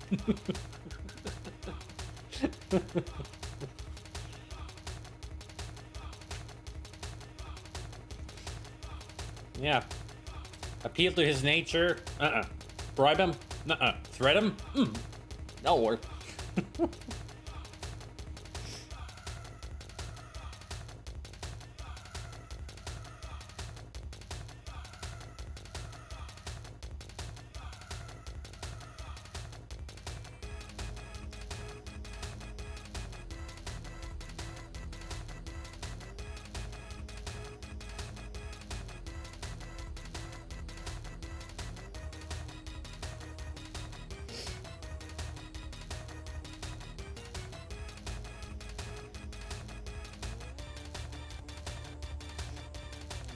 Speaker 1: Yeah. Appeal to his nature? Bribe him? Threat him? That'll work.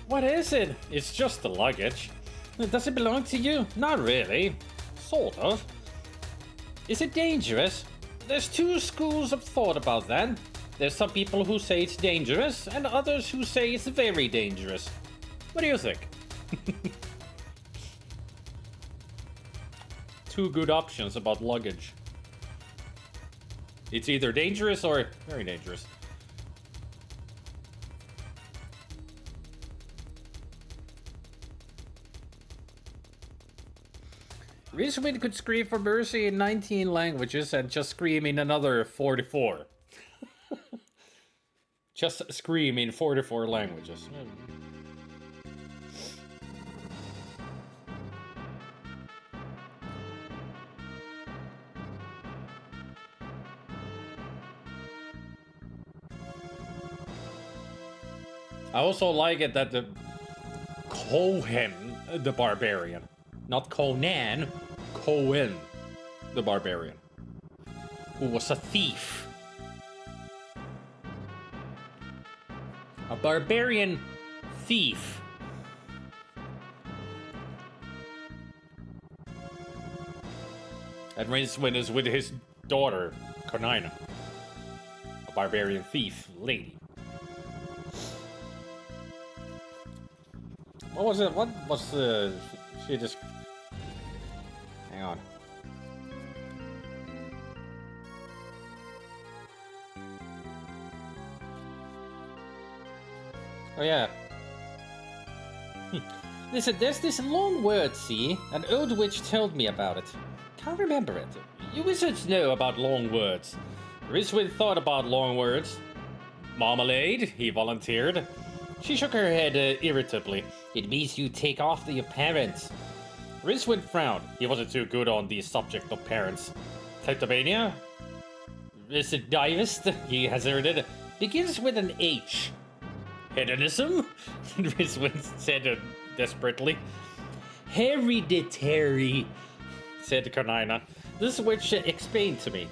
Speaker 1: What is it? It's just the luggage. Does it belong to you? Not really. Sort of. Is it dangerous? There's two schools of thought about that. There's some people who say it's dangerous, and others who say it's very dangerous. What do you think? Two good options about luggage. It's either dangerous or very dangerous. Rincewind could scream for mercy in 19 languages and just scream in another 44. Just scream in 44 languages. I also like it that the Cohen, the barbarian, not Conan, Cohen, the barbarian, who was a thief. A barbarian thief. And Rincewind is with his daughter, Karnina, a barbarian thief lady. What was it? What was the... She just... Hang on. Oh yeah. Listen, there's this long word, see? An old witch told me about it. Can't remember it. You wizards know about long words. Rincewind thought about long words. Marmalade, he volunteered. She shook her head irritably. It means you take after your parents. Rincewind frowned. He wasn't too good on the subject of parents. Kleptomania? Recidivist, he hazarded. Begins with an H. Hedonism? Rincewind said desperately. Hereditary, said Karnina. This witch explained to me.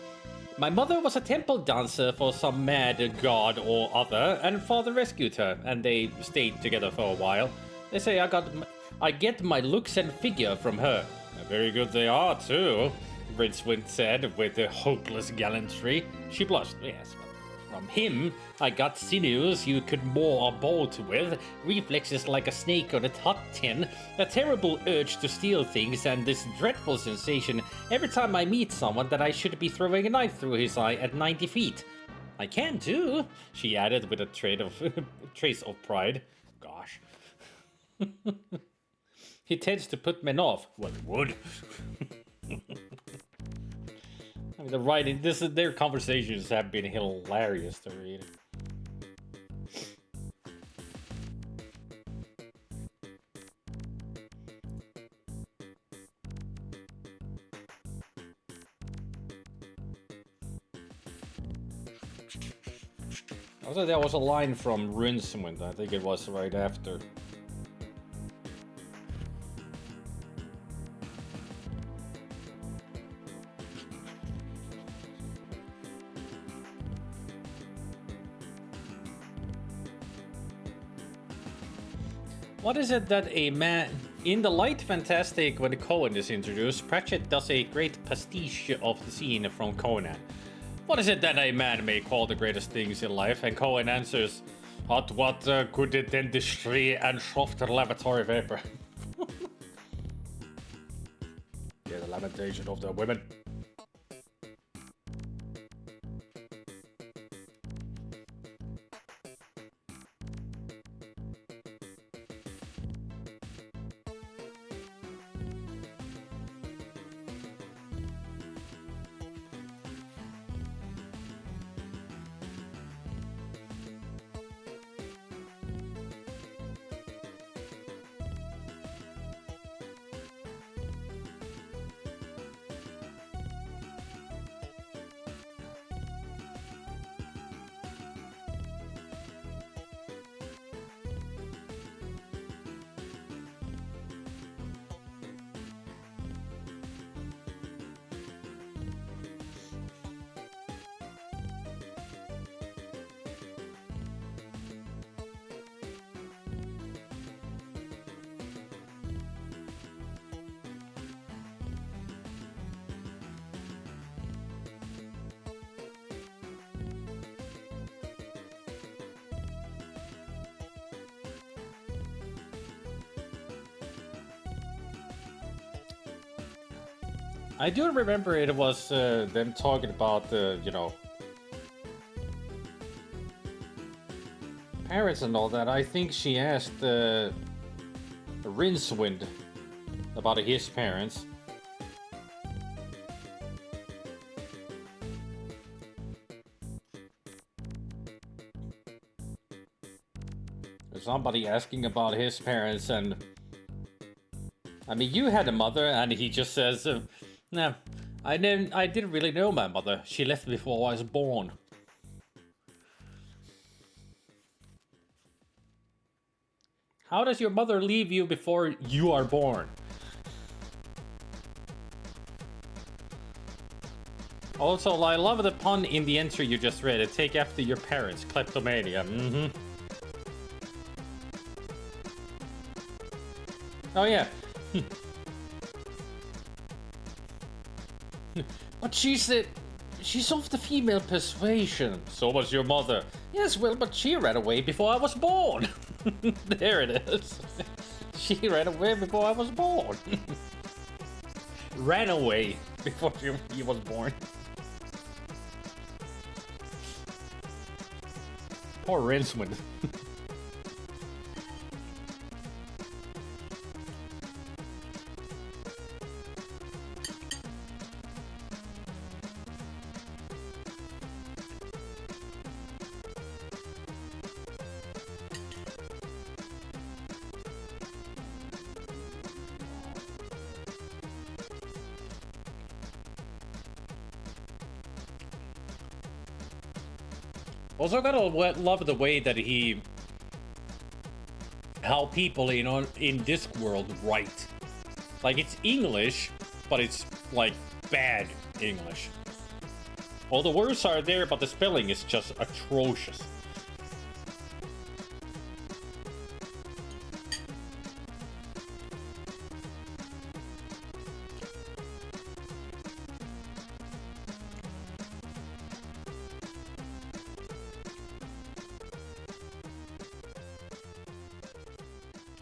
Speaker 1: My mother was a temple dancer for some mad god or other, and father rescued her, and they stayed together for a while. They say I get my looks and figure from her. Very good they are, too, Rincewind said with a hopeless gallantry. She blushed. Yes, but from him, I got sinews you could moor a bolt with, reflexes like a snake on a top tin, a terrible urge to steal things, and this dreadful sensation every time I meet someone that I should be throwing a knife through his eye at 90 feet. I can too, she added with a trace of pride. Gosh. He tends to put men off. Well, he would. I mean, the writing, their conversations have been hilarious to read. Also, there was a line from Rincewind, I think it was right after. What is it that a man... In the light fantastic, when Cohen is introduced, Pratchett does a great pastiche of the scene from Conan. What is it that a man may call the greatest things in life? And Cohen answers, hot water, good dentistry, and softer lavatory vapor. Yeah, the lamentation of the women. I do remember it was them talking about the, you know, parents and all that. I think she asked Rincewind about his parents. Somebody asking about his parents, and I mean, you had a mother, and he just says, "No, I didn't really know my mother. She left before I was born." How does your mother leave you before you are born? Also, I love the pun in the entry you just read. Take after your parents, kleptomania. Mm-hmm. Oh yeah. But she's of the female persuasion. So was your mother. Yes, well, but she ran away before I was born. There it is. She ran away before I was born. Ran away before he was born. Poor Rincewind. Also, gotta love the way that how people in Discworld write. Like, it's English, but it's like bad English. All the words are there, but the spelling is just atrocious.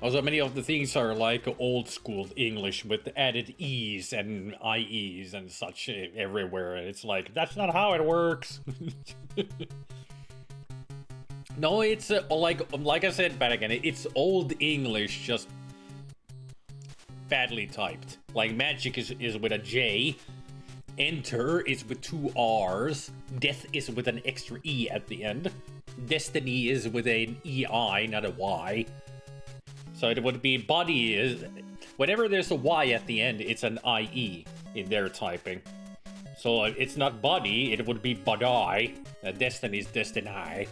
Speaker 1: Also, many of the things are like old school English with added E's and IE's and such everywhere. It's like, that's not how it works. No, it's like I said back again, it's old English, just badly typed. Like magic is with a J, enter is with 2 R's, death is with an extra E at the end, destiny is with an EI, not a Y. So it would be body is, whenever there's a Y at the end, it's an IE in their typing. So it's not body, it would be bodai. Destiny is destiny.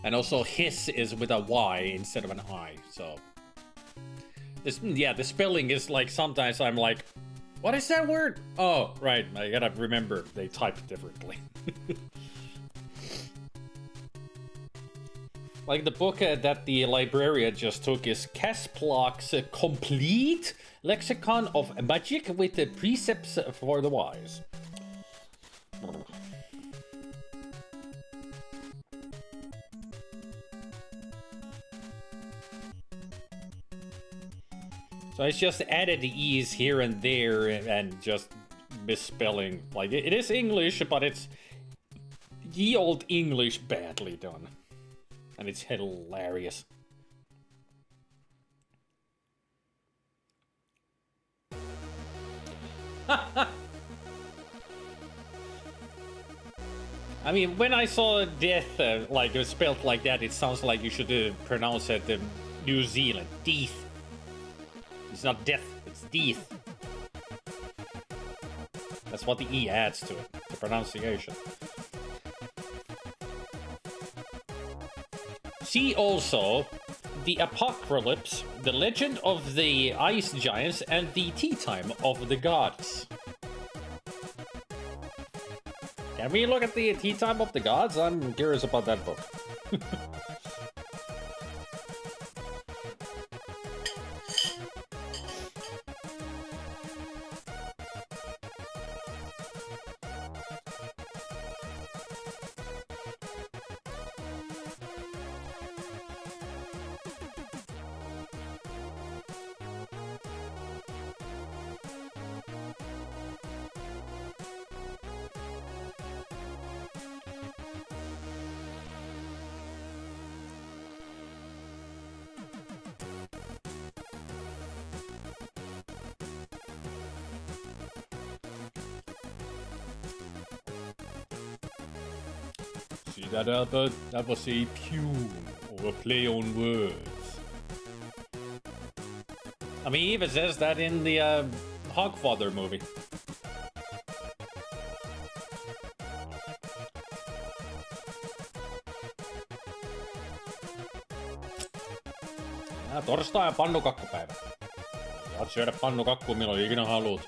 Speaker 1: And also his is with a Y instead of an I. So this, yeah, the spelling is like, sometimes I'm like, what is that word? Oh, right, I gotta remember they type differently. Like the book that the librarian just took is Casplock's Complete Lexicon of Magic with the Precepts for the Wise. So it's just added the E's here and there and just misspelling. Like, it is English, but it's ye old English badly done. And it's hilarious. I mean, when I saw death, like, spelled like that, it sounds like you should pronounce it New Zealand. Death. It's not death, it's death. That's what the E adds to it, the pronunciation. See also the Apocalypse, the Legend of the Ice Giants, and the Tea Time of the Gods. Can we look at the Tea Time of the Gods? I'm curious about that book. See that, Albert? That was a pun, or a play on words. I mean, he even says that in the Hogfather movie. Torstai on pannukakkupäivä. Saat syödä pannukakkua milloin ikinä haluat.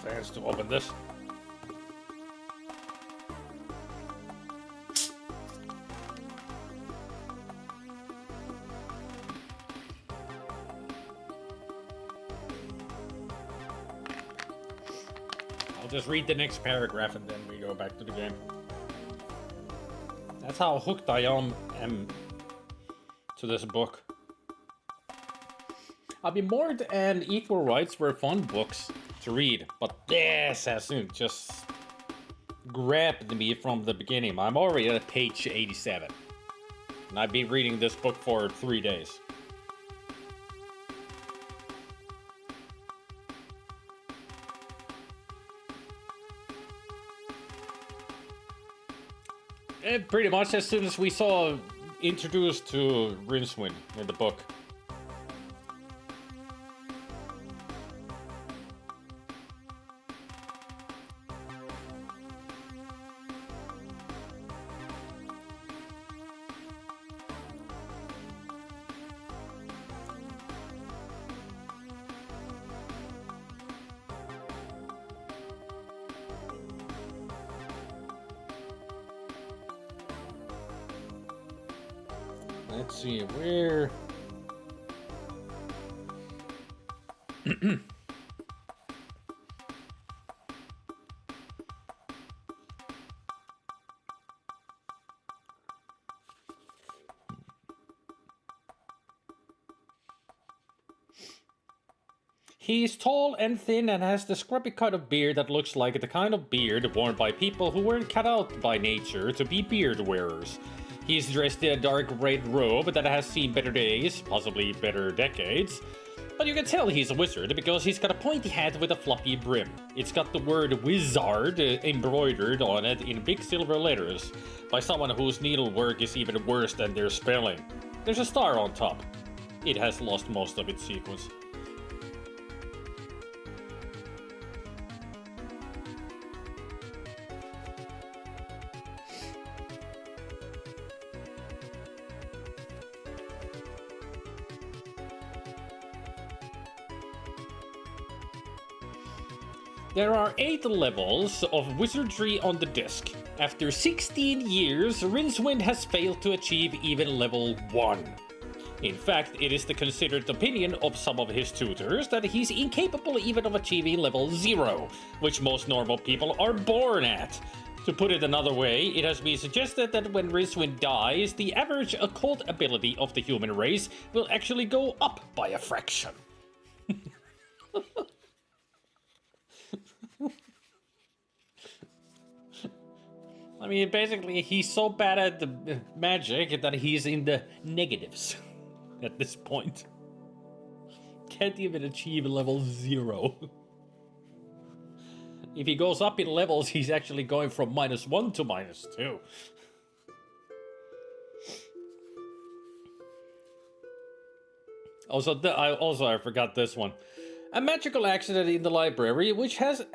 Speaker 1: Fans to open this. I'll just read the next paragraph and then we go back to the game. That's how hooked I am to this book. I mean, Mord and Equal Rights were fun books to read, but this has just grabbed me from the beginning. I'm already at page 87, and I've been reading this book for 3 days. And pretty much as soon as we saw introduced to Rincewind in the book. Let's see, where... He's tall and thin and has the scrubby kind of beard that looks like the kind of beard worn by people who weren't cut out by nature to be beard wearers. He's dressed in a dark red robe that has seen better days, possibly better decades. But you can tell he's a wizard because he's got a pointy hat with a floppy brim. It's got the word wizard embroidered on it in big silver letters by someone whose needlework is even worse than their spelling. There's a star on top. It has lost most of its sequence. There are 8 levels of wizardry on the disc. After 16 years, Rincewind has failed to achieve even level 1. In fact, it is the considered opinion of some of his tutors that he's incapable even of achieving level 0, which most normal people are born at. To put it another way, it has been suggested that when Rincewind dies, the average occult ability of the human race will actually go up by a fraction. I mean, basically, he's so bad at the magic that he's in the negatives at this point. Can't even achieve level 0. If he goes up in levels, he's actually going from -1 to -2. I forgot this one. A magical accident in the library, which has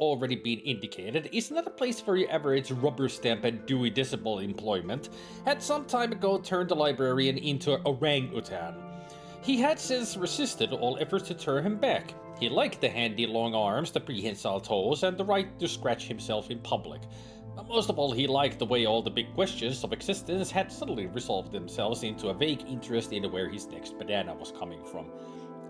Speaker 1: already been indicated, is not a place for your average rubber stamp and Dewey Decimal employment, had some time ago turned the librarian into an orangutan. He had since resisted all efforts to turn him back. He liked the handy long arms, the prehensile toes, and the right to scratch himself in public. But most of all, he liked the way all the big questions of existence had suddenly resolved themselves into a vague interest in where his next banana was coming from.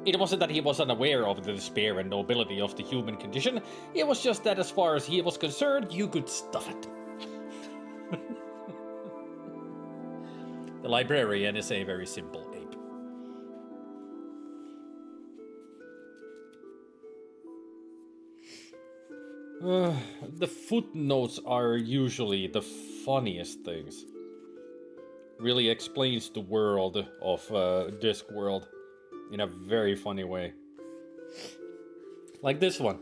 Speaker 1: It wasn't that he was unaware of the despair and nobility of the human condition, it was just that as far as he was concerned, you could stuff it. The librarian is a very simple ape. The footnotes are usually the funniest things. Really explains the world of Discworld in a very funny way. Like this one.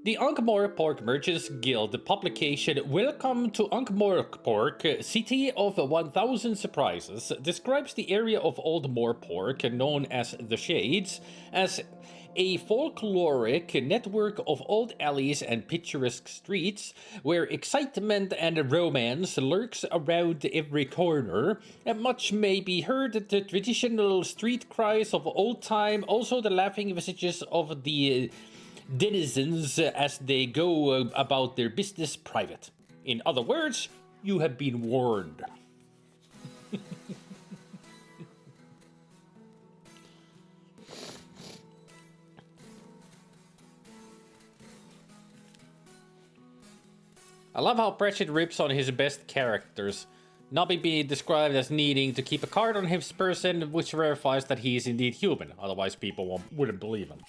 Speaker 1: The Ankh-Morpork Merchants Guild publication Welcome to Ankh-Morpork, City of 1000 Surprises describes the area of Old Morpork, known as the Shades, as a folkloric network of old alleys and picturesque streets where excitement and romance lurks around every corner. And much may be heard the traditional street cries of old time, also the laughing visages of the denizens as they go about their business private. In other words, you have been warned. I love how Pratchett rips on his best characters. Nobby being described as needing to keep a card on his person, which verifies that he is indeed human. Otherwise, people wouldn't believe him.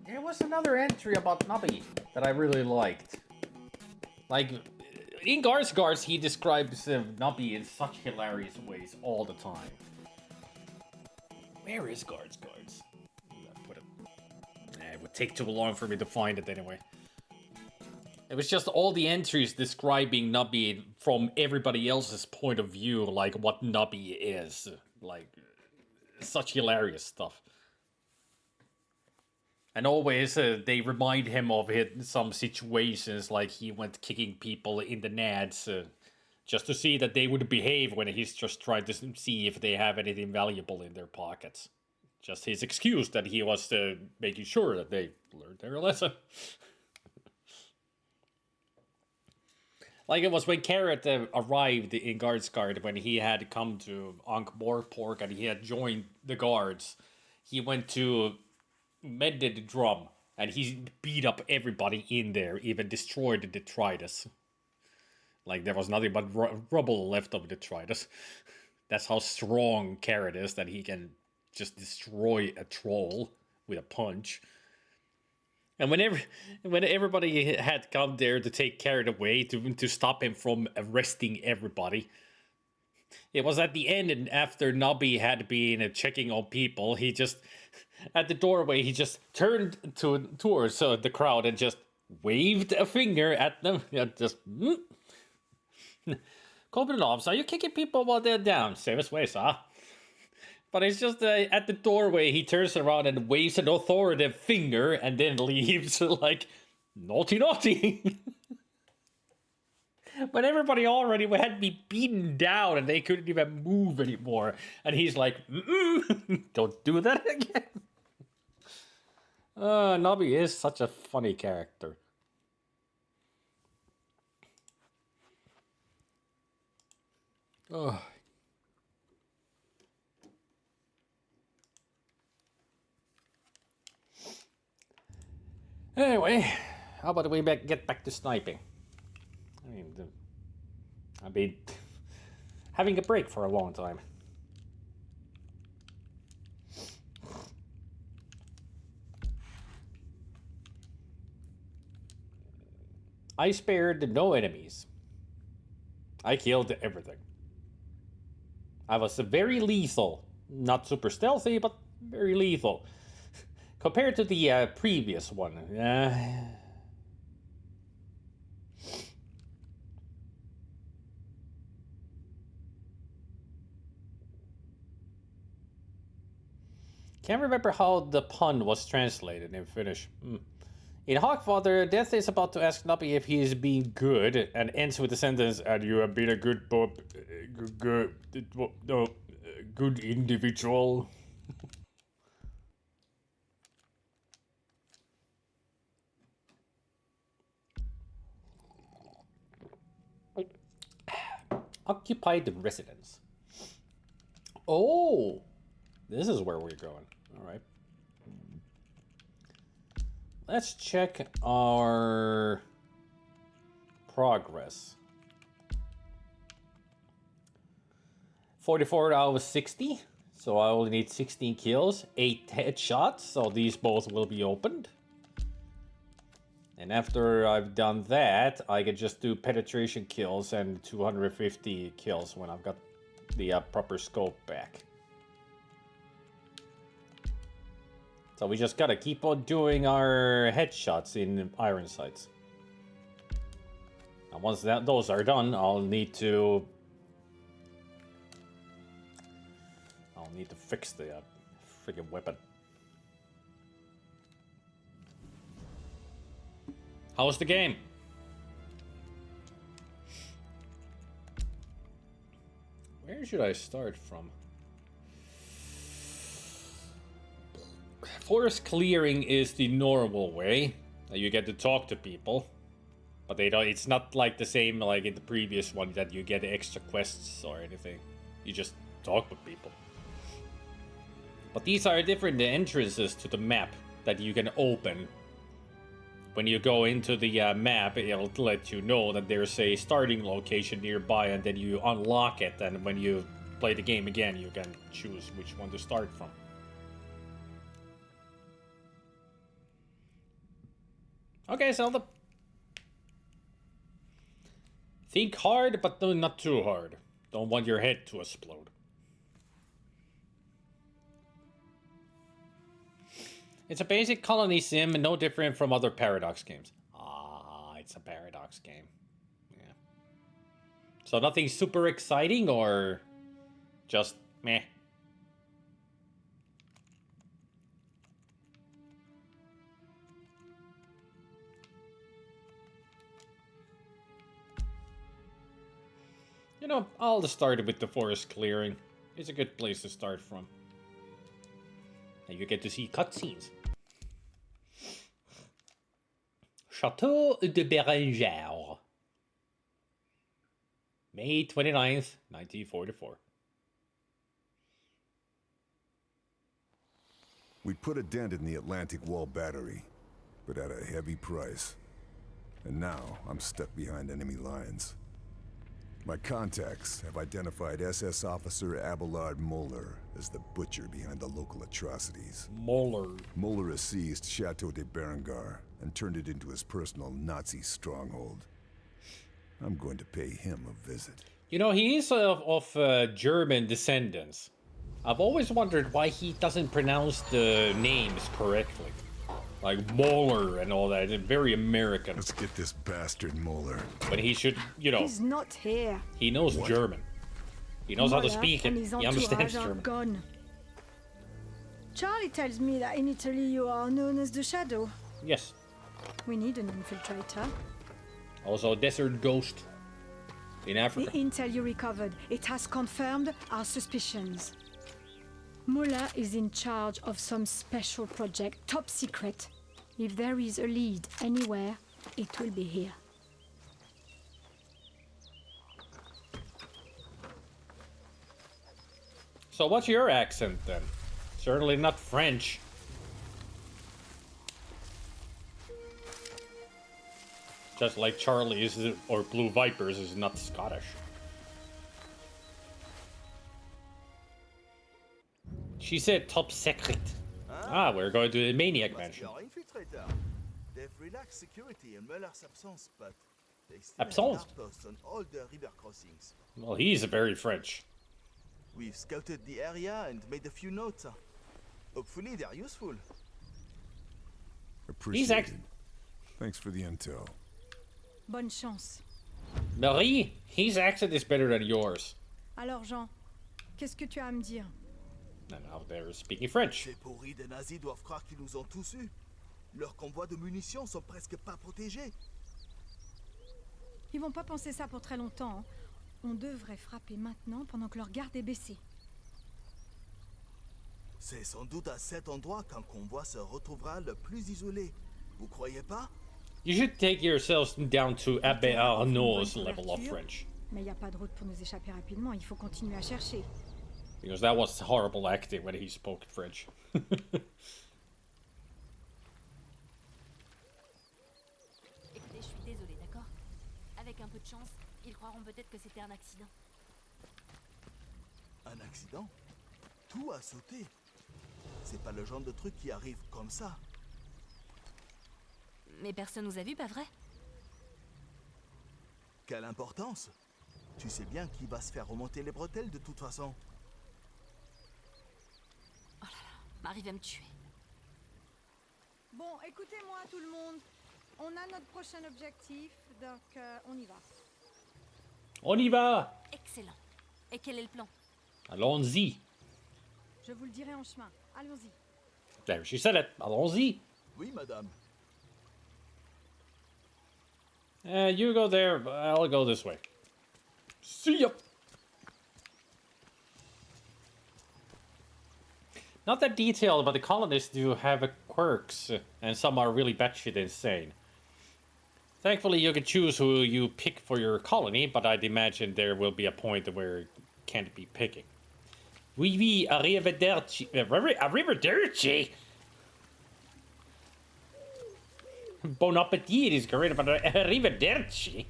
Speaker 1: There was another entry about Nobby that I really liked. Like, in Guards, he describes Nobby in such hilarious ways all the time. Where is Guards? It would take too long for me to find it anyway. It was just all the entries describing Nubby from everybody else's point of view, like what Nubby is. Like, such hilarious stuff. And always they remind him of some situations, like he went kicking people in the nads just to see that they would behave when he's just trying to see if they have anything valuable in their pockets. Just his excuse that he was making sure that they learned their lesson. Like it was when Carrot arrived in Guardsguard when he had come to Ankh-Morpork and he had joined the guards. He went to mended the drum and he beat up everybody in there, even destroyed the detritus. Like there was nothing but rubble left of the detritus. That's how strong Carrot is, that he can just destroy a troll with a punch. And when everybody had come there to take Carrot away, to stop him from arresting everybody, it was at the end, and after Nobby had been checking on people, he just, at the doorway, he just turned towards the crowd and just waved a finger at them. Just, Kobelovs, are you kicking people while they're down? Same as ways, huh? But it's just at the doorway, he turns around and waves an authoritative finger and then leaves like, naughty, naughty. But everybody already had been beaten down and they couldn't even move anymore. And he's like, don't do that again. Nobby is such a funny character. Oh. Anyway, how about we get back to sniping? I've been having a break for a long time. I spared no enemies. I killed everything. I was very lethal. Not super stealthy, but very lethal. Compared to the previous one. Can't remember how the pun was translated in Finnish. In Hawkfather, Death is about to ask Nobby if he is being good, and ends with the sentence, "And you have been a good good individual." Occupied residence. Oh, this is where we're going. All right. Let's check our progress. 44 out of 60. So I only need 16 kills, 8 headshots. So these both will be opened. And after I've done that, I can just do penetration kills and 250 kills when I've got the proper scope back. So we just gotta keep on doing our headshots in iron sights. And once those are done, I'll need to fix the freaking weapon. How's the game? Where should I start from? Forest clearing is the normal way. You get to talk to people. But they don't, it's not like the same like in the previous one that you get extra quests or anything. You just talk with people. But these are different entrances to the map that you can open. When you go into the map, it'll let you know that there's a starting location nearby, and then you unlock it, and when you play the game again, you can choose which one to start from. Okay, Zelda. Think hard, but not too hard. Don't want your head to explode. It's a basic colony sim, no different from other Paradox games. It's a Paradox game. Yeah. So nothing super exciting or just meh? You know, I'll just start with the forest clearing. It's a good place to start from. And you get to see cutscenes. Château de Bérenger. May 29th, 1944.
Speaker 2: We put a dent in the Atlantic Wall battery, but at a heavy price. And now I'm stuck behind enemy lines. My contacts have identified SS Officer Abelard Moeller as the butcher behind the local atrocities.
Speaker 1: Moeller.
Speaker 2: Moeller has seized Chateau de Berengar and turned it into his personal Nazi stronghold. I'm going to pay him a visit.
Speaker 1: You know, he is of German descendants. I've always wondered why he doesn't pronounce the names correctly. Like Moeller and all that. It's very American.
Speaker 2: Let's get this bastard Moeller.
Speaker 1: But he should, you know.
Speaker 7: He's not here.
Speaker 1: He knows German. He knows how to
Speaker 7: Moeller
Speaker 1: speak it.
Speaker 7: and his
Speaker 1: He understands
Speaker 7: entourage are
Speaker 1: German.
Speaker 7: gone. Charlie tells me that in Italy you are known as the Shadow.
Speaker 1: Yes.
Speaker 7: We need an infiltrator.
Speaker 1: Also a desert ghost in Africa.
Speaker 7: The intel you recovered, it has confirmed our suspicions. Muller is in charge of some special project, top secret. If there is a lead anywhere, it will be here.
Speaker 1: So what's your accent then? Certainly not French. Just like Charlie's or Blue Vipers is not Scottish. She said top secret. Ah, we're going to the Maniac Mansion.
Speaker 4: They've relaxed security in Muller's absence, but they still
Speaker 1: Absence?
Speaker 4: have outposts on all the river crossings.
Speaker 1: Well, he's very French.
Speaker 4: We've scouted the area and made a few notes. Hopefully they're useful.
Speaker 2: Appreciated. Thanks for the intel.
Speaker 7: Bonne chance.
Speaker 1: Marie, his accent is better than yours.
Speaker 7: Alors Jean, qu'est-ce que tu as à me dire?
Speaker 1: And now they're speaking French.
Speaker 4: Ces pourris des nazis doivent croire qu'ils nous ont tous eus. Leurs convois de munitions sont presque pas protégés.
Speaker 7: Ils vont pas penser ça pour très longtemps. Hein. On devrait frapper maintenant pendant que leur garde est baissée.
Speaker 4: C'est sans doute à cet endroit qu'un convoi se retrouvera le plus isolé. Vous croyez pas?
Speaker 1: You should take yourselves down to Abbe Arnaud's level of French.
Speaker 7: Mais il y a pas de route pour nous échapper rapidement. Il faut continuer à chercher.
Speaker 1: Because that was horrible acting when he spoke French.
Speaker 12: Écoutez, je suis désolée, d'accord? Avec un peu de chance, ils croiront peut-être que c'était un accident.
Speaker 4: Un accident? Tout a sauté. C'est pas le genre de truc qui arrive comme ça.
Speaker 12: Mais personne nous a vus, pas vrai?
Speaker 4: Quelle importance? Tu sais bien qui va se faire remonter les bretelles de toute façon.
Speaker 12: Oh là là, Marie va me tuer.
Speaker 7: Bon, écoutez-moi tout le monde. On a notre prochain objectif, donc on y va.
Speaker 1: On y va!
Speaker 12: Excellent. Et quel est le plan?
Speaker 1: Allons-y.
Speaker 7: Je vous le dirai en chemin. Allons-y.
Speaker 1: There, she said it. Allons-y.
Speaker 4: Oui, madame.
Speaker 1: You go there, I'll go this way. See ya! Not that detailed, but the colonists do have quirks, and some are really batshit insane. Thankfully, you can choose who you pick for your colony, but I'd imagine there will be a point where you can't be picking. Oui, oui, arrivederci. Arrivederci! Bon appetit is great, but arrivederci.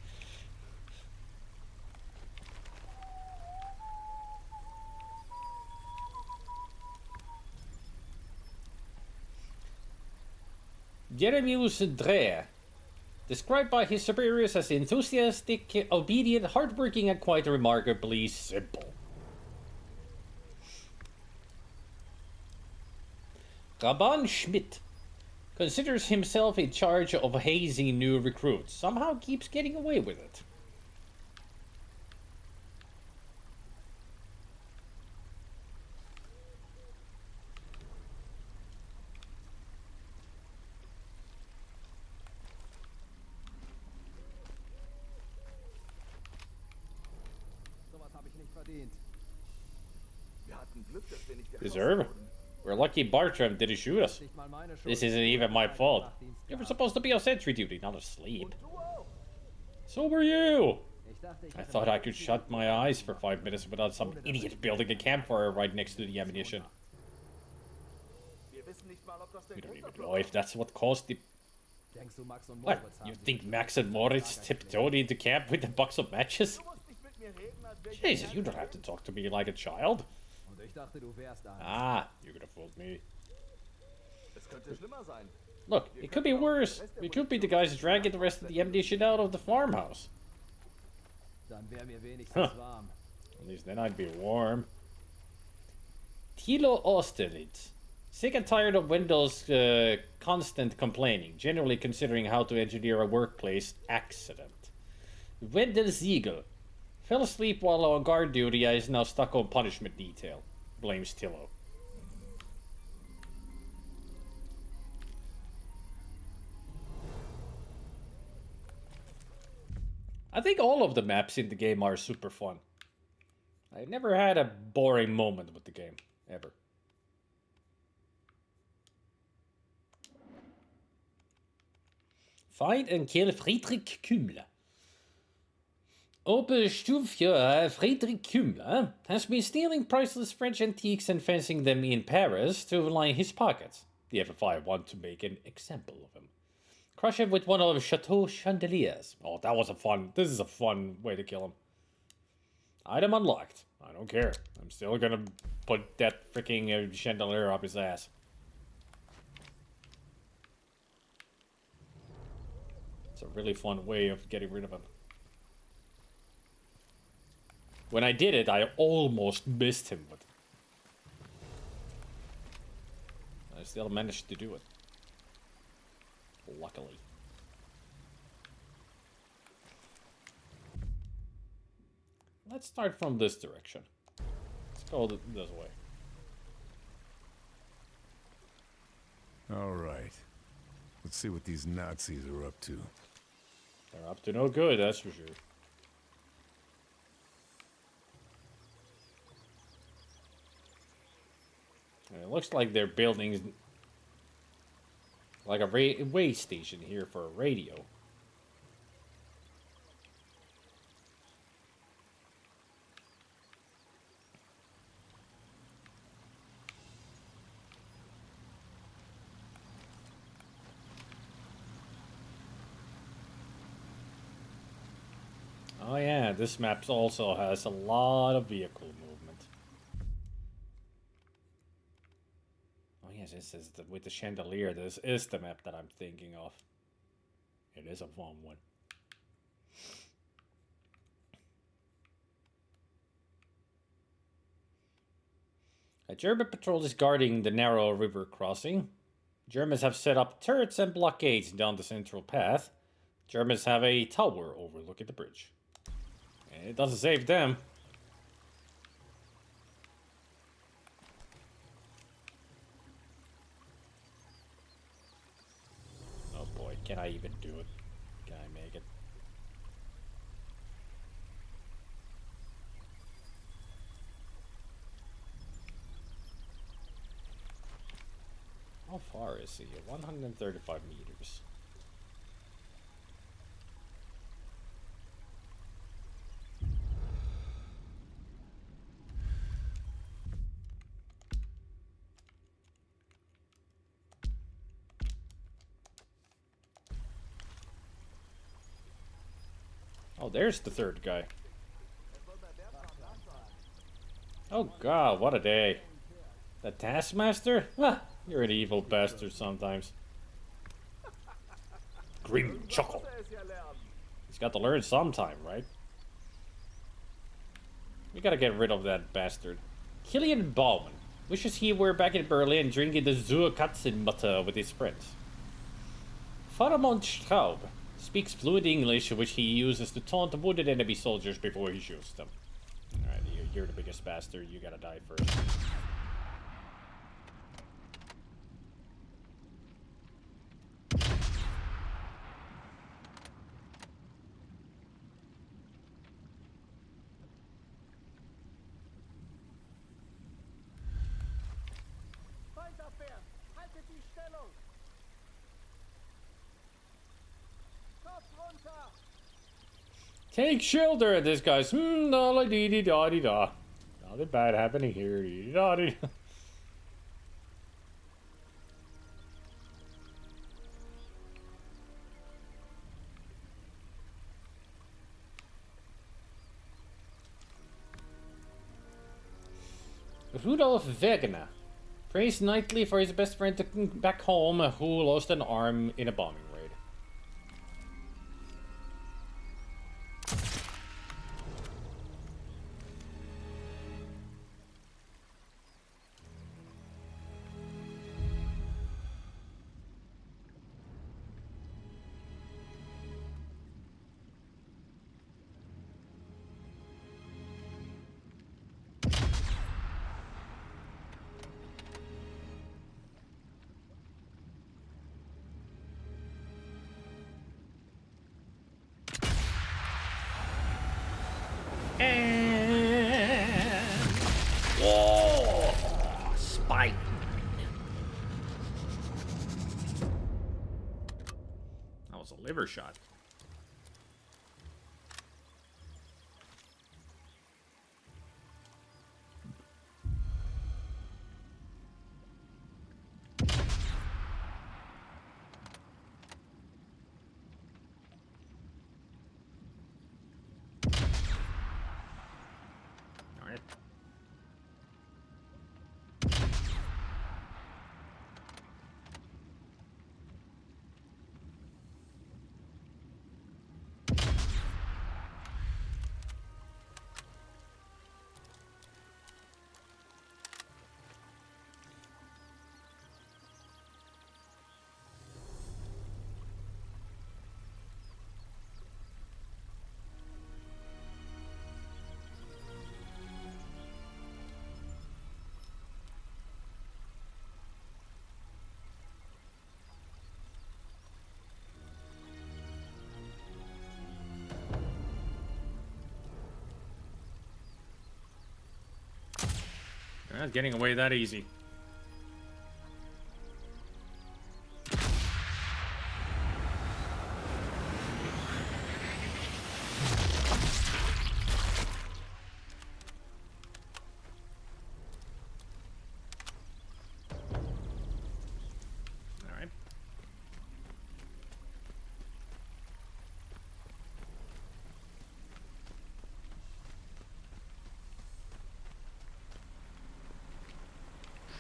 Speaker 1: Jeremius Dre, described by his superiors as enthusiastic, obedient, hardworking, and quite remarkably simple. Raban Schmidt considers himself in charge of hazing new recruits. Somehow keeps getting away with it.
Speaker 3: Sowas habe ich nicht verdient.
Speaker 4: Wir hatten Glück, dass wir nicht
Speaker 1: Deserve? We're lucky Bartram didn't shoot us. This isn't even my fault. You were supposed to be on sentry duty, not asleep. So were you! I thought I could shut my eyes for 5 minutes without some idiot building a campfire right next to the ammunition. We don't even know if that's what caused the... What? You think Max and Moritz tiptoed into camp with a box of matches? Jesus, you don't have to talk to me like a child. Ah, you could have fooled me. Look, it could be worse. We could be the guys dragging the rest of the ammunition out of the farmhouse. Huh. At least then I'd be warm. Tilo Austerlitz. Sick and tired of Windows' constant complaining, generally considering how to engineer a workplace accident. Wendell Siegel. Fell asleep while on guard duty and is now stuck on punishment detail. Blames Tilo. I think all of the maps in the game are super fun. I never had a boring moment with the game, ever. Find and kill Friedrich Kümmler. Oberstufführer Friedrich Kümmler has been stealing priceless French antiques and fencing them in Paris to line his pockets. The FFI want to make an example of him. Crush him with one of Chateau chandeliers. Oh, that was a fun... This is a fun way to kill him. Item unlocked. I don't care. I'm still gonna put that freaking chandelier up his ass. It's a really fun way of getting rid of him. When I did it, I almost missed him, but I still managed to do it. Luckily. Let's start from this direction. Let's go this way.
Speaker 2: All right. Let's see what these Nazis are up to.
Speaker 1: They're up to no good, that's for sure. And it looks like they're building like a way station here for a radio. Oh yeah, this map also has a lot of vehicle movement. Oh yes, this is with the chandelier. This is the map that I'm thinking of. It is a fun one. A German patrol is guarding the narrow river crossing. Germans have set up turrets and blockades down the central path. Germans have a tower overlooking the bridge. And it doesn't save them. Oh boy, can I even do it? Can I make it? How far is he? 135 meters. Oh, there's the third guy. Oh god, what a day. The Taskmaster? Ah, you're an evil bastard sometimes. Grim chuckle. He's got to learn sometime, right? We gotta get rid of that bastard. Killian Bauman wishes he were back in Berlin drinking the Zur Katzenmutter with his friends. Pharamond Straub speaks fluent English, which he uses to taunt the wounded enemy soldiers before he shoots them. Alright, you're the biggest bastard. You gotta die first. Take shelter. This guy's da dee dee da dee da. Nothing bad happening here. Dee da dee. Rudolf Wegener praised nightly for his best friend back home who lost an arm in a bombing raid.
Speaker 6: Whoa! Spike.
Speaker 1: That was a liver shot. They're not getting away that easy. All right.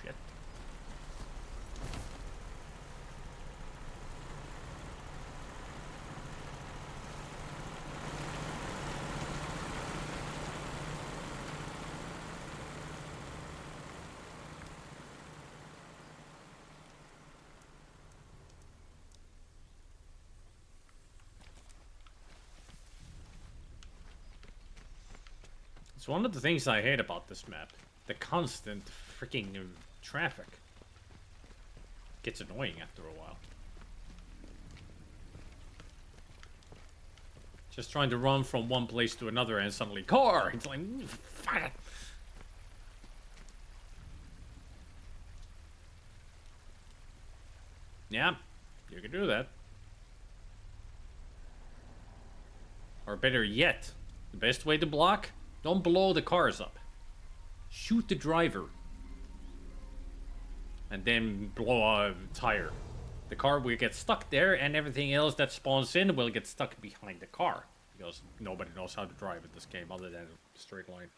Speaker 1: Shit. It's one of the things I hate about this map. The constant freaking traffic. Gets annoying after a while. Just trying to run from one place to another and suddenly car! It's like, fuck it. Yeah, you can do that. Or better yet, the best way to block? Don't blow the cars up. Shoot the driver. And then blow a tire. The car will get stuck there, and everything else that spawns in will get stuck behind the car. Because nobody knows how to drive in this game other than a straight line.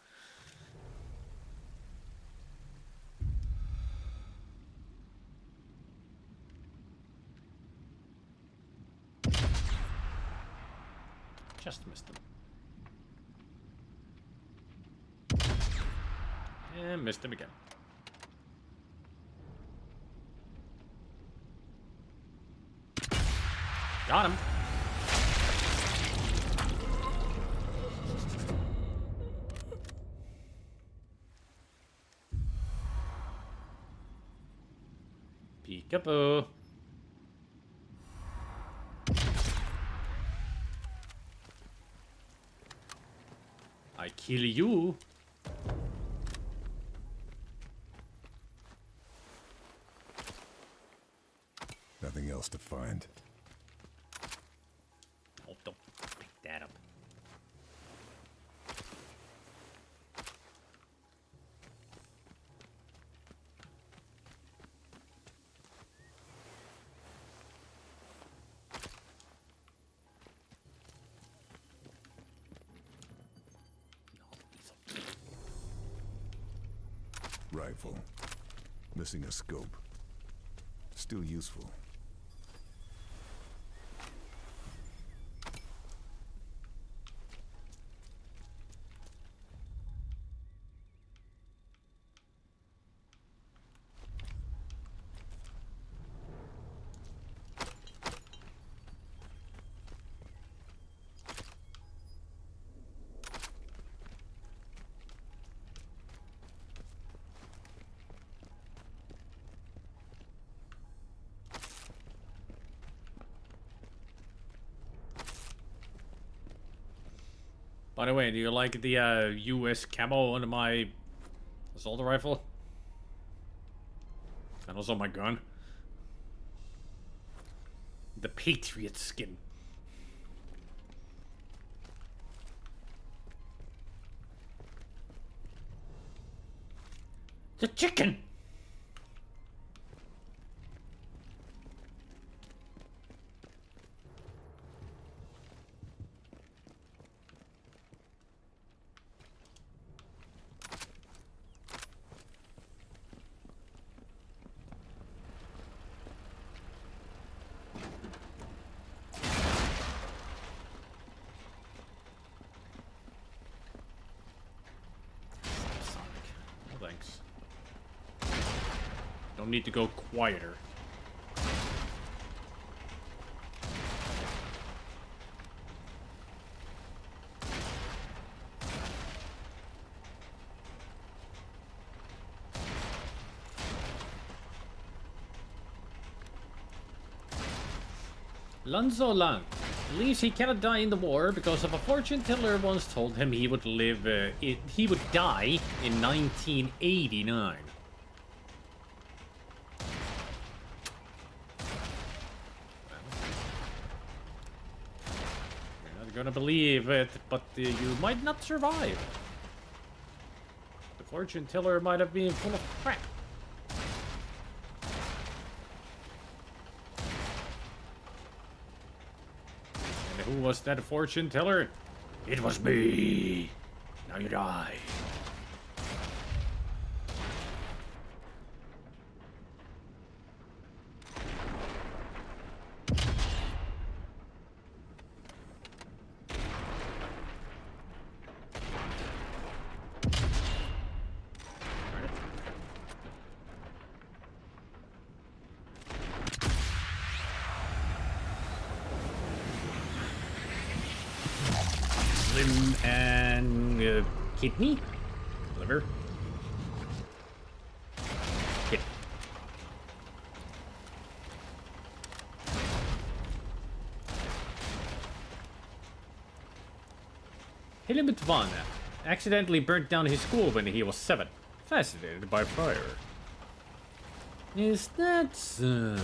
Speaker 1: Just missed him. And missed him again. Got him. Peekaboo. I kill you.
Speaker 2: Nothing else to find.
Speaker 1: Oh, don't pick that up.
Speaker 2: rifle. Missing a scope. Still useful.
Speaker 1: By the way, do you like the US camo on my assault rifle? And also my gun. The Patriot skin. The chicken! Thanks. Don't need to go quieter. Lanzo Lang believes he cannot die in the war because of a fortune teller once told him he would live. He would die in 1989. You're not gonna believe it, but you might not survive. The fortune teller might have been full of crap. Who was that fortune teller? It was me. Now you die. And kidney, liver, kidney. Hillimit Van accidentally burnt down his school when he was 7, fascinated by fire. Is that so?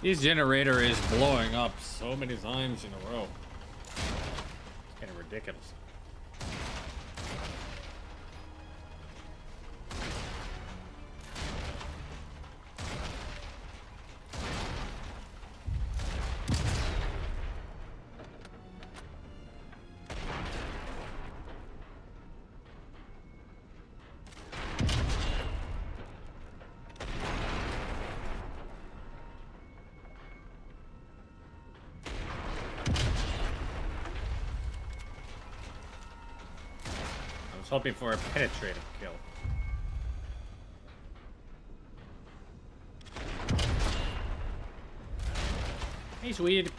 Speaker 1: This generator is blowing up so many times in a row. It's getting ridiculous. Hoping for a penetrating kill. He's weird.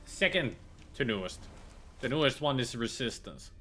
Speaker 1: Second to newest. The newest one is Resistance.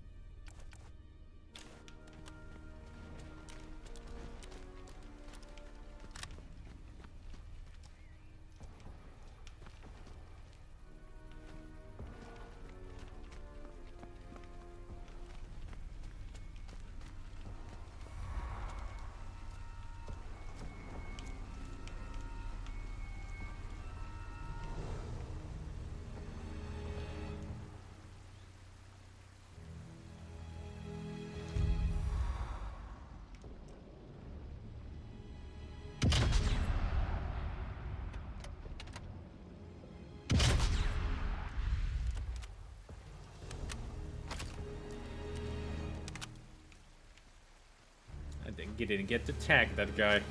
Speaker 1: He didn't get to tag that guy.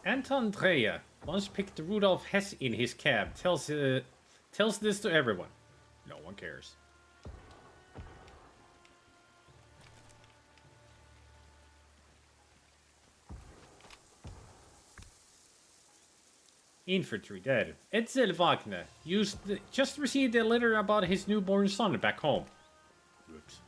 Speaker 1: Anton Dreyer once picked Rudolf Hess in his cab. Tells this to everyone. No one cares. Infantry dead. Edsel Wagner just received a letter about his newborn son back home. Oops.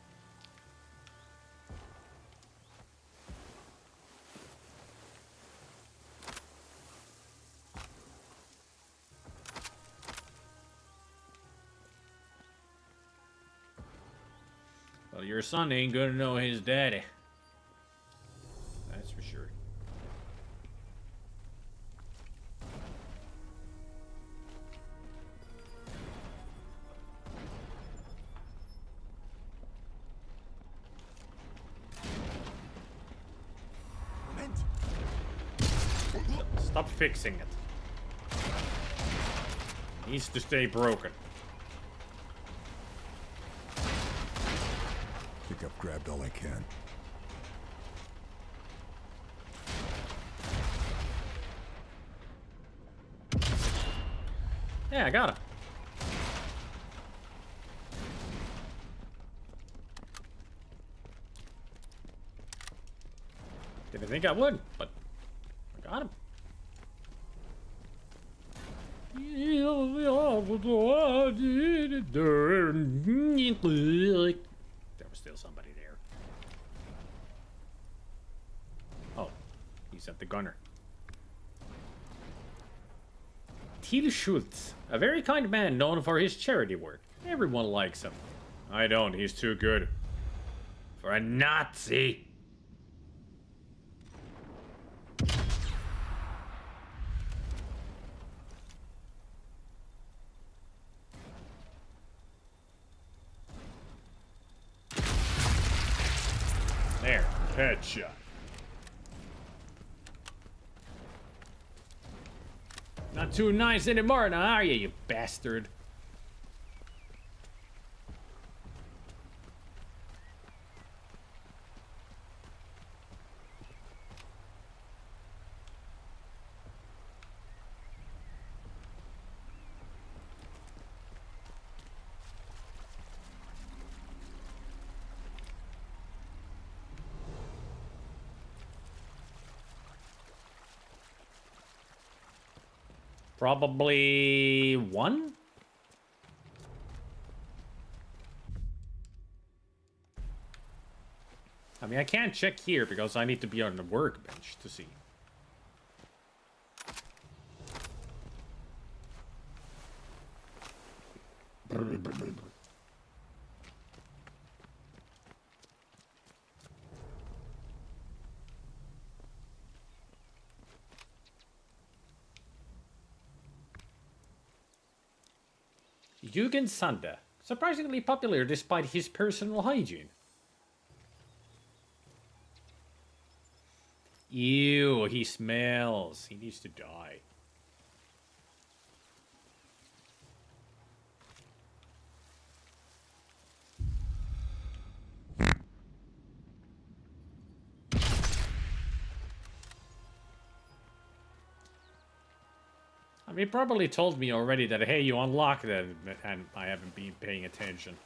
Speaker 1: Well, your son ain't gonna know his daddy. That's for sure. Stop fixing it. Needs to stay broken.
Speaker 2: Think I've grabbed all I can.
Speaker 1: Yeah, I got him. Didn't think I would, but I got him. There was still somebody there. Oh, he's at the gunner. Thiel Schultz, a very kind man known for his charity work. Everyone likes him. I don't, he's too good. For a Nazi. There, headshot. Not too nice anymore now, are you bastard? Probably one? I mean, I can't check here because I need to be on the workbench to see. Jürgen Sander, surprisingly popular despite his personal hygiene. Ew, he smells. He needs to die. I mean, he probably told me already that, hey, you unlocked that, and I haven't been paying attention.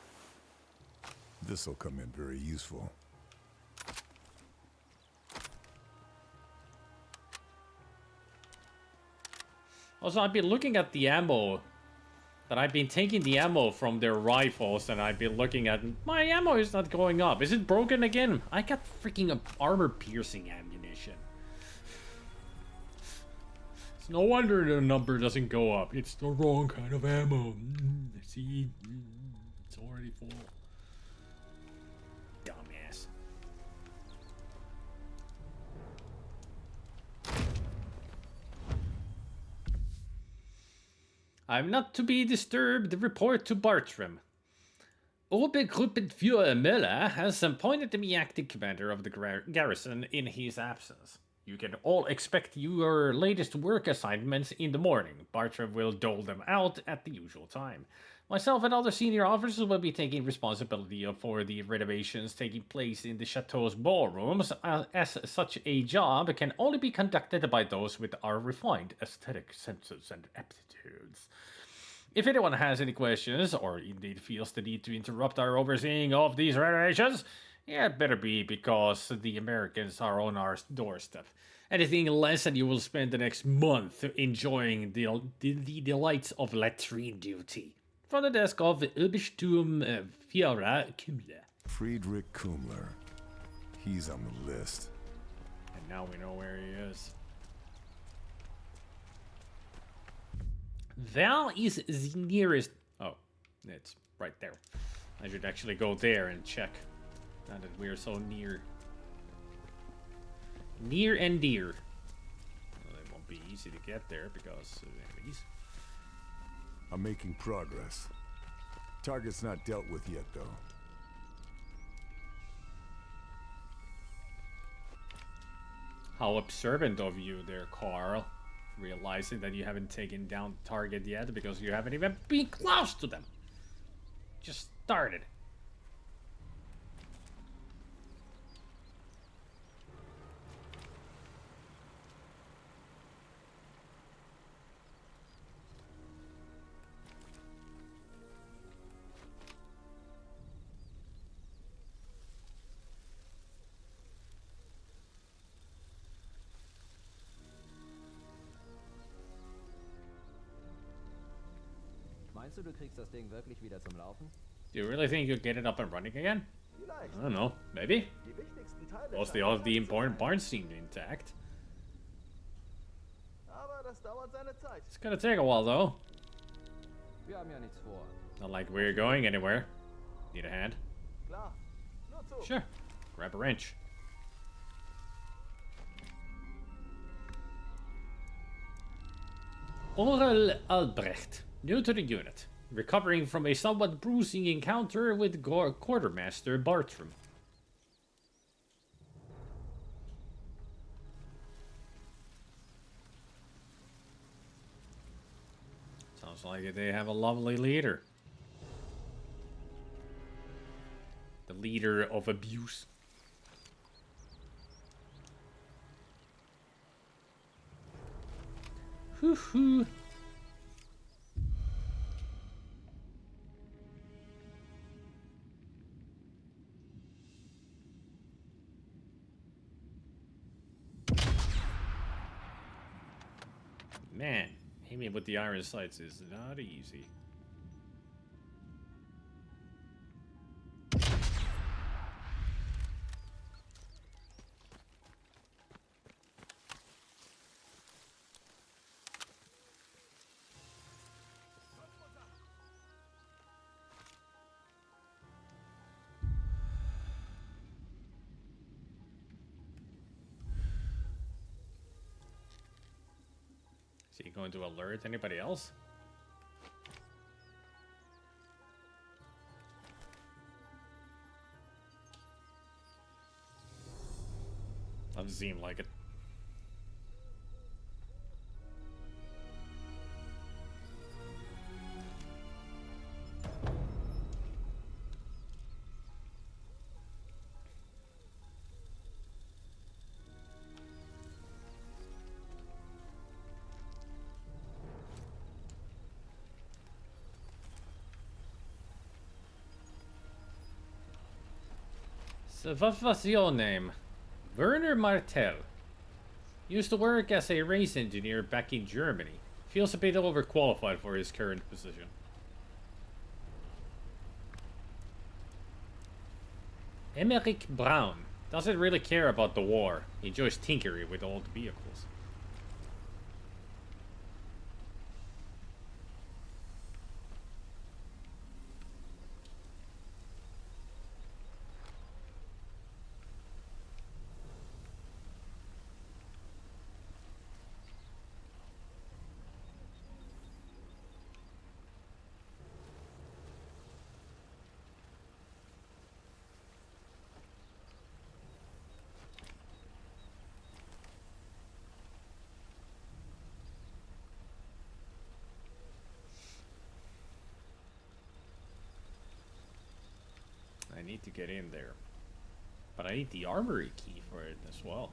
Speaker 2: This'll come in very useful.
Speaker 1: Also, I've been looking at the ammo. That I've been taking the ammo from their rifles, and I've been looking at... My ammo is not going up. Is it broken again? I got freaking armor-piercing ammunition. It's no wonder the number doesn't go up. It's the wrong kind of ammo. See? It's already full. Dumbass. I'm not to be disturbed. Report to Bartram. Obergruppenführer Müller has appointed me acting commander of the garrison in his absence. You can all expect your latest work assignments in the morning. Bartram will dole them out at the usual time. Myself and other senior officers will be taking responsibility for the renovations taking place in the chateau's ballrooms, as such a job can only be conducted by those with our refined aesthetic senses and aptitudes. If anyone has any questions, or indeed feels the need to interrupt our overseeing of these renovations, it better be because the Americans are on our doorstep. Anything less and you will spend the next month enjoying the delights of latrine duty. From the desk of Obersturm Führer Kümmler.
Speaker 2: Friedrich Kummler. He's on the list.
Speaker 1: And now we know where he is. Where is the nearest... Oh, it's right there. I should actually go there and check. Now that we're so near. Near and dear. Well, it won't be easy to get there because of enemies.
Speaker 2: I'm making progress. Target's not dealt with yet, though.
Speaker 1: How observant of you there, Karl. Realizing that you haven't taken down the target yet because you haven't even been close to them. Just started.
Speaker 3: Meinst du, du kriegst das Ding wirklich wieder zum Laufen?
Speaker 1: Do you really think you'll get it up and running again?
Speaker 4: Vielleicht.
Speaker 1: I don't know. Maybe.
Speaker 4: Die wichtigsten Teile
Speaker 1: Mostly all of the important parts seem intact.
Speaker 4: Aber das dauert seine Zeit.
Speaker 1: It's gonna take a while though.
Speaker 3: Wir haben ja nichts vor.
Speaker 1: Not like we're going anywhere. Need a hand?
Speaker 4: Klar. Nur zu.
Speaker 1: Sure. Grab a wrench. Oral Albrecht, new to the unit, recovering from a somewhat bruising encounter with Quartermaster Bartram. Sounds like they have a lovely leader. The leader of abuse. Hoo-hoo. Man, aiming with the iron sights is not easy. Is he going to alert anybody else? Doesn't seem like it. So what was your name? Werner Martel. Used to work as a race engineer back in Germany. Feels a bit overqualified for his current position. Emmerich Braun. Doesn't really care about the war. He enjoys tinkering with old vehicles. need to get in there. But I need the armory key for it as well.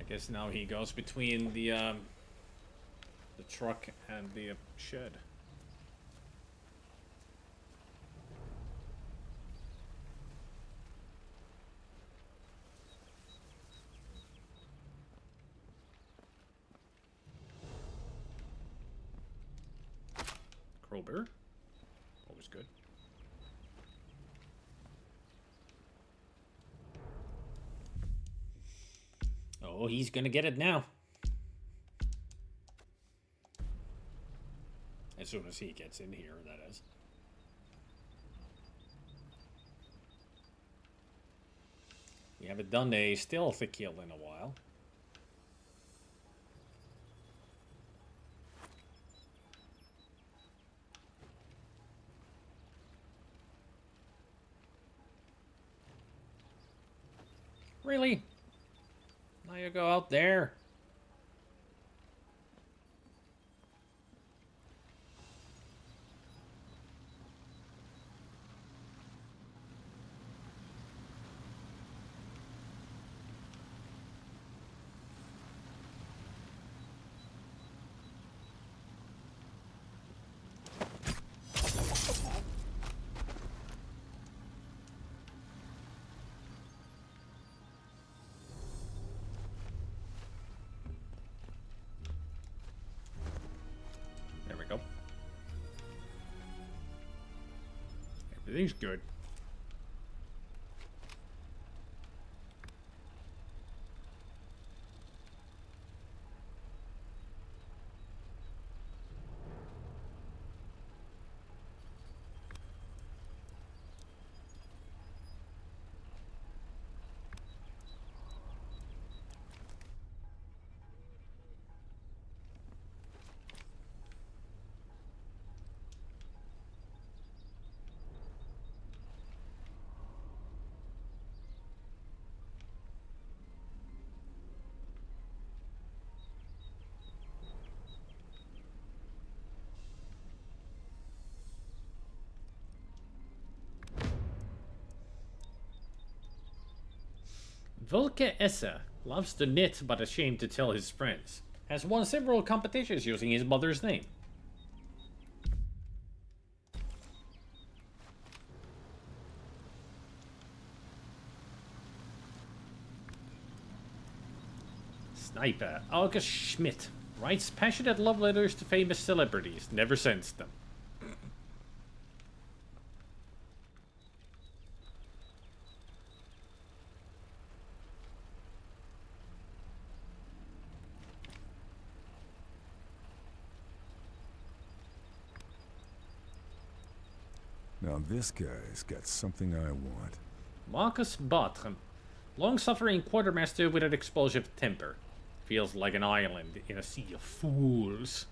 Speaker 1: I guess now he goes between the truck and the shed. Crowbar, always good. Oh, he's gonna get it now. As soon as he gets in here, that is. We haven't done a stealth kill in a while. Really? Now you go out there. Everything's good. Volke Esse loves to knit but ashamed to tell his friends. Has won several competitions using his mother's name. Sniper August Schmidt writes passionate love letters to famous celebrities, never sends them.
Speaker 2: Now this guy's got something I want.
Speaker 1: Marcus Bartram, long-suffering quartermaster with an explosive temper. Feels like an island in a sea of fools.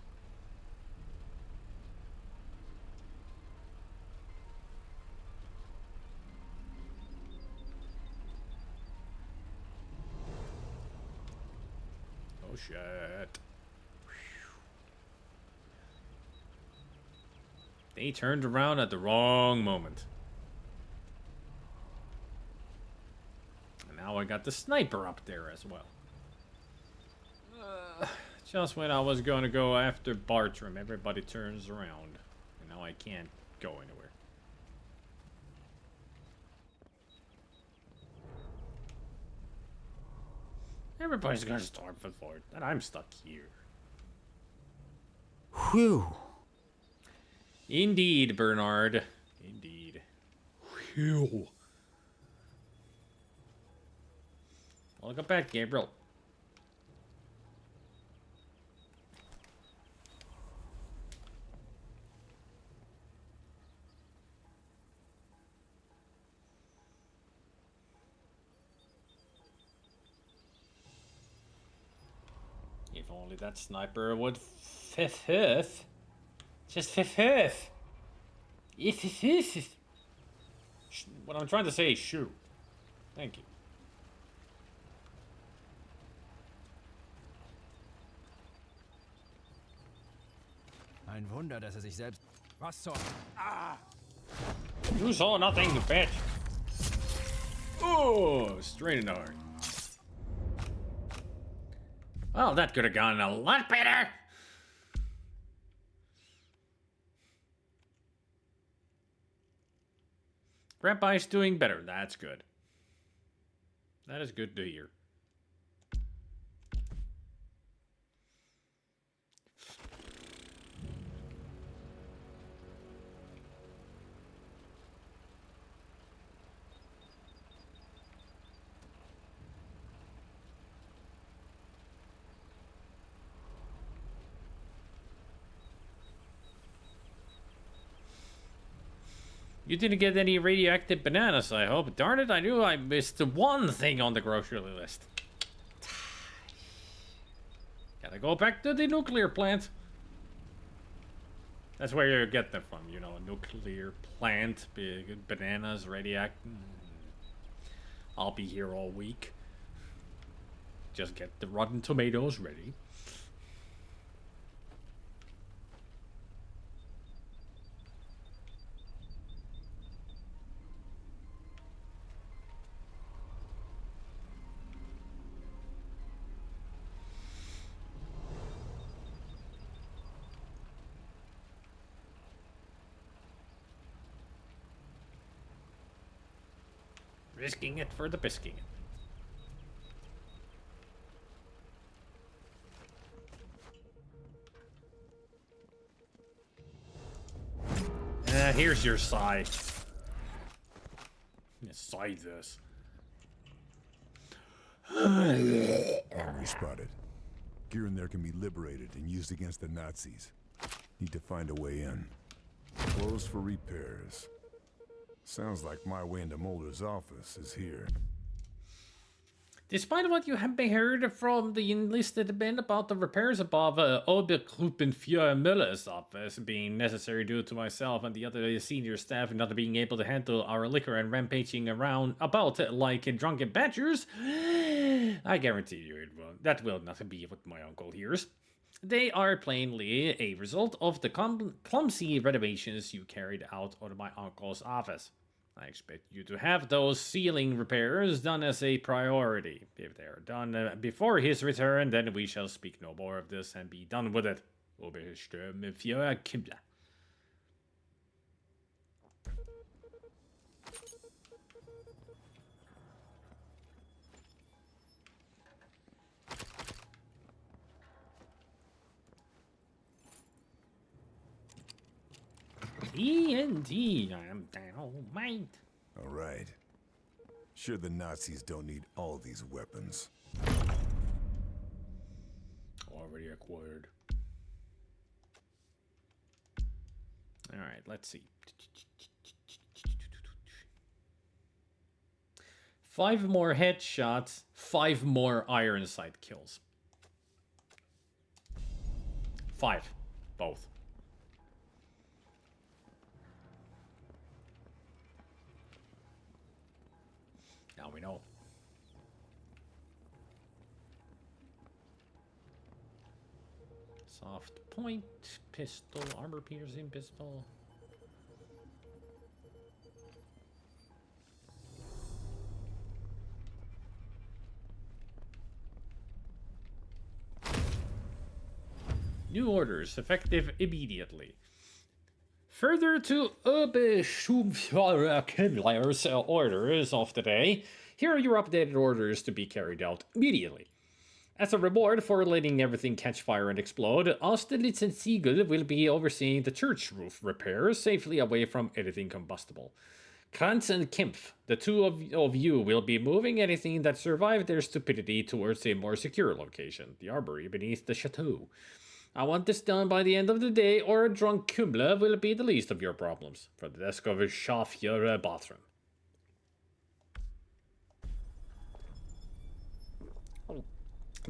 Speaker 1: Oh shit. They turned around at the wrong moment. And now I got the sniper up there as well. Just when I was going to go after Bartram, everybody turns around. And now I can't go anywhere. Everybody's gonna storm for Fort, and I'm stuck here.
Speaker 11: Whew.
Speaker 1: Indeed, Bernard. Indeed. Phew. Welcome back, Gabriel. only that sniper would fifth. Just fifth. What I'm trying to say is shoot. Thank you.
Speaker 3: Ein Wunder, dass sich selbst... Was zur...
Speaker 1: Ah! You saw nothing, bitch. Oh, straight in the heart. Well, that could have gone a lot better. Grandpa is doing better. That's good. That is good to hear. You didn't get any radioactive bananas, I hope. Darn it, I knew I missed one thing on the grocery list. Gotta go back to the nuclear plant. That's where you get them from, you know, a nuclear plant, big bananas, radioactive. I'll be here all week. Just get the rotten tomatoes ready. Risking it for the bisking. Here's your side. Side this.
Speaker 2: Enemy spotted. Gear in there can be liberated and used against the Nazis. Need to find a way in. Closed for repairs. Sounds like my way into Mulder's office is here.
Speaker 1: Despite what you have heard from the enlisted men about the repairs above Obergruppenführer Müller's office being necessary due to myself and the other senior staff not being able to handle our liquor and rampaging around about like drunken badgers, I guarantee you that will not be what my uncle hears. They are plainly a result of the clumsy renovations you carried out of my uncle's office. I expect you to have those ceiling repairs done as a priority. If they are done before his return, then we shall speak no more of this and be done with it. Oberstürmführer Kimbler. TNT, I'm dynamite.
Speaker 2: All right. Sure, the Nazis don't need all these weapons.
Speaker 1: Already acquired. All right, let's see. 5 more headshots, 5 more iron sight kills. 5, both. Now we know. Soft point, pistol, armor piercing pistol. New orders, effective immediately. Further to Oberschubfahrer Kindler's orders of the day, here are your updated orders to be carried out immediately. As a reward for letting everything catch fire and explode, Austerlitz and Siegel will be overseeing the church roof repairs safely away from anything combustible. Kranz and Kempf, the two of you will be moving anything that survived their stupidity towards a more secure location, the arbory beneath the chateau. I want this done by the end of the day, or a drunk Kümmler will be the least of your problems. For the desk of a Schafführer bathroom. Oh.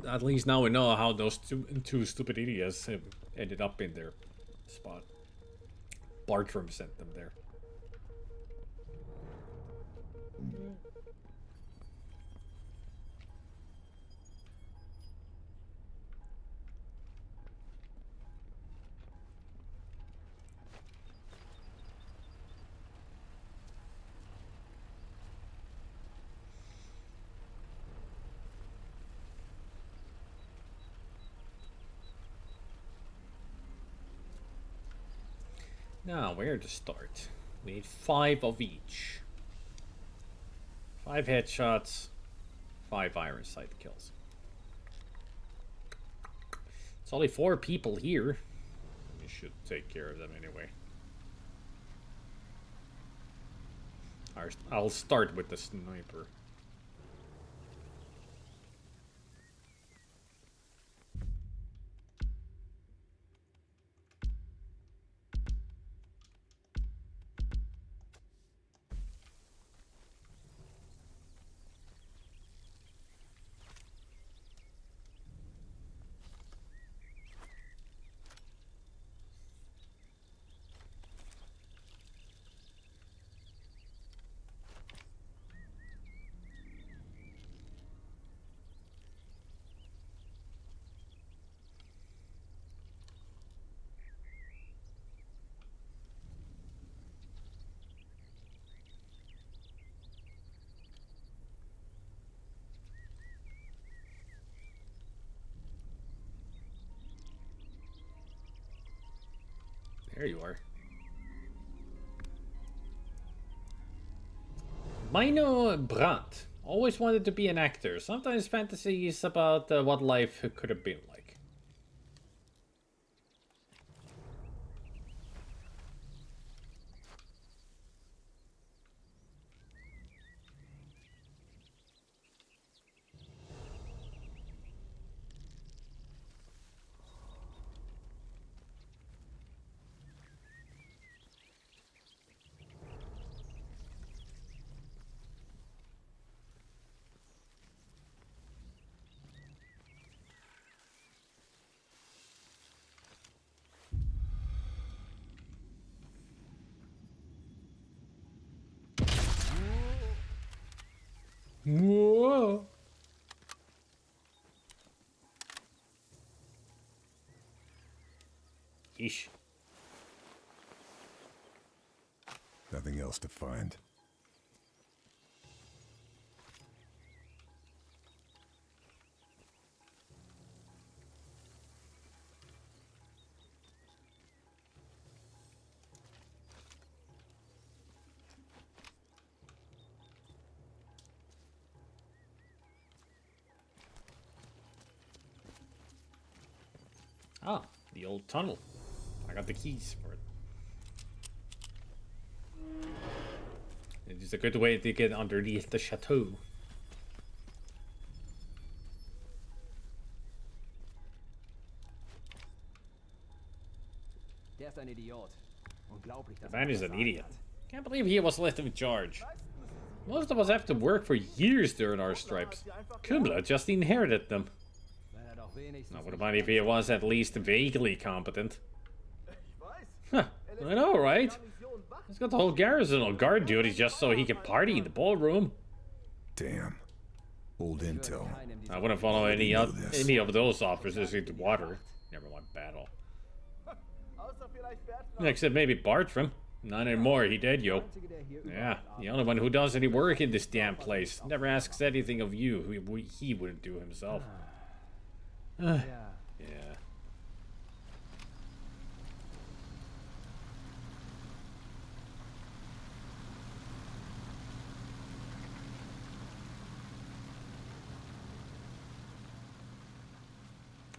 Speaker 1: At least now we know how those two stupid idiots ended up in their spot. Bartram sent them there. Now, where to start? We need 5 of each. 5 headshots, 5 iron sight kills. It's only 4 people here. We should take care of them anyway. I'll start with the sniper. There you are. Mino Brandt. Always wanted to be an actor. Sometimes fantasies about what life could have been like. Whoa. Yeesh.
Speaker 2: Nothing else to find.
Speaker 1: Ah, the old tunnel. I got the keys for it. It is a good way to get underneath the chateau.
Speaker 3: Der ist ein Idiot. Unglaublich,
Speaker 1: The man is an idiot. Can't believe he was left in charge. Most of us have to work for years during our stripes. Kumla just inherited them. I wouldn't mind if he was at least vaguely competent. Huh, I know, right? He's got the whole garrison on guard duty just so he can party in the ballroom.
Speaker 2: Damn. Old intel.
Speaker 1: I wouldn't follow any of those officers into water. Never mind battle. Except maybe Bartram. Not anymore, he dead, yo. Yeah, the only one who does any work in this damn place. Never asks anything of you he wouldn't do himself. Yeah.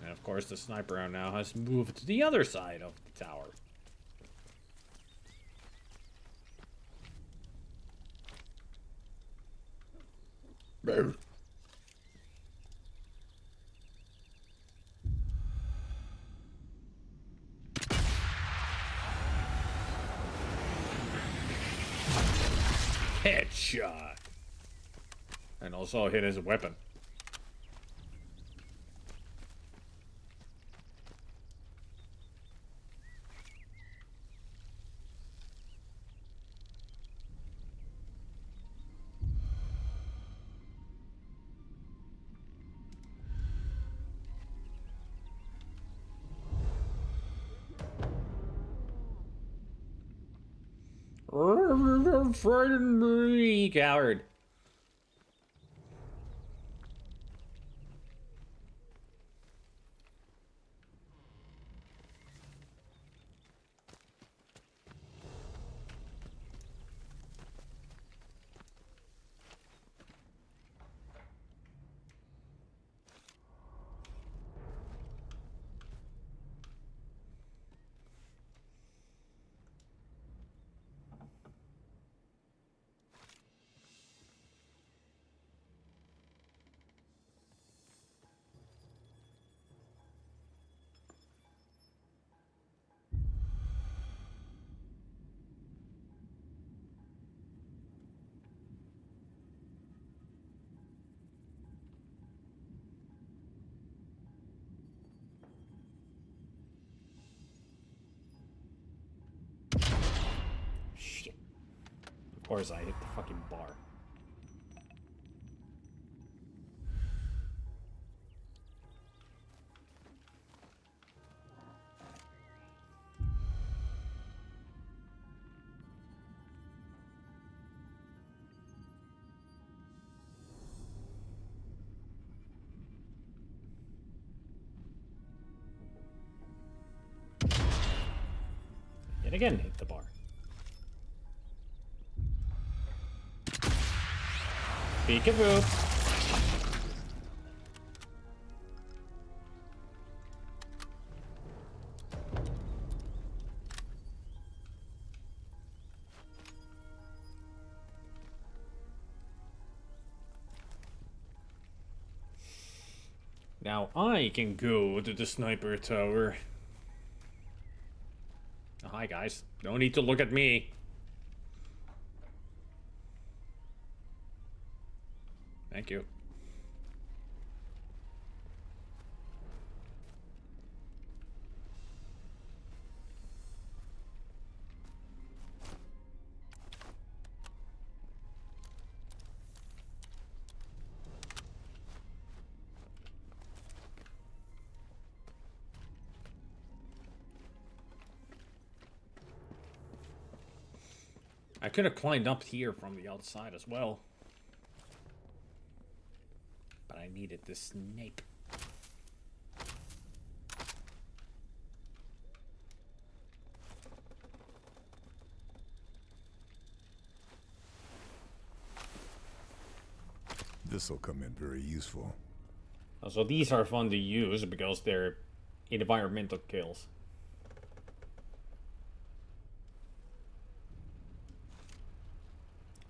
Speaker 1: And of course the sniper now has moved to the other side of the tower. Headshot. And also hit his weapon. Don't frighten me, coward. Shit. Of course I hit the fucking bar. Yet again hit the bar. Peekaboo. Now I can go to the sniper tower. Oh, hi guys. No need to look at me. Thank you. I could have climbed up here from the outside as well. But I needed this snake.
Speaker 2: This'll come in very useful.
Speaker 1: So these are fun to use because they're environmental kills.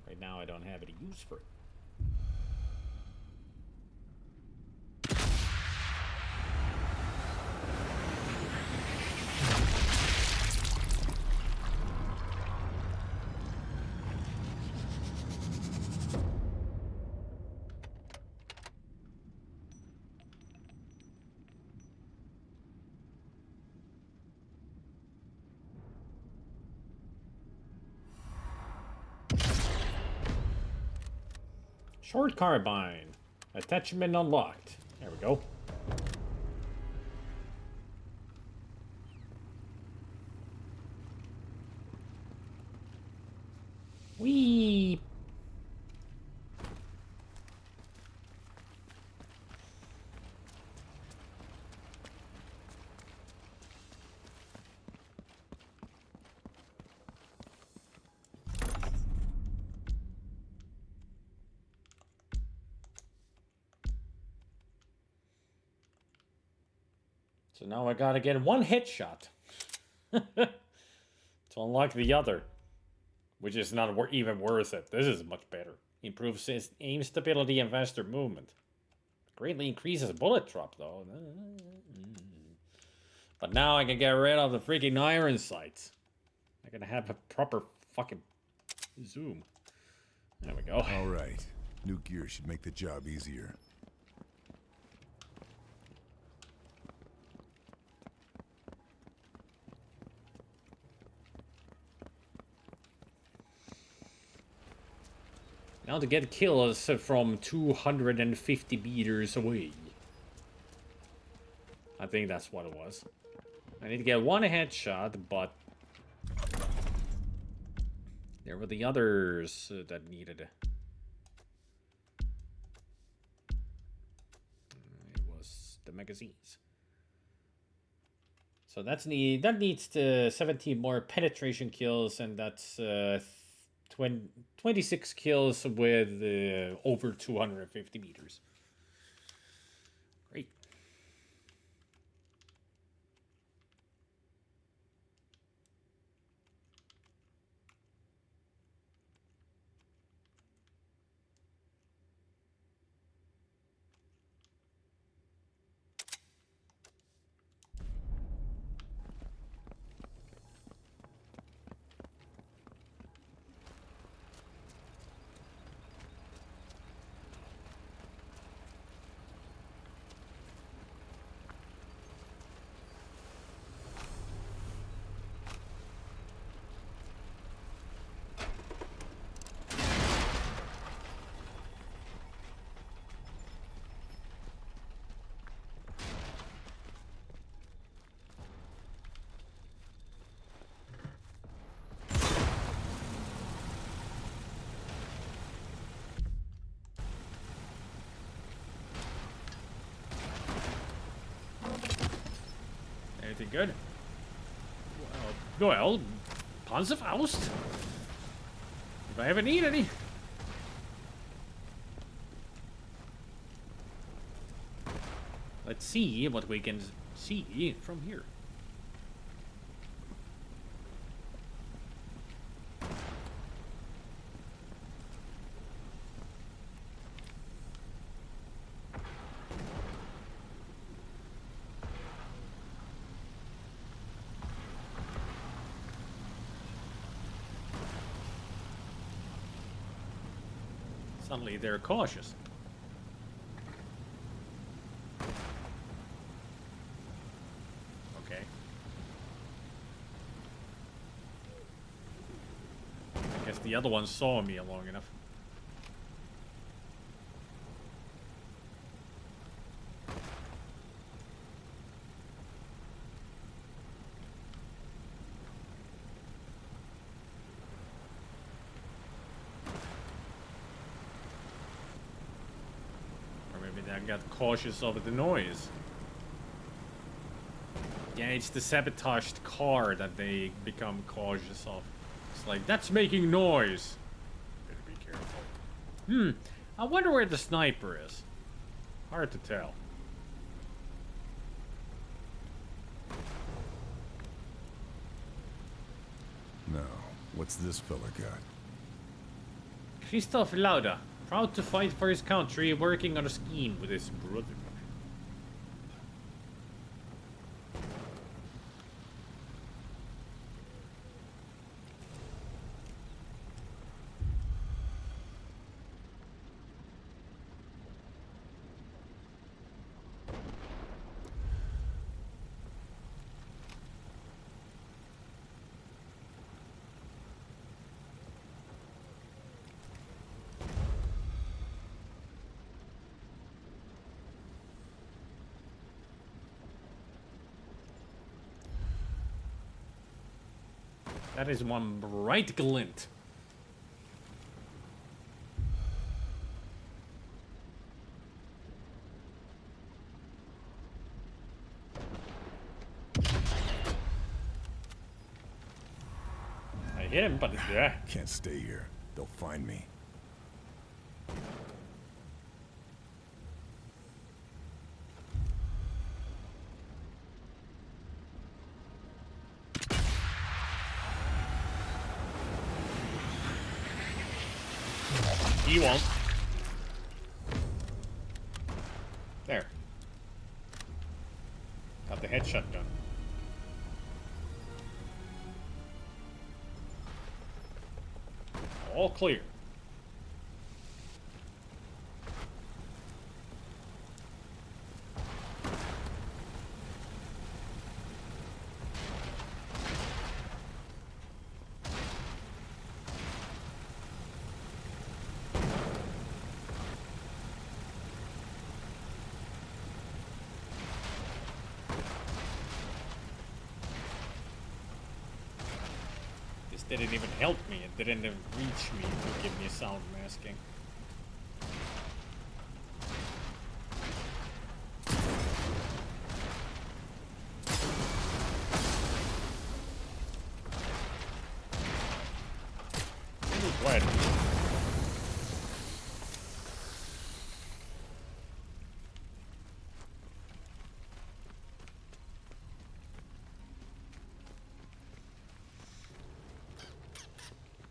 Speaker 1: Right now I don't have any use for it. Short carbine. Attachment unlocked. There we go. Whee! So now I gotta get one headshot to unlock the other, which is not even worth it. This is much better. Improves aim stability and faster movement. Greatly increases bullet drop though. But now I can get rid of the freaking iron sights. I can have a proper fucking zoom. There we go.
Speaker 2: All right. New gear should make the job easier.
Speaker 1: Now to get kills from 250 meters away. I think that's what it was. I need to get one headshot, but There were the others that needed. It was the magazines. So that needs 17 more penetration kills, and that's 26 kills with over 250 meters. Great. Anything good? Well, Panzerfaust. If I ever need any. Let's see what we can see from here. Suddenly they're cautious. Okay. I guess the other one saw me long enough. I got cautious of the noise. Yeah, it's the sabotaged car that they become cautious of. It's like, that's making noise. Better be careful. I wonder where the sniper is. Hard to tell.
Speaker 2: Now, what's this fella got?
Speaker 1: Christoph Lauda. Proud to fight for his country, working on a scheme with his brother. That is one bright glint. I hit him, but yeah.
Speaker 2: Can't stay here. They'll find me.
Speaker 1: He won't. There. Got the headshot done. All clear. didn't even help me. It didn't even reach me to give me sound masking. It was wet.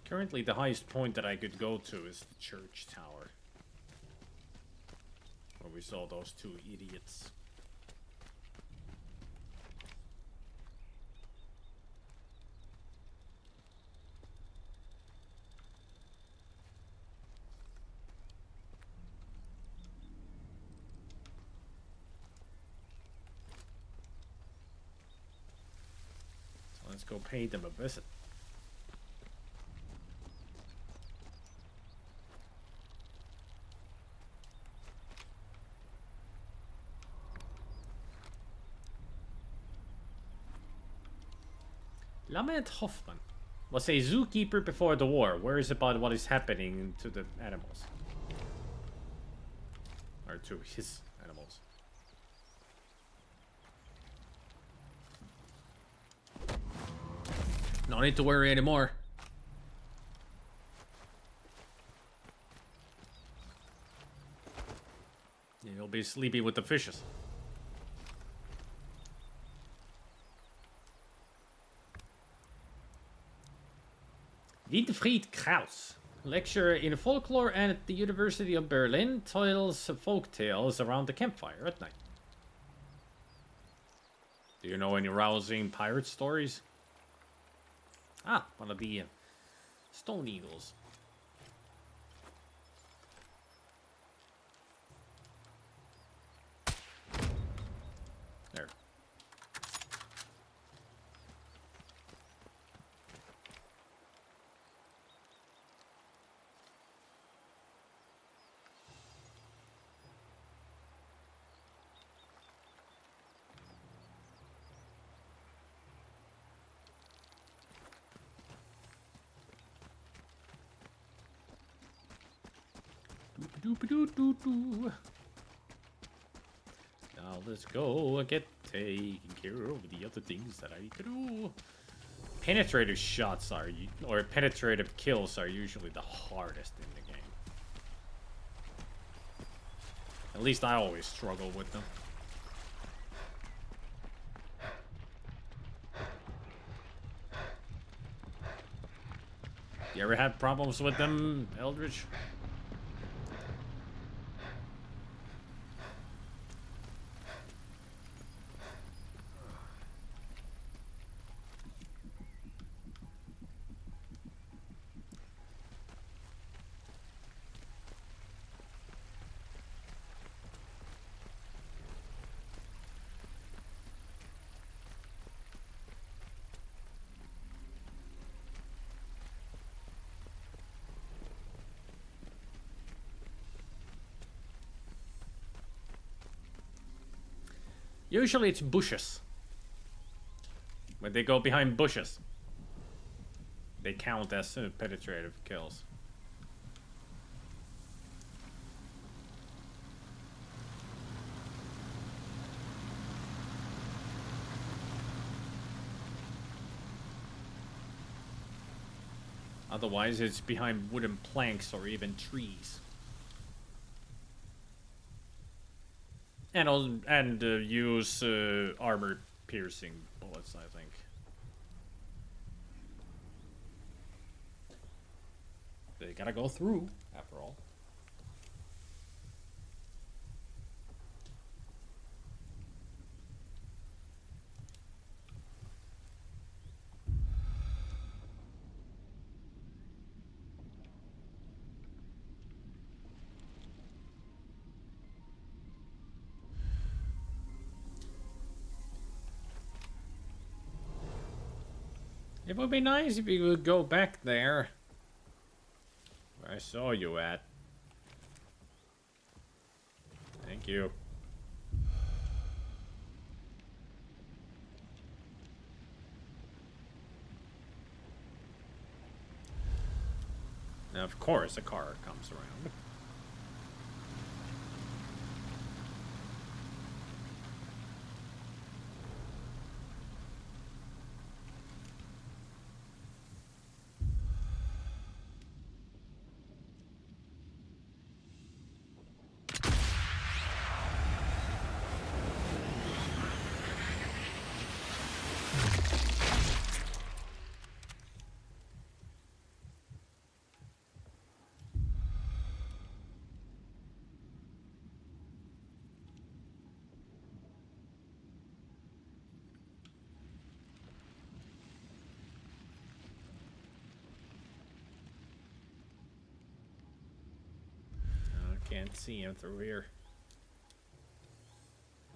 Speaker 1: Currently, the highest point that I could go to is the church tower. Where we saw those two idiots. So let's go pay them a visit. Lament Hoffman was a zookeeper before the war. Worries about what is happening to the animals. Or to his animals. No need to worry anymore. You'll be sleepy with the fishes. Winfried Kraus, lecturer in folklore and at the University of Berlin, tells folk tales around the campfire at night. Do you know any rousing pirate stories? Ah, one of the stone eagles. There. Doop-a-doop-a-doo-doo-doo. Now let's go get taken care of the other things that I could do. Penetrative shots are, or penetrative kills are usually the hardest in the game. At least I always struggle with them. You ever had problems with them, Eldridge? Usually it's bushes. When they go behind bushes, they count as penetrative kills. Otherwise, it's behind wooden planks or even trees. And use armor-piercing bullets, I think. They gotta go through, after all. It would be nice if you would go back there. Where I saw you at. Thank you. And of course, a car comes around. Can't see him through here.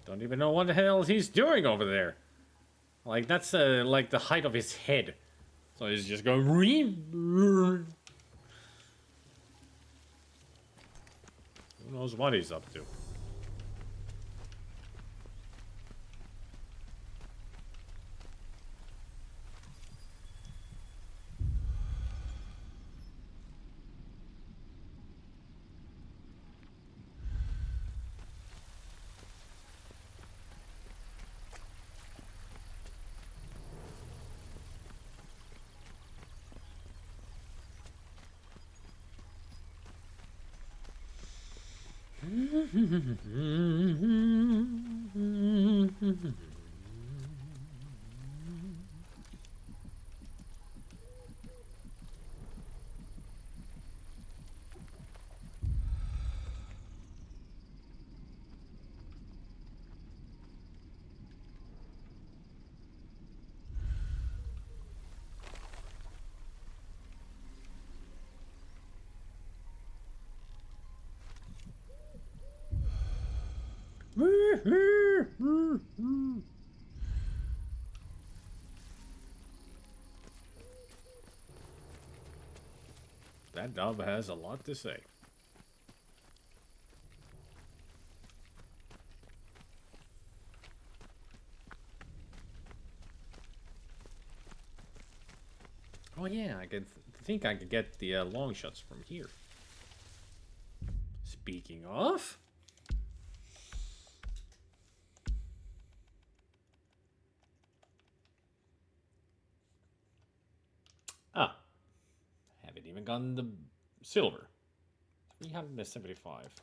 Speaker 1: Don't even know what the hell he's doing over there. Like, that's like the height of his head. So he's just going... Who knows what he's up to? That dove has a lot to say. Oh yeah, I think I could get the long shots from here. Speaking of... Ah. Haven't even gotten the silver. 375.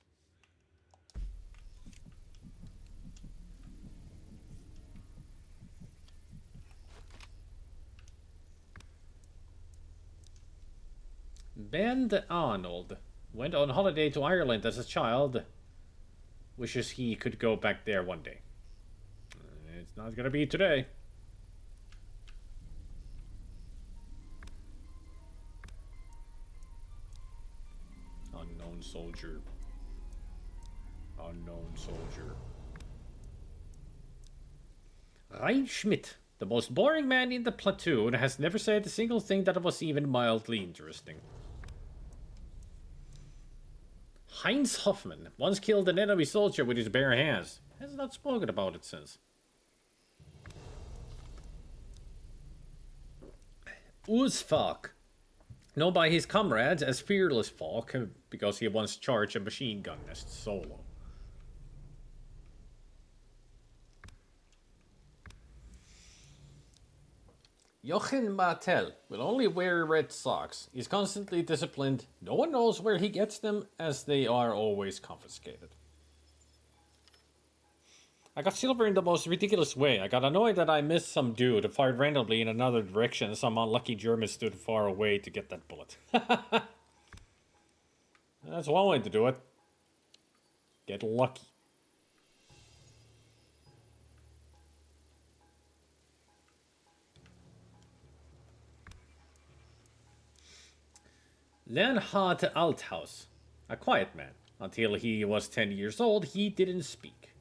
Speaker 1: Ben Arnold went on holiday to Ireland as a child. Wishes he could go back there one day. It's not gonna be today. Unknown soldier. Unknown soldier. Ryan Schmidt, the most boring man in the platoon, has never said a single thing that was even mildly interesting. Heinz Hoffman once killed an enemy soldier with his bare hands. Has not spoken about it since. Uz Falk, known by his comrades as Fearless Falk, because he once charged a machine gun nest solo. Jochen Martel will only wear red socks. He's constantly disciplined. No one knows where he gets them, as they are always confiscated. I got silver in the most ridiculous way. I got annoyed that I missed some dude who fired randomly in another direction. Some unlucky German stood far away to get that bullet. That's one way to do it. Get lucky. Leonhard Althaus, a quiet man. Until he was 10 years old, he didn't speak.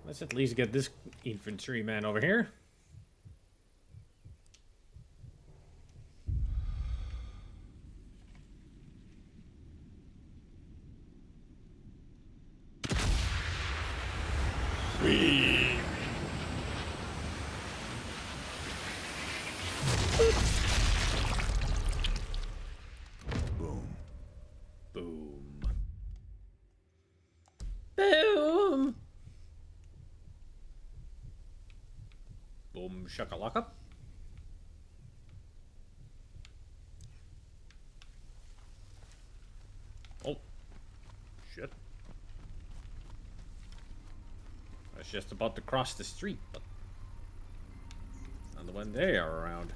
Speaker 1: Let's at least get this infantryman over here.
Speaker 2: Boom.
Speaker 1: Boom. Boom. Boom shakalaka. Oh. Shit. I was just about to cross the street, but not when they are around.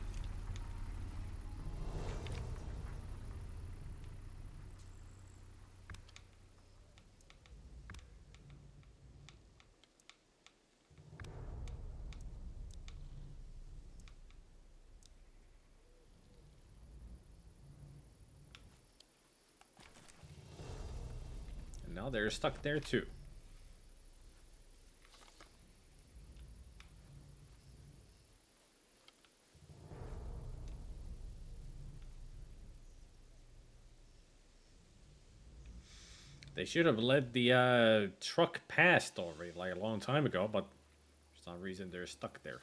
Speaker 1: And now they're stuck there too. They should have let the truck past already, like a long time ago, but for some reason they're stuck there.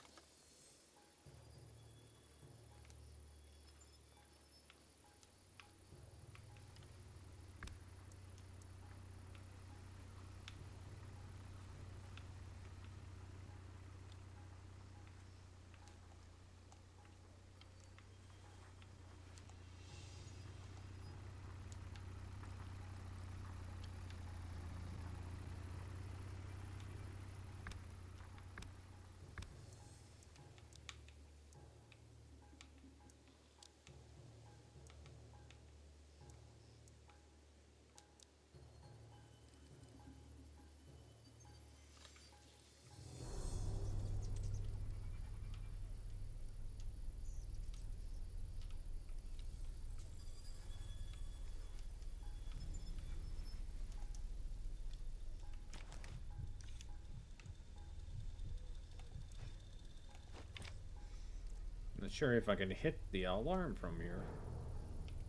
Speaker 1: Not sure if I can hit the alarm from here.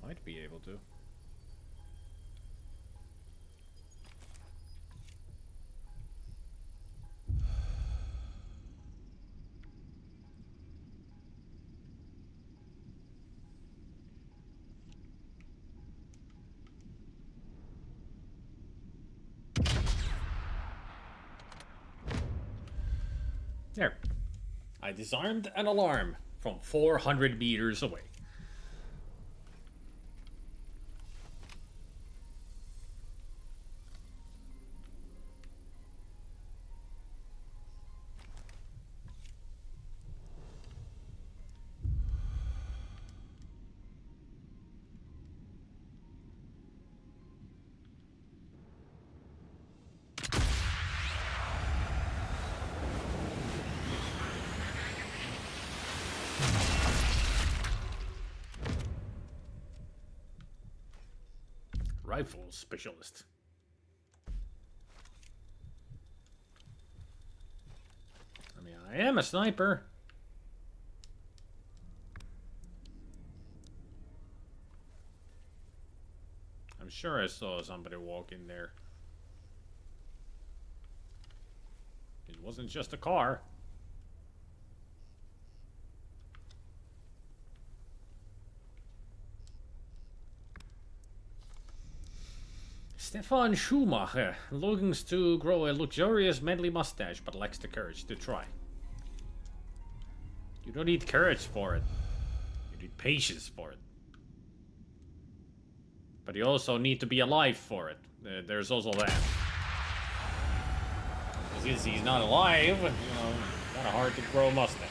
Speaker 1: Might be able to. There. I disarmed an alarm from 400 meters away. Rifle specialist. I mean, I am a sniper. I'm sure I saw somebody walk in there. It wasn't just a car. Stefan Schumacher longs to grow a luxurious manly mustache but lacks the courage to try. You don't need courage for it. You need patience for it. But you also need to be alive for it. There's also that. Since he's not alive, you know, kind of hard to grow a mustache.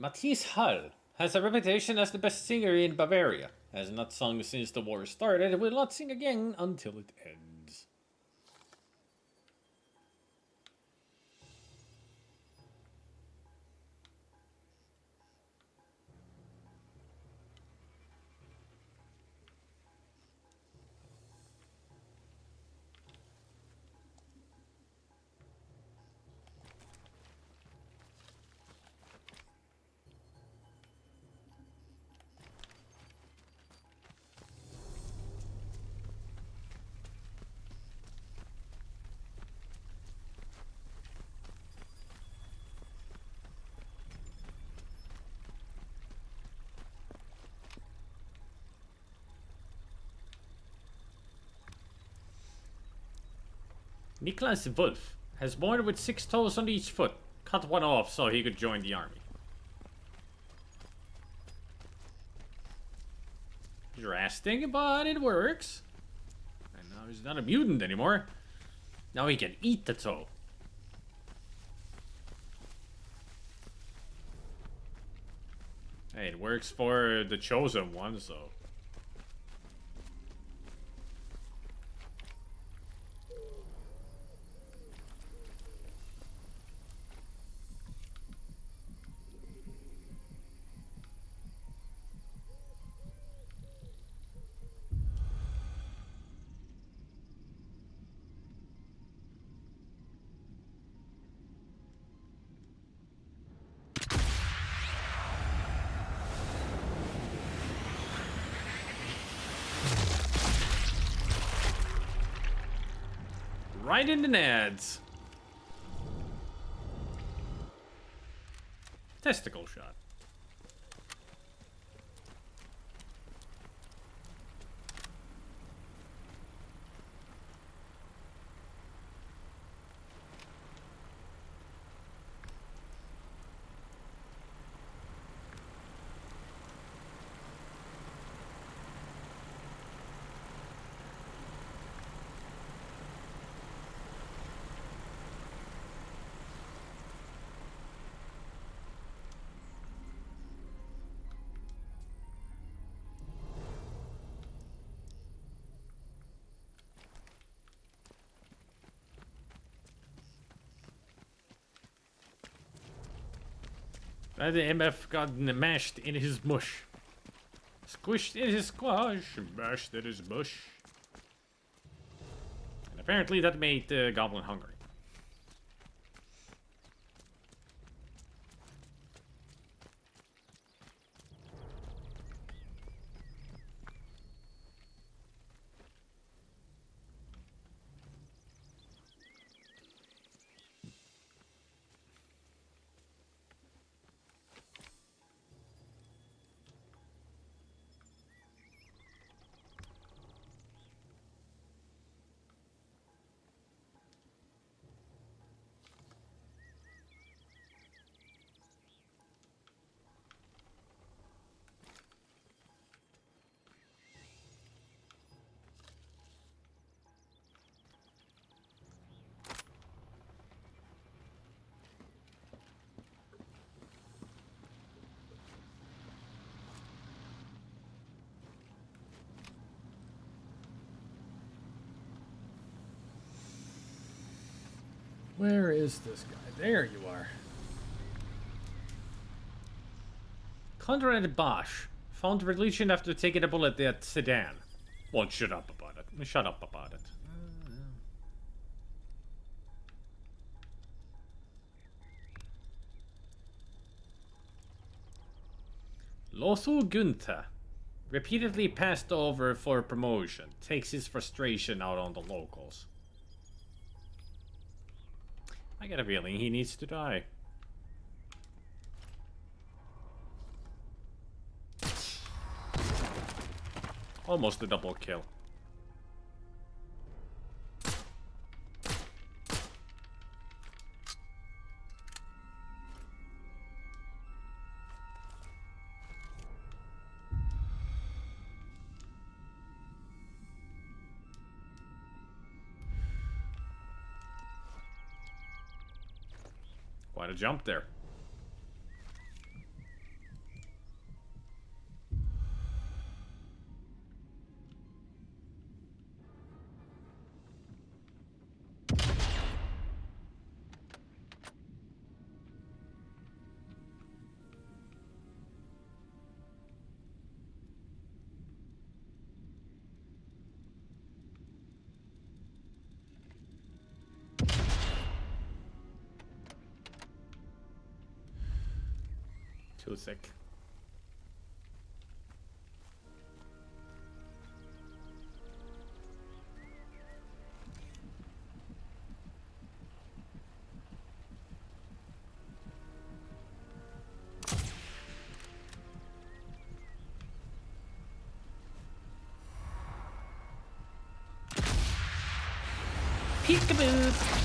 Speaker 1: Matthias Hall has a reputation as the best singer in Bavaria. Has not sung since the war started and will not sing again until it ends. Niklas Wolf has born with 6 toes on each foot. Cut one off so he could join the army. Interesting, but it works. And now he's not a mutant anymore. Now he can eat the toe. Hey, it works for the chosen one, so... Right in the nads. Testicle shot. The MF got mashed in his mush. Squished in his squash, mashed in his mush. And apparently that made the goblin hungry. Where is this guy? There you are. Conrad Bosch found religion after taking a bullet at Sedan. Won't shut up about it. Shut up about it. Lothar Gunther, repeatedly passed over for promotion, takes his frustration out on the locals. I get a feeling he needs to die. Almost a double kill. Quite a jump there. Too sick. Peekaboo!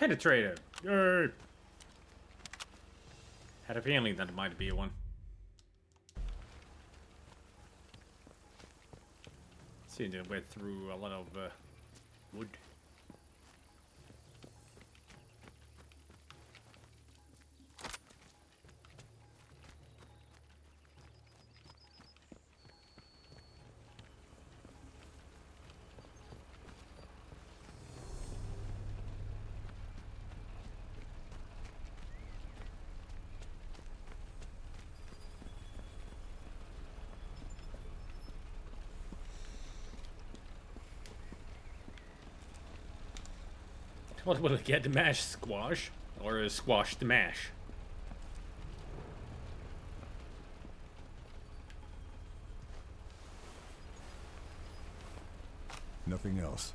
Speaker 1: Penetrator. Yay. Had a feeling that it might be one. Seemed to went through a lot of wood. What will it get? The mash squash? Or squash the mash?
Speaker 2: Nothing else.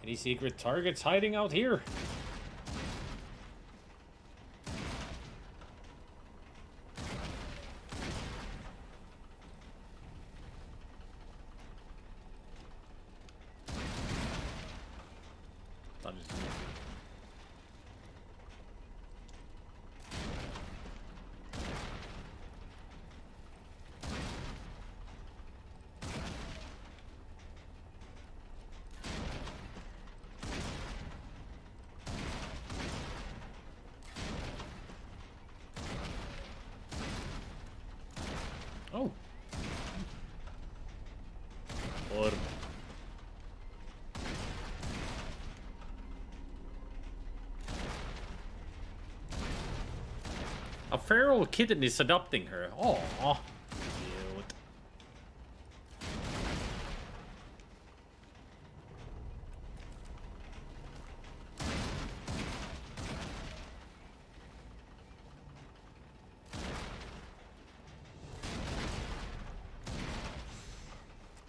Speaker 1: Any secret targets hiding out here? That is easy. Oh. Orb. A feral kitten is adopting her. Aww. Cute.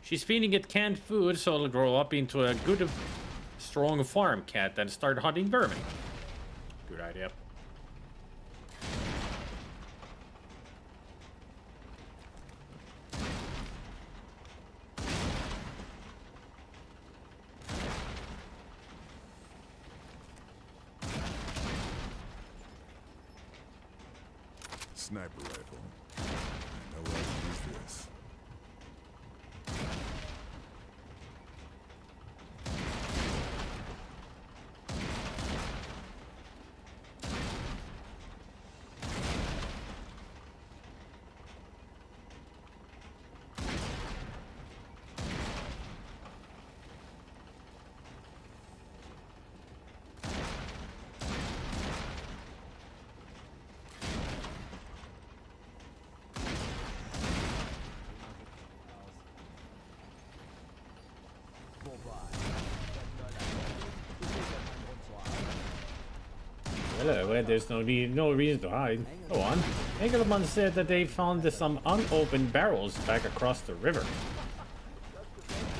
Speaker 1: She's feeding it canned food so it'll grow up into a good, strong farm cat and start hunting vermin. Good idea.
Speaker 2: Sniper rifle. I know how to use this.
Speaker 1: Well, there's no reason to hide. Go on. Engelman said that they found some unopened barrels back across the river.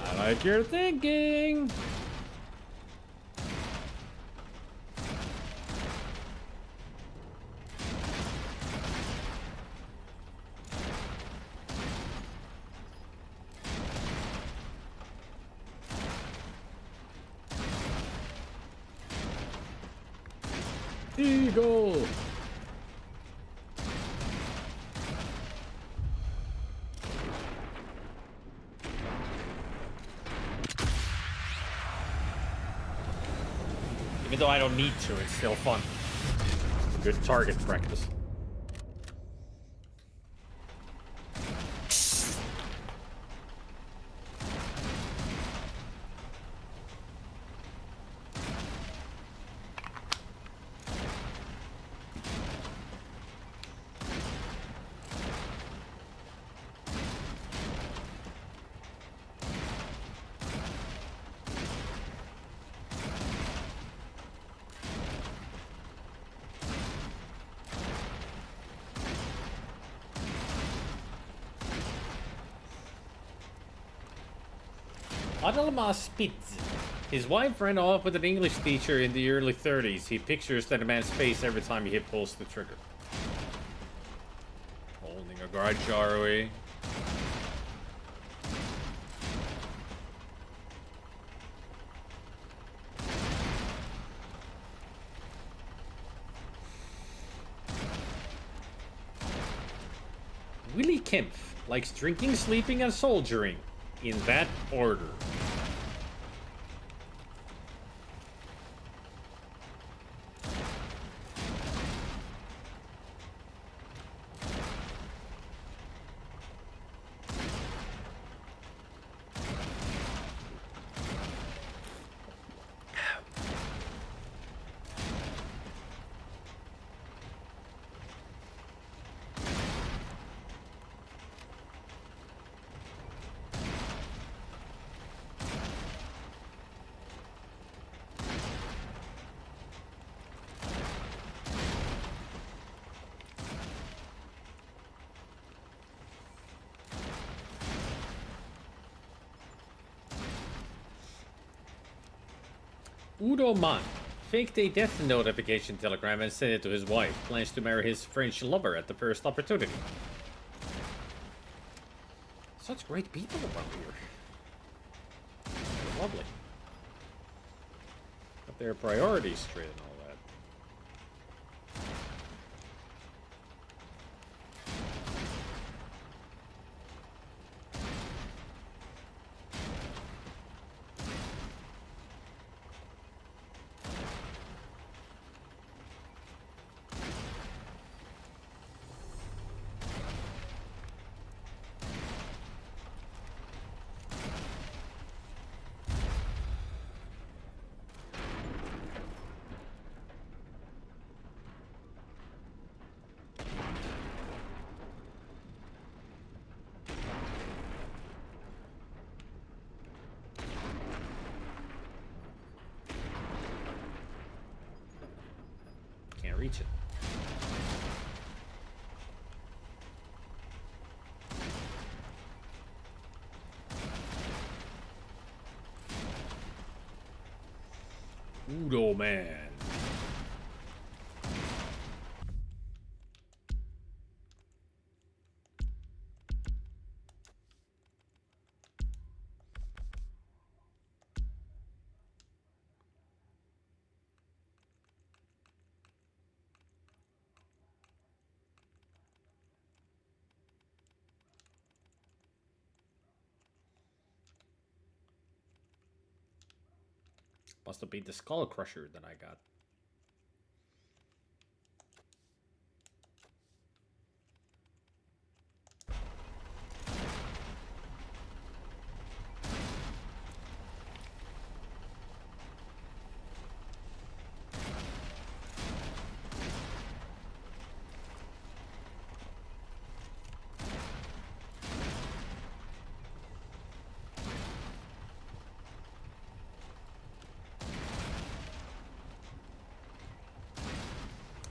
Speaker 1: I like your thinking. Eagle! Even though I don't need to, it's still fun. Good target practice. Adelma Spitz. His wife ran off with an English teacher in the early 30s. He pictures that man's face every time he pulls the trigger. Holding a guard jar away. Willie Kempf likes drinking, sleeping, and soldiering. In that order. Udo Mann faked a death notification telegram and sent it to his wife. Plans to marry his French lover at the first opportunity. Such great people around here. They're lovely. Got their priorities straight and all that. Can't reach it. Udo Man. Must have been the Skull Crusher that I got.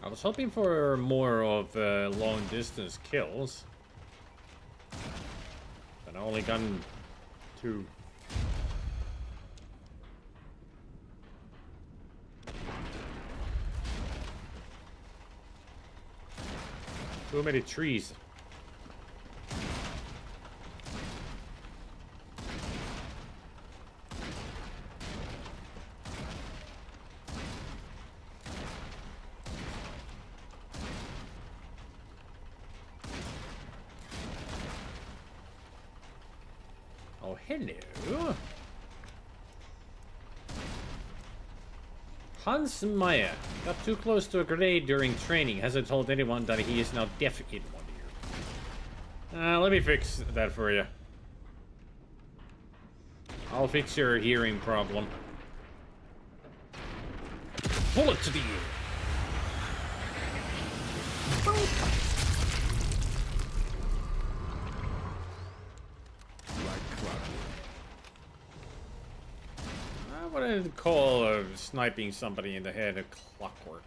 Speaker 1: I was hoping for more of long distance kills. But I only gotten 2. Too many trees. Oh, hello. Hans Meyer got too close to a grenade during training. Hasn't told anyone that he is now deaf in 1 year. Let me fix that for you. I'll fix your hearing problem. Bullet to the ear. What I would call sniping somebody in the head a clockwork.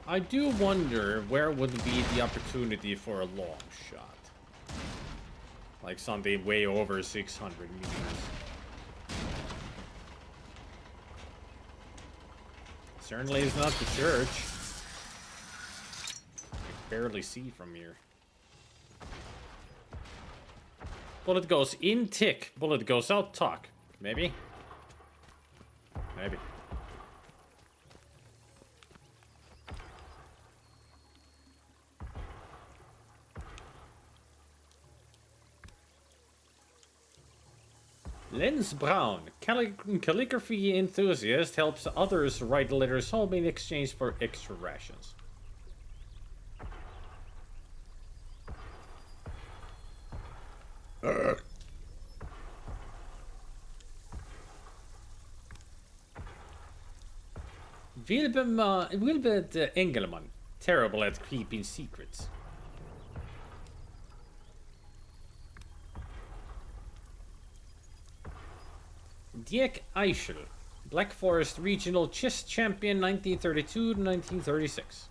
Speaker 1: I do wonder where would be the opportunity for a long shot. Like something way over 600 meters. Certainly is not the church. I can barely see from here. Bullet goes in, tick. Bullet goes out, talk. Maybe? Maybe. Lens Brown, calligraphy enthusiast, helps others write letters home in exchange for extra rations. Wilbert Engelman, terrible at keeping secrets. Dirk Eichel, Black Forest Regional Chess Champion 1932 to 1936.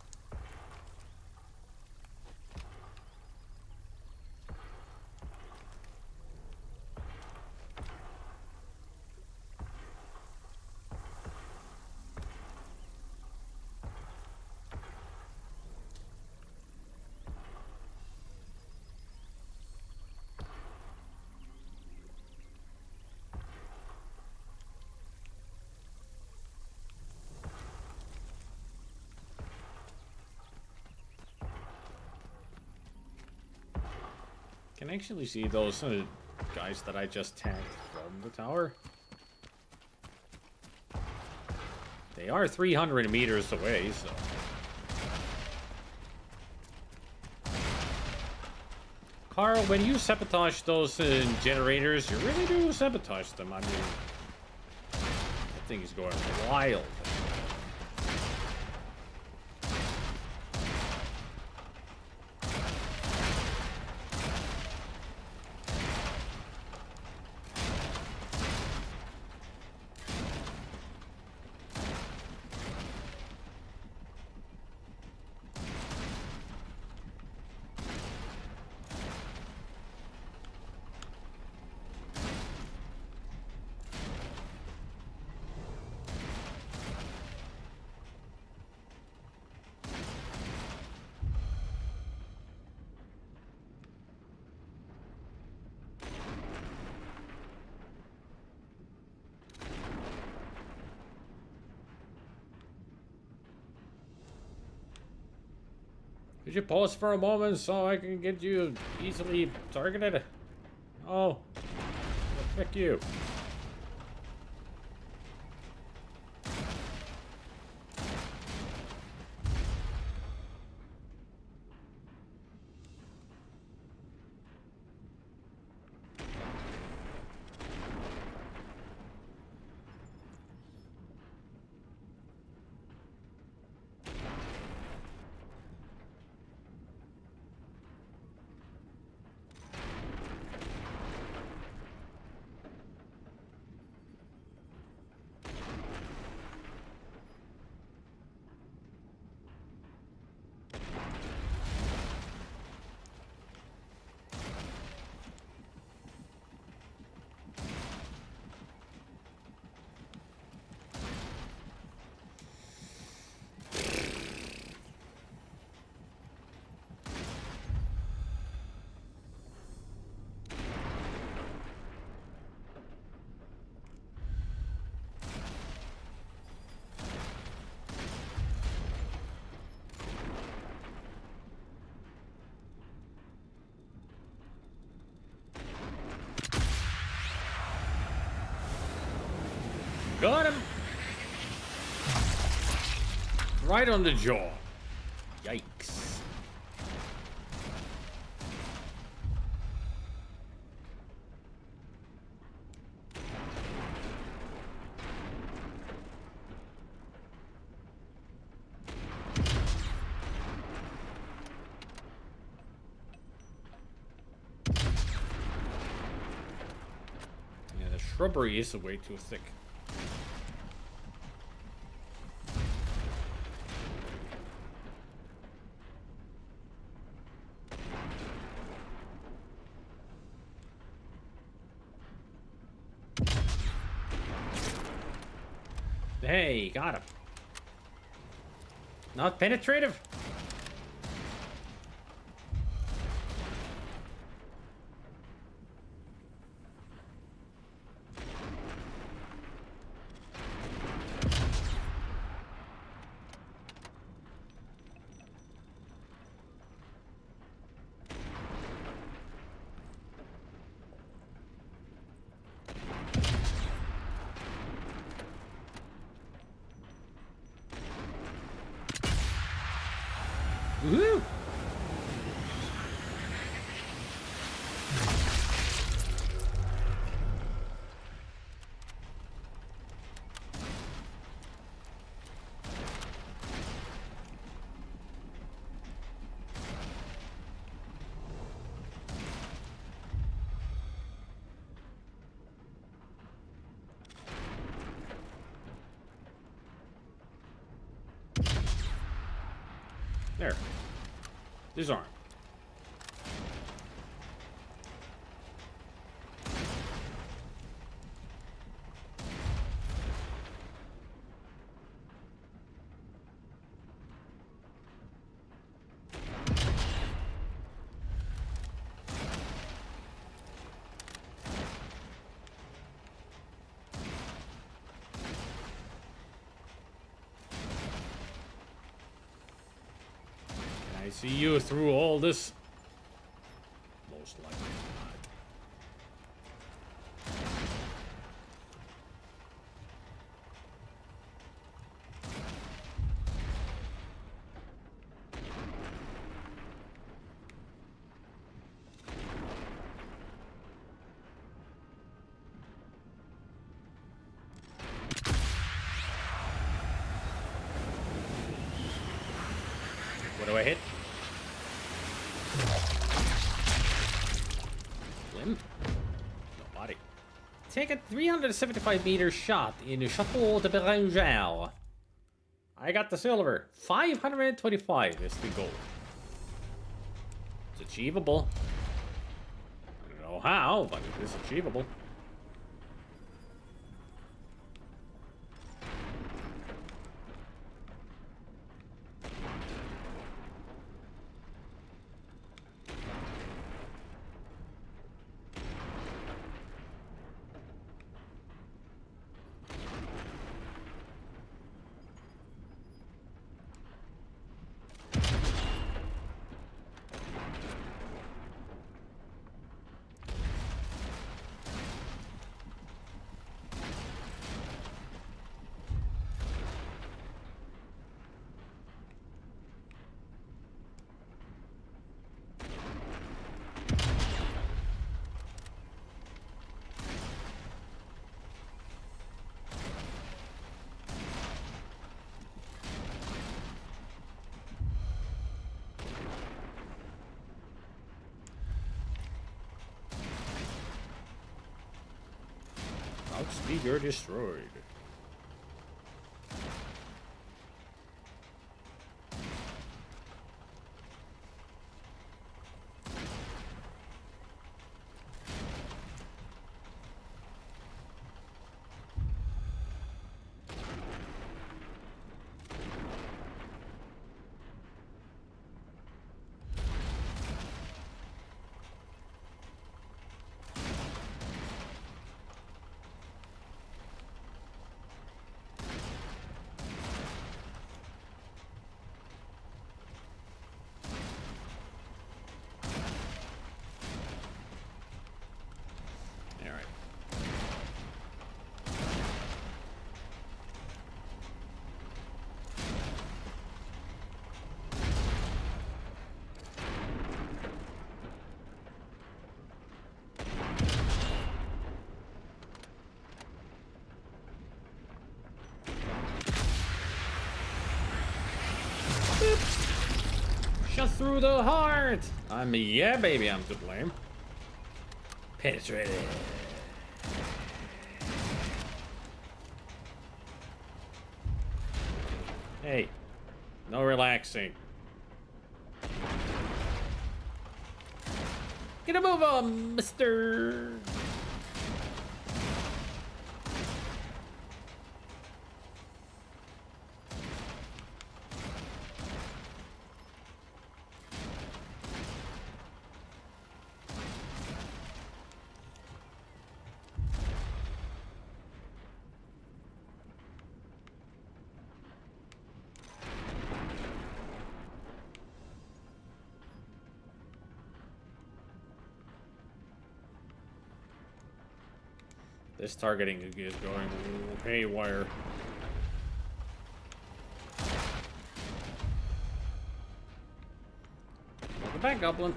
Speaker 1: Can actually see those guys that I just tagged from the tower. They are 300 meters away, so... Karl, when you sabotage those generators, you really do sabotage them. I mean, that thing is going wild. Could you pause for a moment so I can get you easily targeted? Oh. Well, fuck you. Got him! Right on the jaw. Yikes. Yeah, the shrubbery is way too thick. Hey, got him. Not penetrative? Woohoo! There. Disarm. Can I see you through all this? Most likely not. What do I hit? Limb? No body. Take a 375-meter shot in Chateau de Bérengère. I got the silver. 525 is the goal. It's achievable. I don't know how, but it is achievable. Loudspeaker destroyed. through the heart. Yeah, baby, I'm to blame. Penetrated. Hey, no relaxing. Get a move on, mister. This targeting is going haywire. Welcome back, Goblin.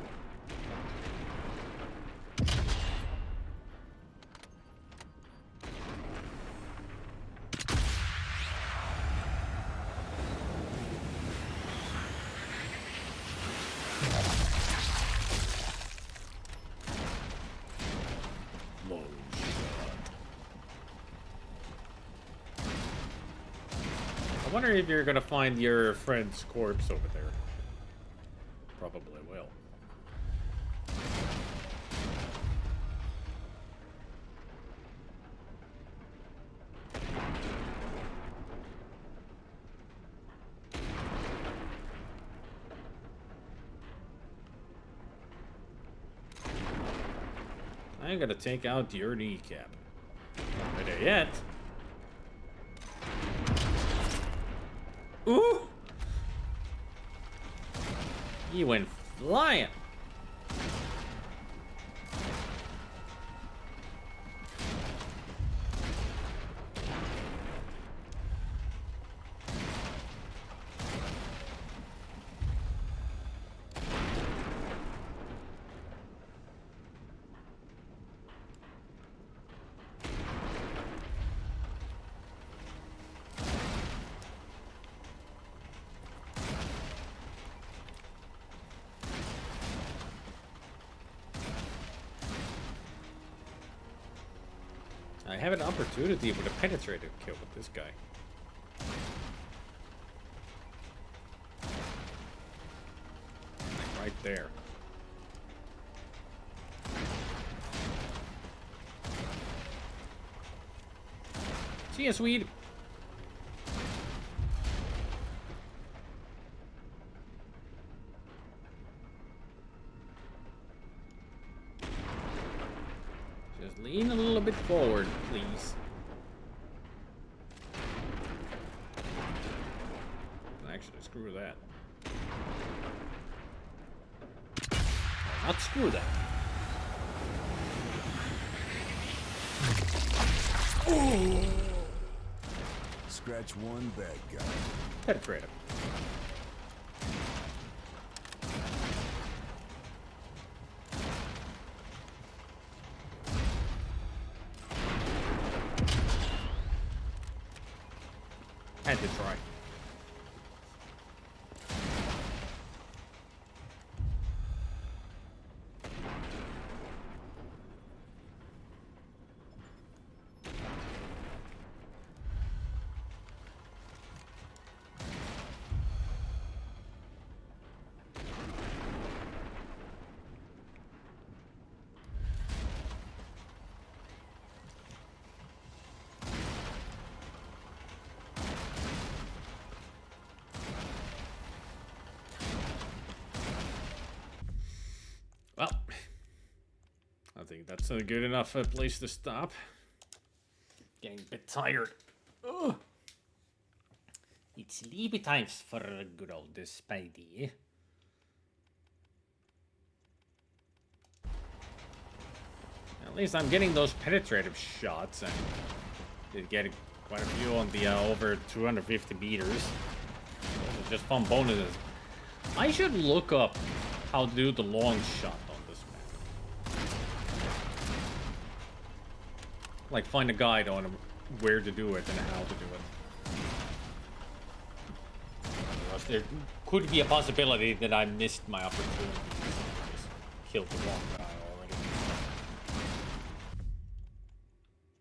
Speaker 1: I wonder if you're gonna find your friend's corpse over there. Probably will. I'm gonna take out your kneecap. Not there yet. Ooh! He went flying. I have an opportunity with a penetrative kill with this guy. Like right there. See ya, Swede. Just lean a little bit forward, please. Actually, screw that. Not screw that.
Speaker 2: Oh. Scratch one bad guy.
Speaker 1: Penetrate him. Had to try. Well, I think that's a good enough place to stop. Getting a bit tired. Ugh. It's sleepy times for good old Spidey. At least I'm getting those penetrative shots, and did get quite a few on the over 250 meters. Those are just fun bonuses. I should look up how to do the long shot on this map. Like, find a guide on where to do it and how to do it. because there could be a possibility that I missed my opportunity to just kill the wrong guy.